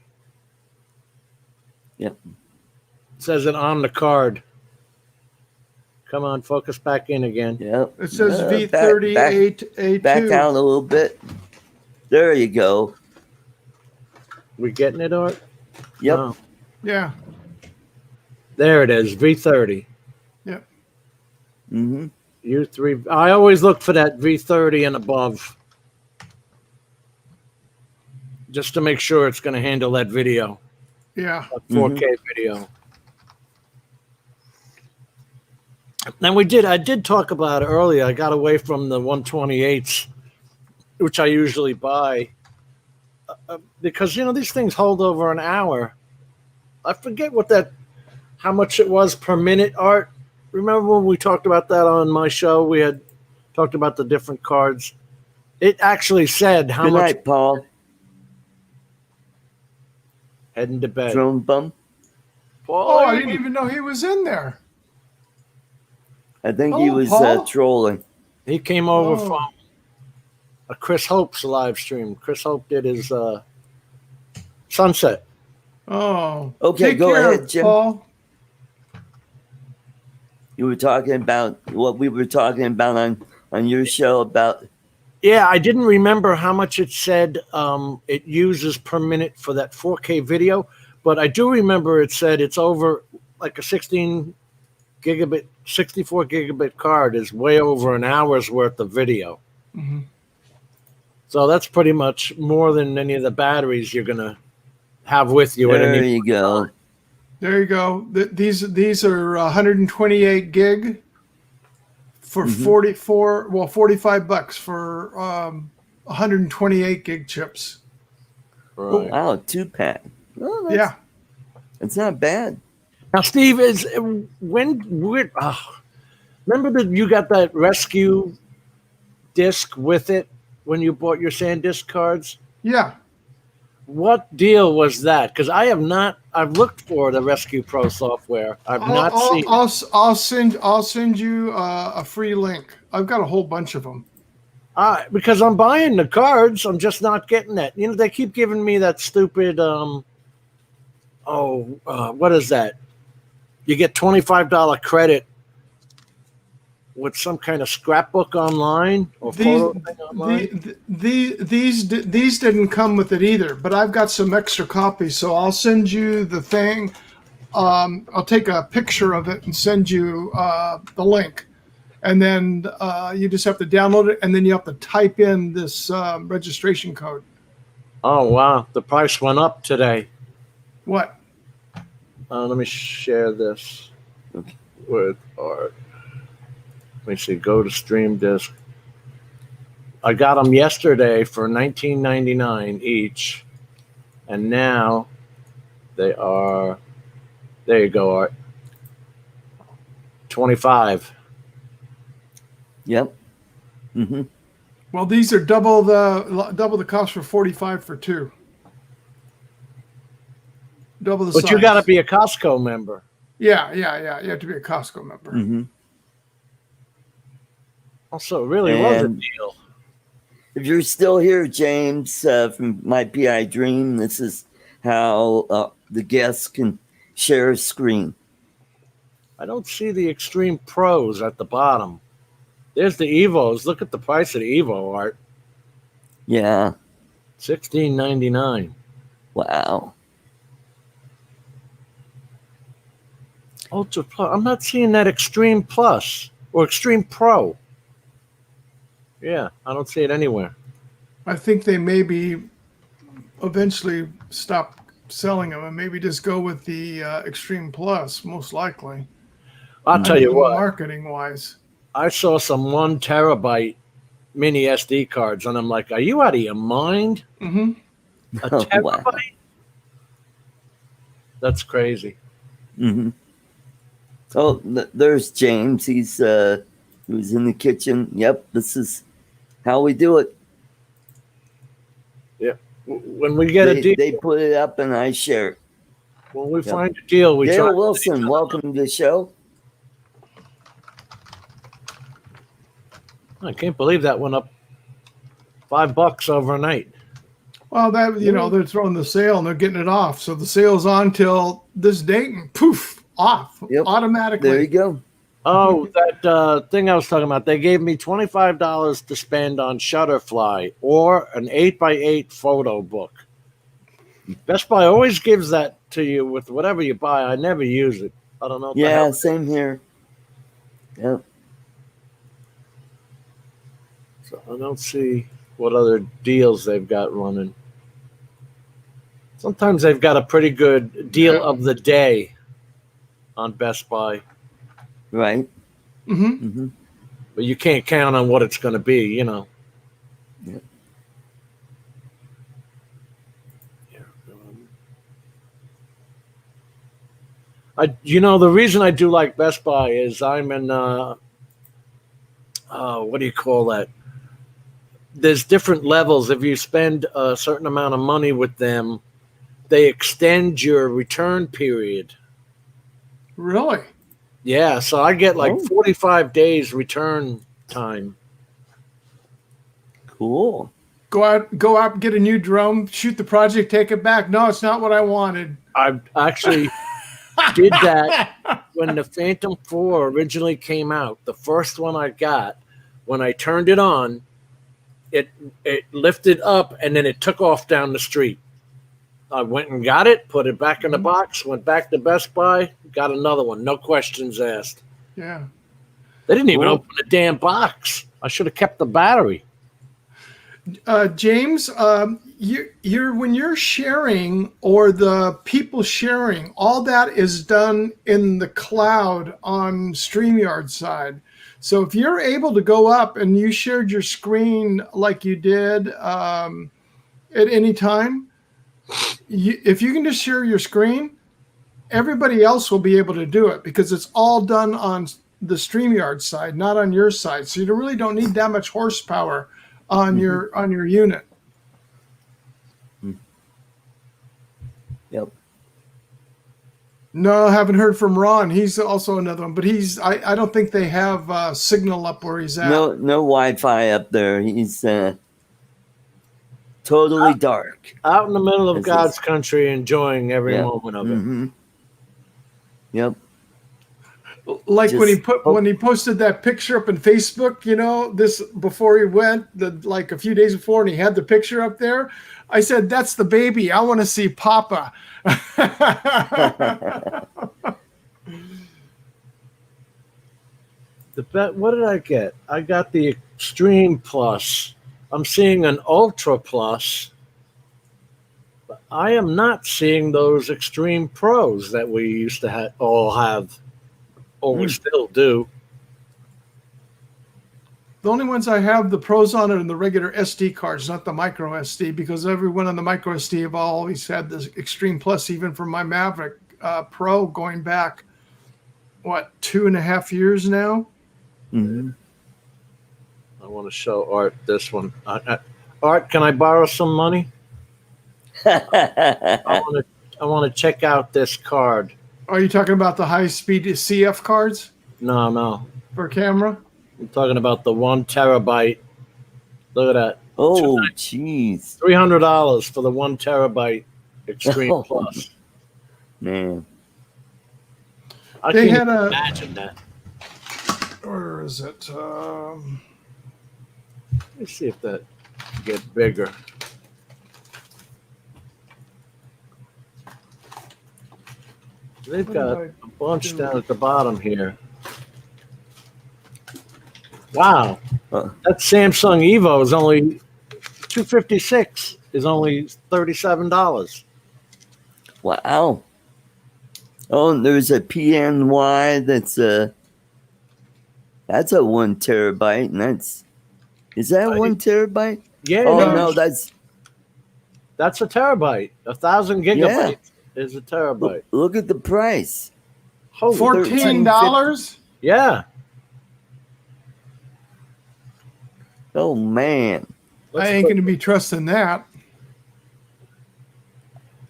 Yep. It says it on the card. Come on, focus back in again. Yep. It says V38A2. Back out a little bit. There you go. We getting it, Art? Yep. No. Yeah. There it is, V30. Yep. Mm-hmm. U3. I always look for that V30 and above, just to make sure it's going to handle that video, Yeah. that 4K video. Now I did talk about it earlier. I got away from the 128s, which I usually buy, because these things hold over an hour. I forget how much it was per minute, Art. Remember when we talked about that on my show? We had talked about the different cards. It actually said how Good much. night, Paul. Heading to bed. Drone bum. Oh, I didn't even know he was in there. I think he was Paul? trolling. He came over from a Chris Hope's live stream. Chris Hope did his sunset. Oh. Okay, Take go care, ahead, Jim. Paul. You were talking about what we were talking about on your show about. Yeah, I didn't remember how much it said it uses per minute for that 4K video, but I do remember it said it's over like a 64 gigabit card is way over an hour's worth of video. Mm-hmm. So that's pretty much more than any of the batteries you're going to have with you. There you go. There you go. These are 128 gig for 45 bucks for 128 gig chips. Right. Wow, 2-pack. Oh, Yeah. it's not bad. Now, Steve, remember that you got that rescue disc with it when you bought your SanDisk cards? Yeah. What deal was that? Because I have not. I've looked for the Rescue Pro software. I've not seen. I'll send you a free link. I've got a whole bunch of them. Because I'm buying the cards, I'm just not getting that. You know, they keep giving me that stupid. What is that? You get $25 credit with some kind of scrapbook online or photo thing online. These didn't come with it either, but I've got some extra copies, so I'll send you the thing. I'll take a picture of it and send you the link, and then you just have to download it, and then you have to type in this registration code. Oh wow, the price went up today. What? Let me share this with Art. Let me see. Go to Stream Disk. I got them yesterday for $19.99 each, and now they are. There you go, Art. 25. Yep. Well, these are double the cost for 45 for two. Double the size. But you got to be a Costco member. Yeah. You have to be a Costco member. Also, it really was a deal. If you're still here, James, from My PI Dream, this is how the guests can share a screen. I don't see the Extreme Pros at the bottom. There's the Evos. Look at the price of the Evo, Art. Yeah. $16.99. Wow. Ultra Plus. I'm not seeing that Extreme Plus or Extreme Pro. Yeah, I don't see it anywhere. I think they maybe eventually stop selling them and maybe just go with the Extreme Plus, most likely. I'll tell you what. Marketing wise, I saw some 1 terabyte mini SD cards, and I'm like, "Are you out of your mind? Mm-hmm. A terabyte? Wow. That's crazy." Oh, there's James. He's who's in the kitchen. Yep, this is how we do it. Yeah. When we get a deal, they put it up and I share it. When we find a deal, we Dale try. Wilson, welcome to the show. I can't believe that went up $5 overnight. Well, that they're throwing the sale and they're getting it off. So the sale's on till this date and poof, off automatically. There you go. Oh, that thing I was talking about. They gave me $25 to spend on Shutterfly or an 8x8 photo book. Best Buy always gives that to you with whatever you buy. I never use it. I don't know. Yeah, same here. Yep. So I don't see what other deals they've got running. Sometimes they've got a pretty good deal of the day on Best Buy. Right. But you can't count on what it's going to be, you know. Yeah. The reason I do like Best Buy is I'm in, what do you call that? There's different levels. If you spend a certain amount of money with them, they extend your return period. Really? Yeah, so I get like 45 days return time. Cool. Go out, get a new drone, shoot the project, take it back. No, it's not what I wanted. I actually did that when the Phantom 4 originally came out. The first one I got, when I turned it on, it lifted up and then it took off down the street. I went and got it, put it back in the box, went back to Best Buy, got another one. No questions asked. Yeah. They didn't even open the damn box. I should have kept the battery. James, you're when you're sharing or the people sharing, all that is done in the cloud on Streamyard side. So if you're able to go up and you shared your screen like you did at any time, if you can just share your screen, everybody else will be able to do it because it's all done on the Streamyard side, not on your side. So you really don't need that much horsepower on your unit. Yep. No, I haven't heard from Ron. He's also another one, but I don't think they have signal up where he's at. No Wi-Fi up there. He's totally dark. Out in the middle of God's country, enjoying every Yep. moment of it. Mm-hmm. Yep. Like Just when he posted that picture up in Facebook, this before he went, like a few days before, and he had the picture up there. I said, "That's the baby. I want to see Papa." What did I get? I got the Extreme Plus. I'm seeing an Ultra Plus. But I am not seeing those Extreme Pros that we used to all have, or we still do. The only ones I have the pros on it are the regular SD cards, not the micro SD, because everyone on the micro SD have always had the Extreme Plus, even for my Maverick Pro going back, 2.5 years now? Mm-hmm. I want to show Art this one. Art, can I borrow some money? I want to check out this card. Are you talking about the high-speed CF cards? No. For camera? I'm talking about the 1 terabyte. Look at that. Oh, jeez. $300 for the 1 terabyte Extreme Plus. Man. I can't imagine that. Where is it? Let's see if that can get bigger. They've got a bunch down at the bottom here. Wow. That Samsung Evo is only $256, is only $37. Wow. Oh, and there's a PNY that's a 1 terabyte, and is that 1 terabyte? Yeah. Oh no, that's a terabyte. 1,000 gigabytes is a terabyte. Look at the price. Holy $14? Yeah. Oh man. I ain't going to be trusting that.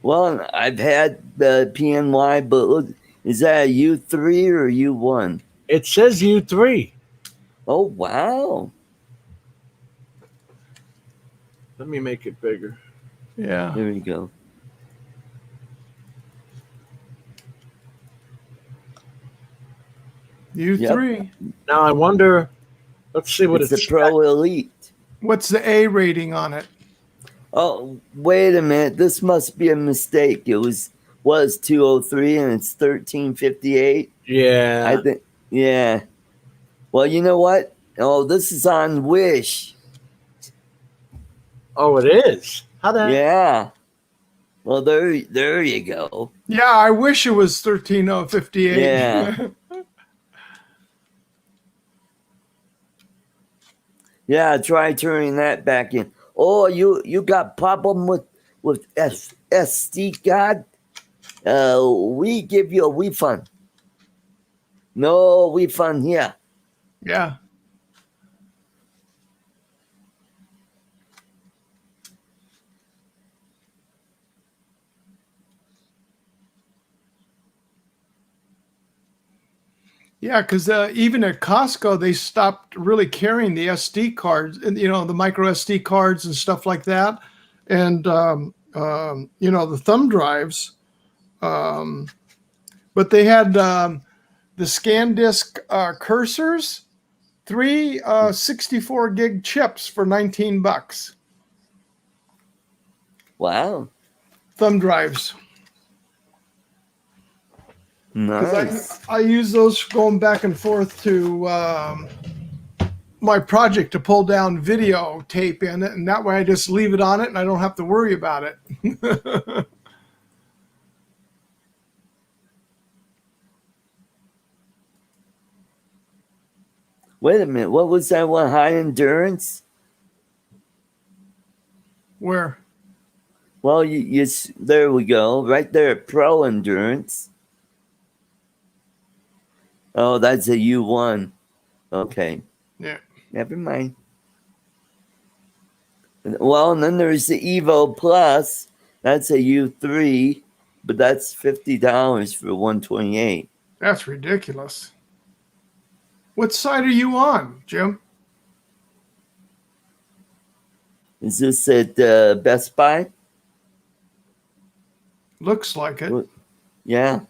Well, I've had the PNY, but look, is that a U3 or U1? It says U3. Oh wow. Let me make it bigger. Yeah. There we go. U3. Now I wonder. Let's see what it's the Pro Elite. What's the A rating on it? Oh, wait a minute. This must be a mistake. It was 203 and it's 1358. Yeah. I think. Yeah. Well, you know what? Oh, this is on Wish. Oh, it is. How the heck? Yeah. Well, there you go. Yeah, I wish it was 13058. Yeah. Yeah, try turning that back in. Oh, you got problem with SD card? We give you a refund. No refund here. Yeah. Yeah, because even at Costco, they stopped really carrying the SD cards, and the micro SD cards and stuff like that, and the thumb drives. But they had the ScanDisk cursors, 3 64 gig chips for $19. Wow. Thumb drives. Nice. I use those going back and forth to my project to pull down videotape in it, and that way I just leave it on it and I don't have to worry about it. Wait a minute. What was that one? High endurance? Where? Well, there we go. Right there, pro endurance. Oh, that's a U1. Okay. Yeah. Never mind. Well, and then there's the Evo Plus. That's a U3, but that's $50 for 128. That's ridiculous. What side are you on, Jim? Is this at Best Buy? Looks like it. Yeah.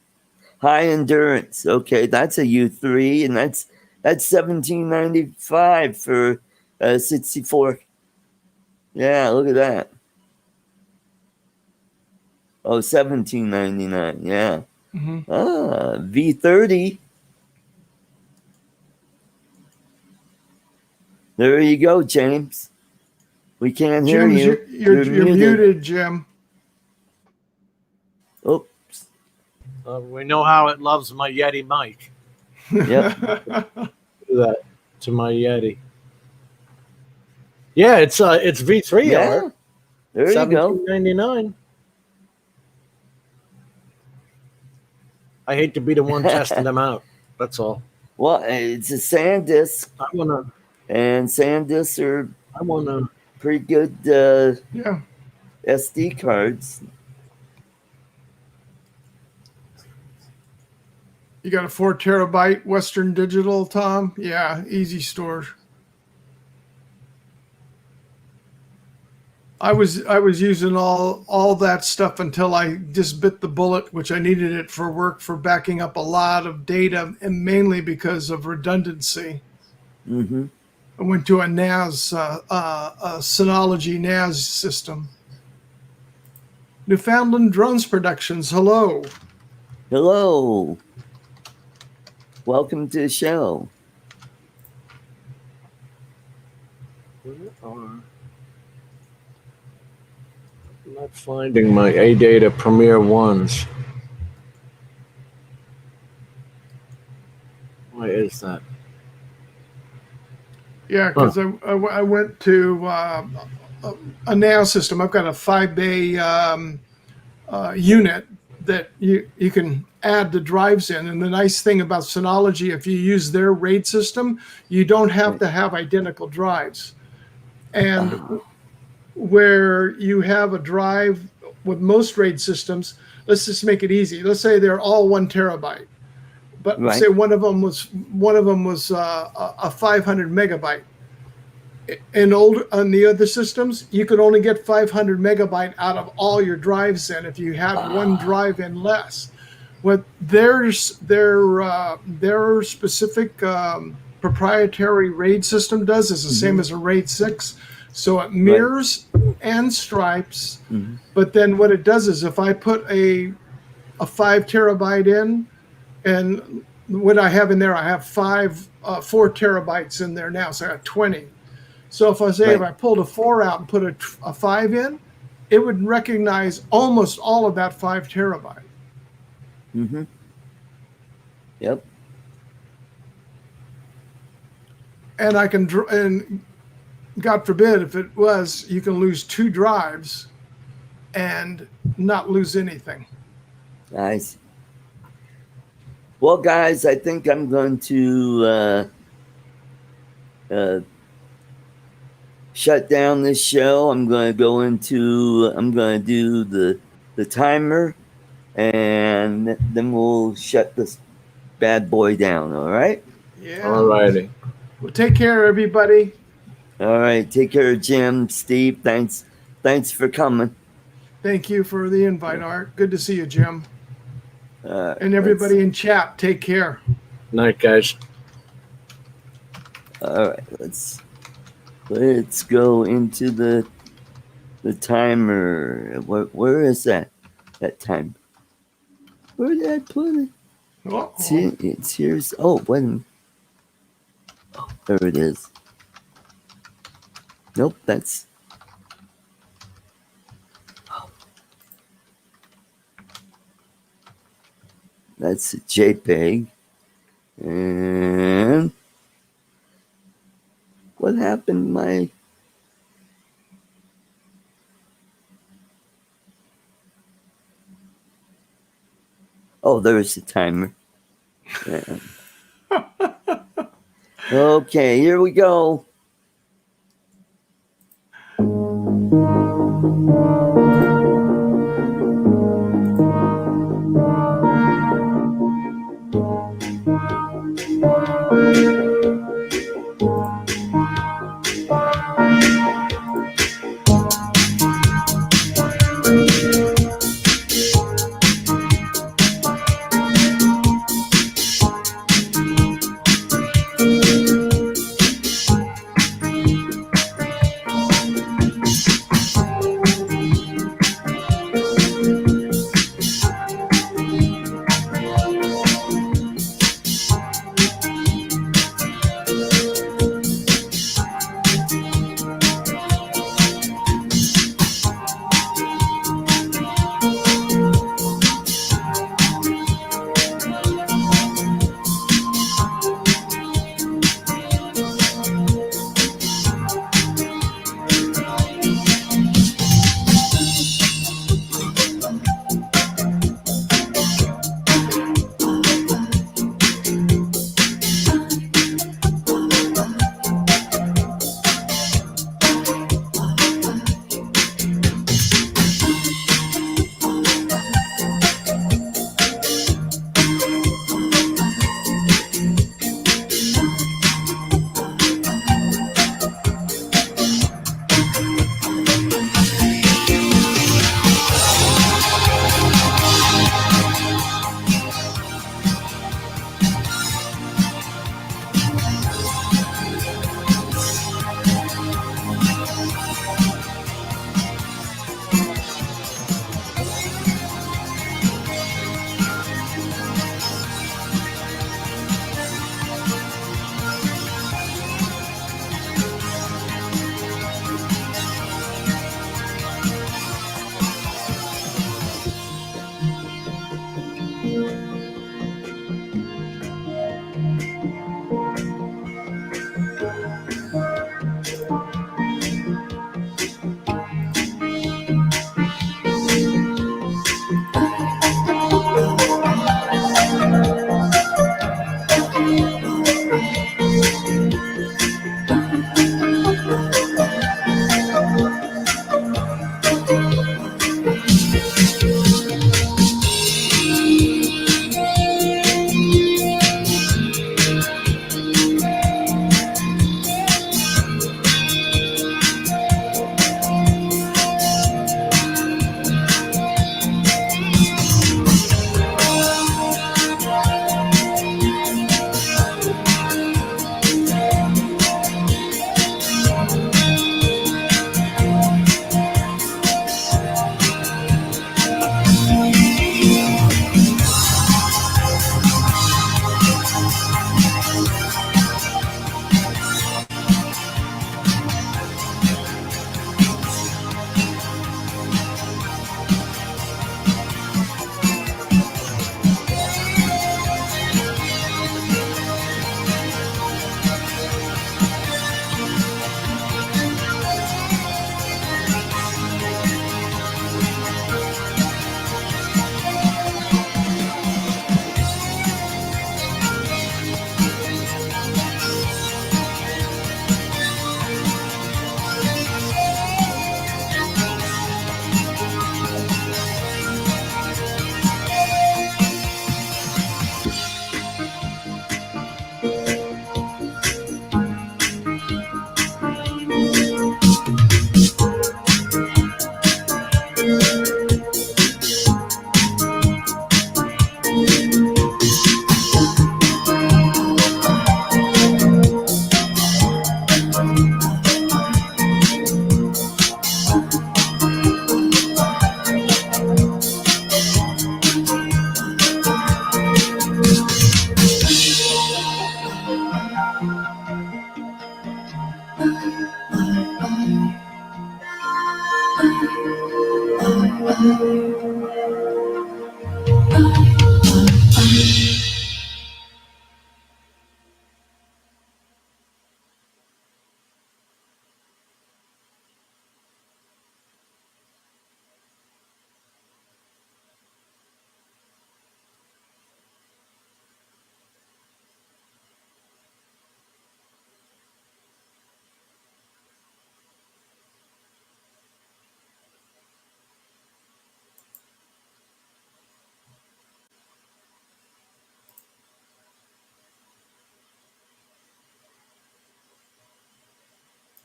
High endurance. Okay, that's a U3, and that's $17.95 for 64. Yeah, look at that. Oh, $17.99. Yeah. Mm-hmm. V30. There you go, James. We can't hear you. You're muted, Jim. Oops. We know how it loves my Yeti mic. Yep. Do that to my Yeti. Yeah, it's V3. Yeah. Art. There you go. $17.99. I hate to be the one testing them out. That's all. Well, it's a SanDisk, I wanna. and SanDisks are I wanna. pretty good Yeah. SD cards. You got a 4 terabyte Western Digital, Tom? Yeah, easy store. I was using all that stuff until I just bit the bullet, which I needed it for work for backing up a lot of data, and mainly because of redundancy. Mm-hmm. I went to a NAS, a Synology NAS system. Newfoundland Drones Productions, hello. Hello. Welcome to the show. I'm not finding my A-Data Premiere ones. Why is that? Yeah, because I went to a NAS system. I've got a 5-bay unit that you can add the drives in. And the nice thing about Synology, if you use their RAID system, you don't have to have identical drives. And where you have a drive with most RAID systems, let's just make it easy. Let's say they're all 1 terabyte, but Right. say one of them was a 500 megabyte. And on the other systems, you could only get 500 megabyte out of all your drives in if you had one drive in less. What their specific proprietary RAID system does is the same as a RAID 6. So it mirrors and stripes, but then what it does is if I put a 5 terabyte in, and what I have in there, I have 4 terabytes in there now, so I got 20. So if I pulled a 4 out and put a 5 in, it would recognize almost all of that 5 terabyte. Mm-hmm. Yep. And I can, and God forbid, if it was, you can lose 2 drives and not lose anything. Nice. Well, guys, I think I'm going to shut down this show. I'm going to do the timer, and then we'll shut this bad boy down. All right. Yeah. All righty. Well, take care, everybody. All right. Take care, Jim, Steve. Thanks for coming. Thank you for the invite, Art. Good to see you, Jim. And everybody let's- in chat, take care. Night, guys. All right. Let's go into the timer. Where is that time? Where did I put it? Uh-oh. It's here. Oh, wait a minute. Oh, there it is. Nope, that's a JPEG. And what happened to my... Oh, there's the timer. Yeah. Okay, here we go.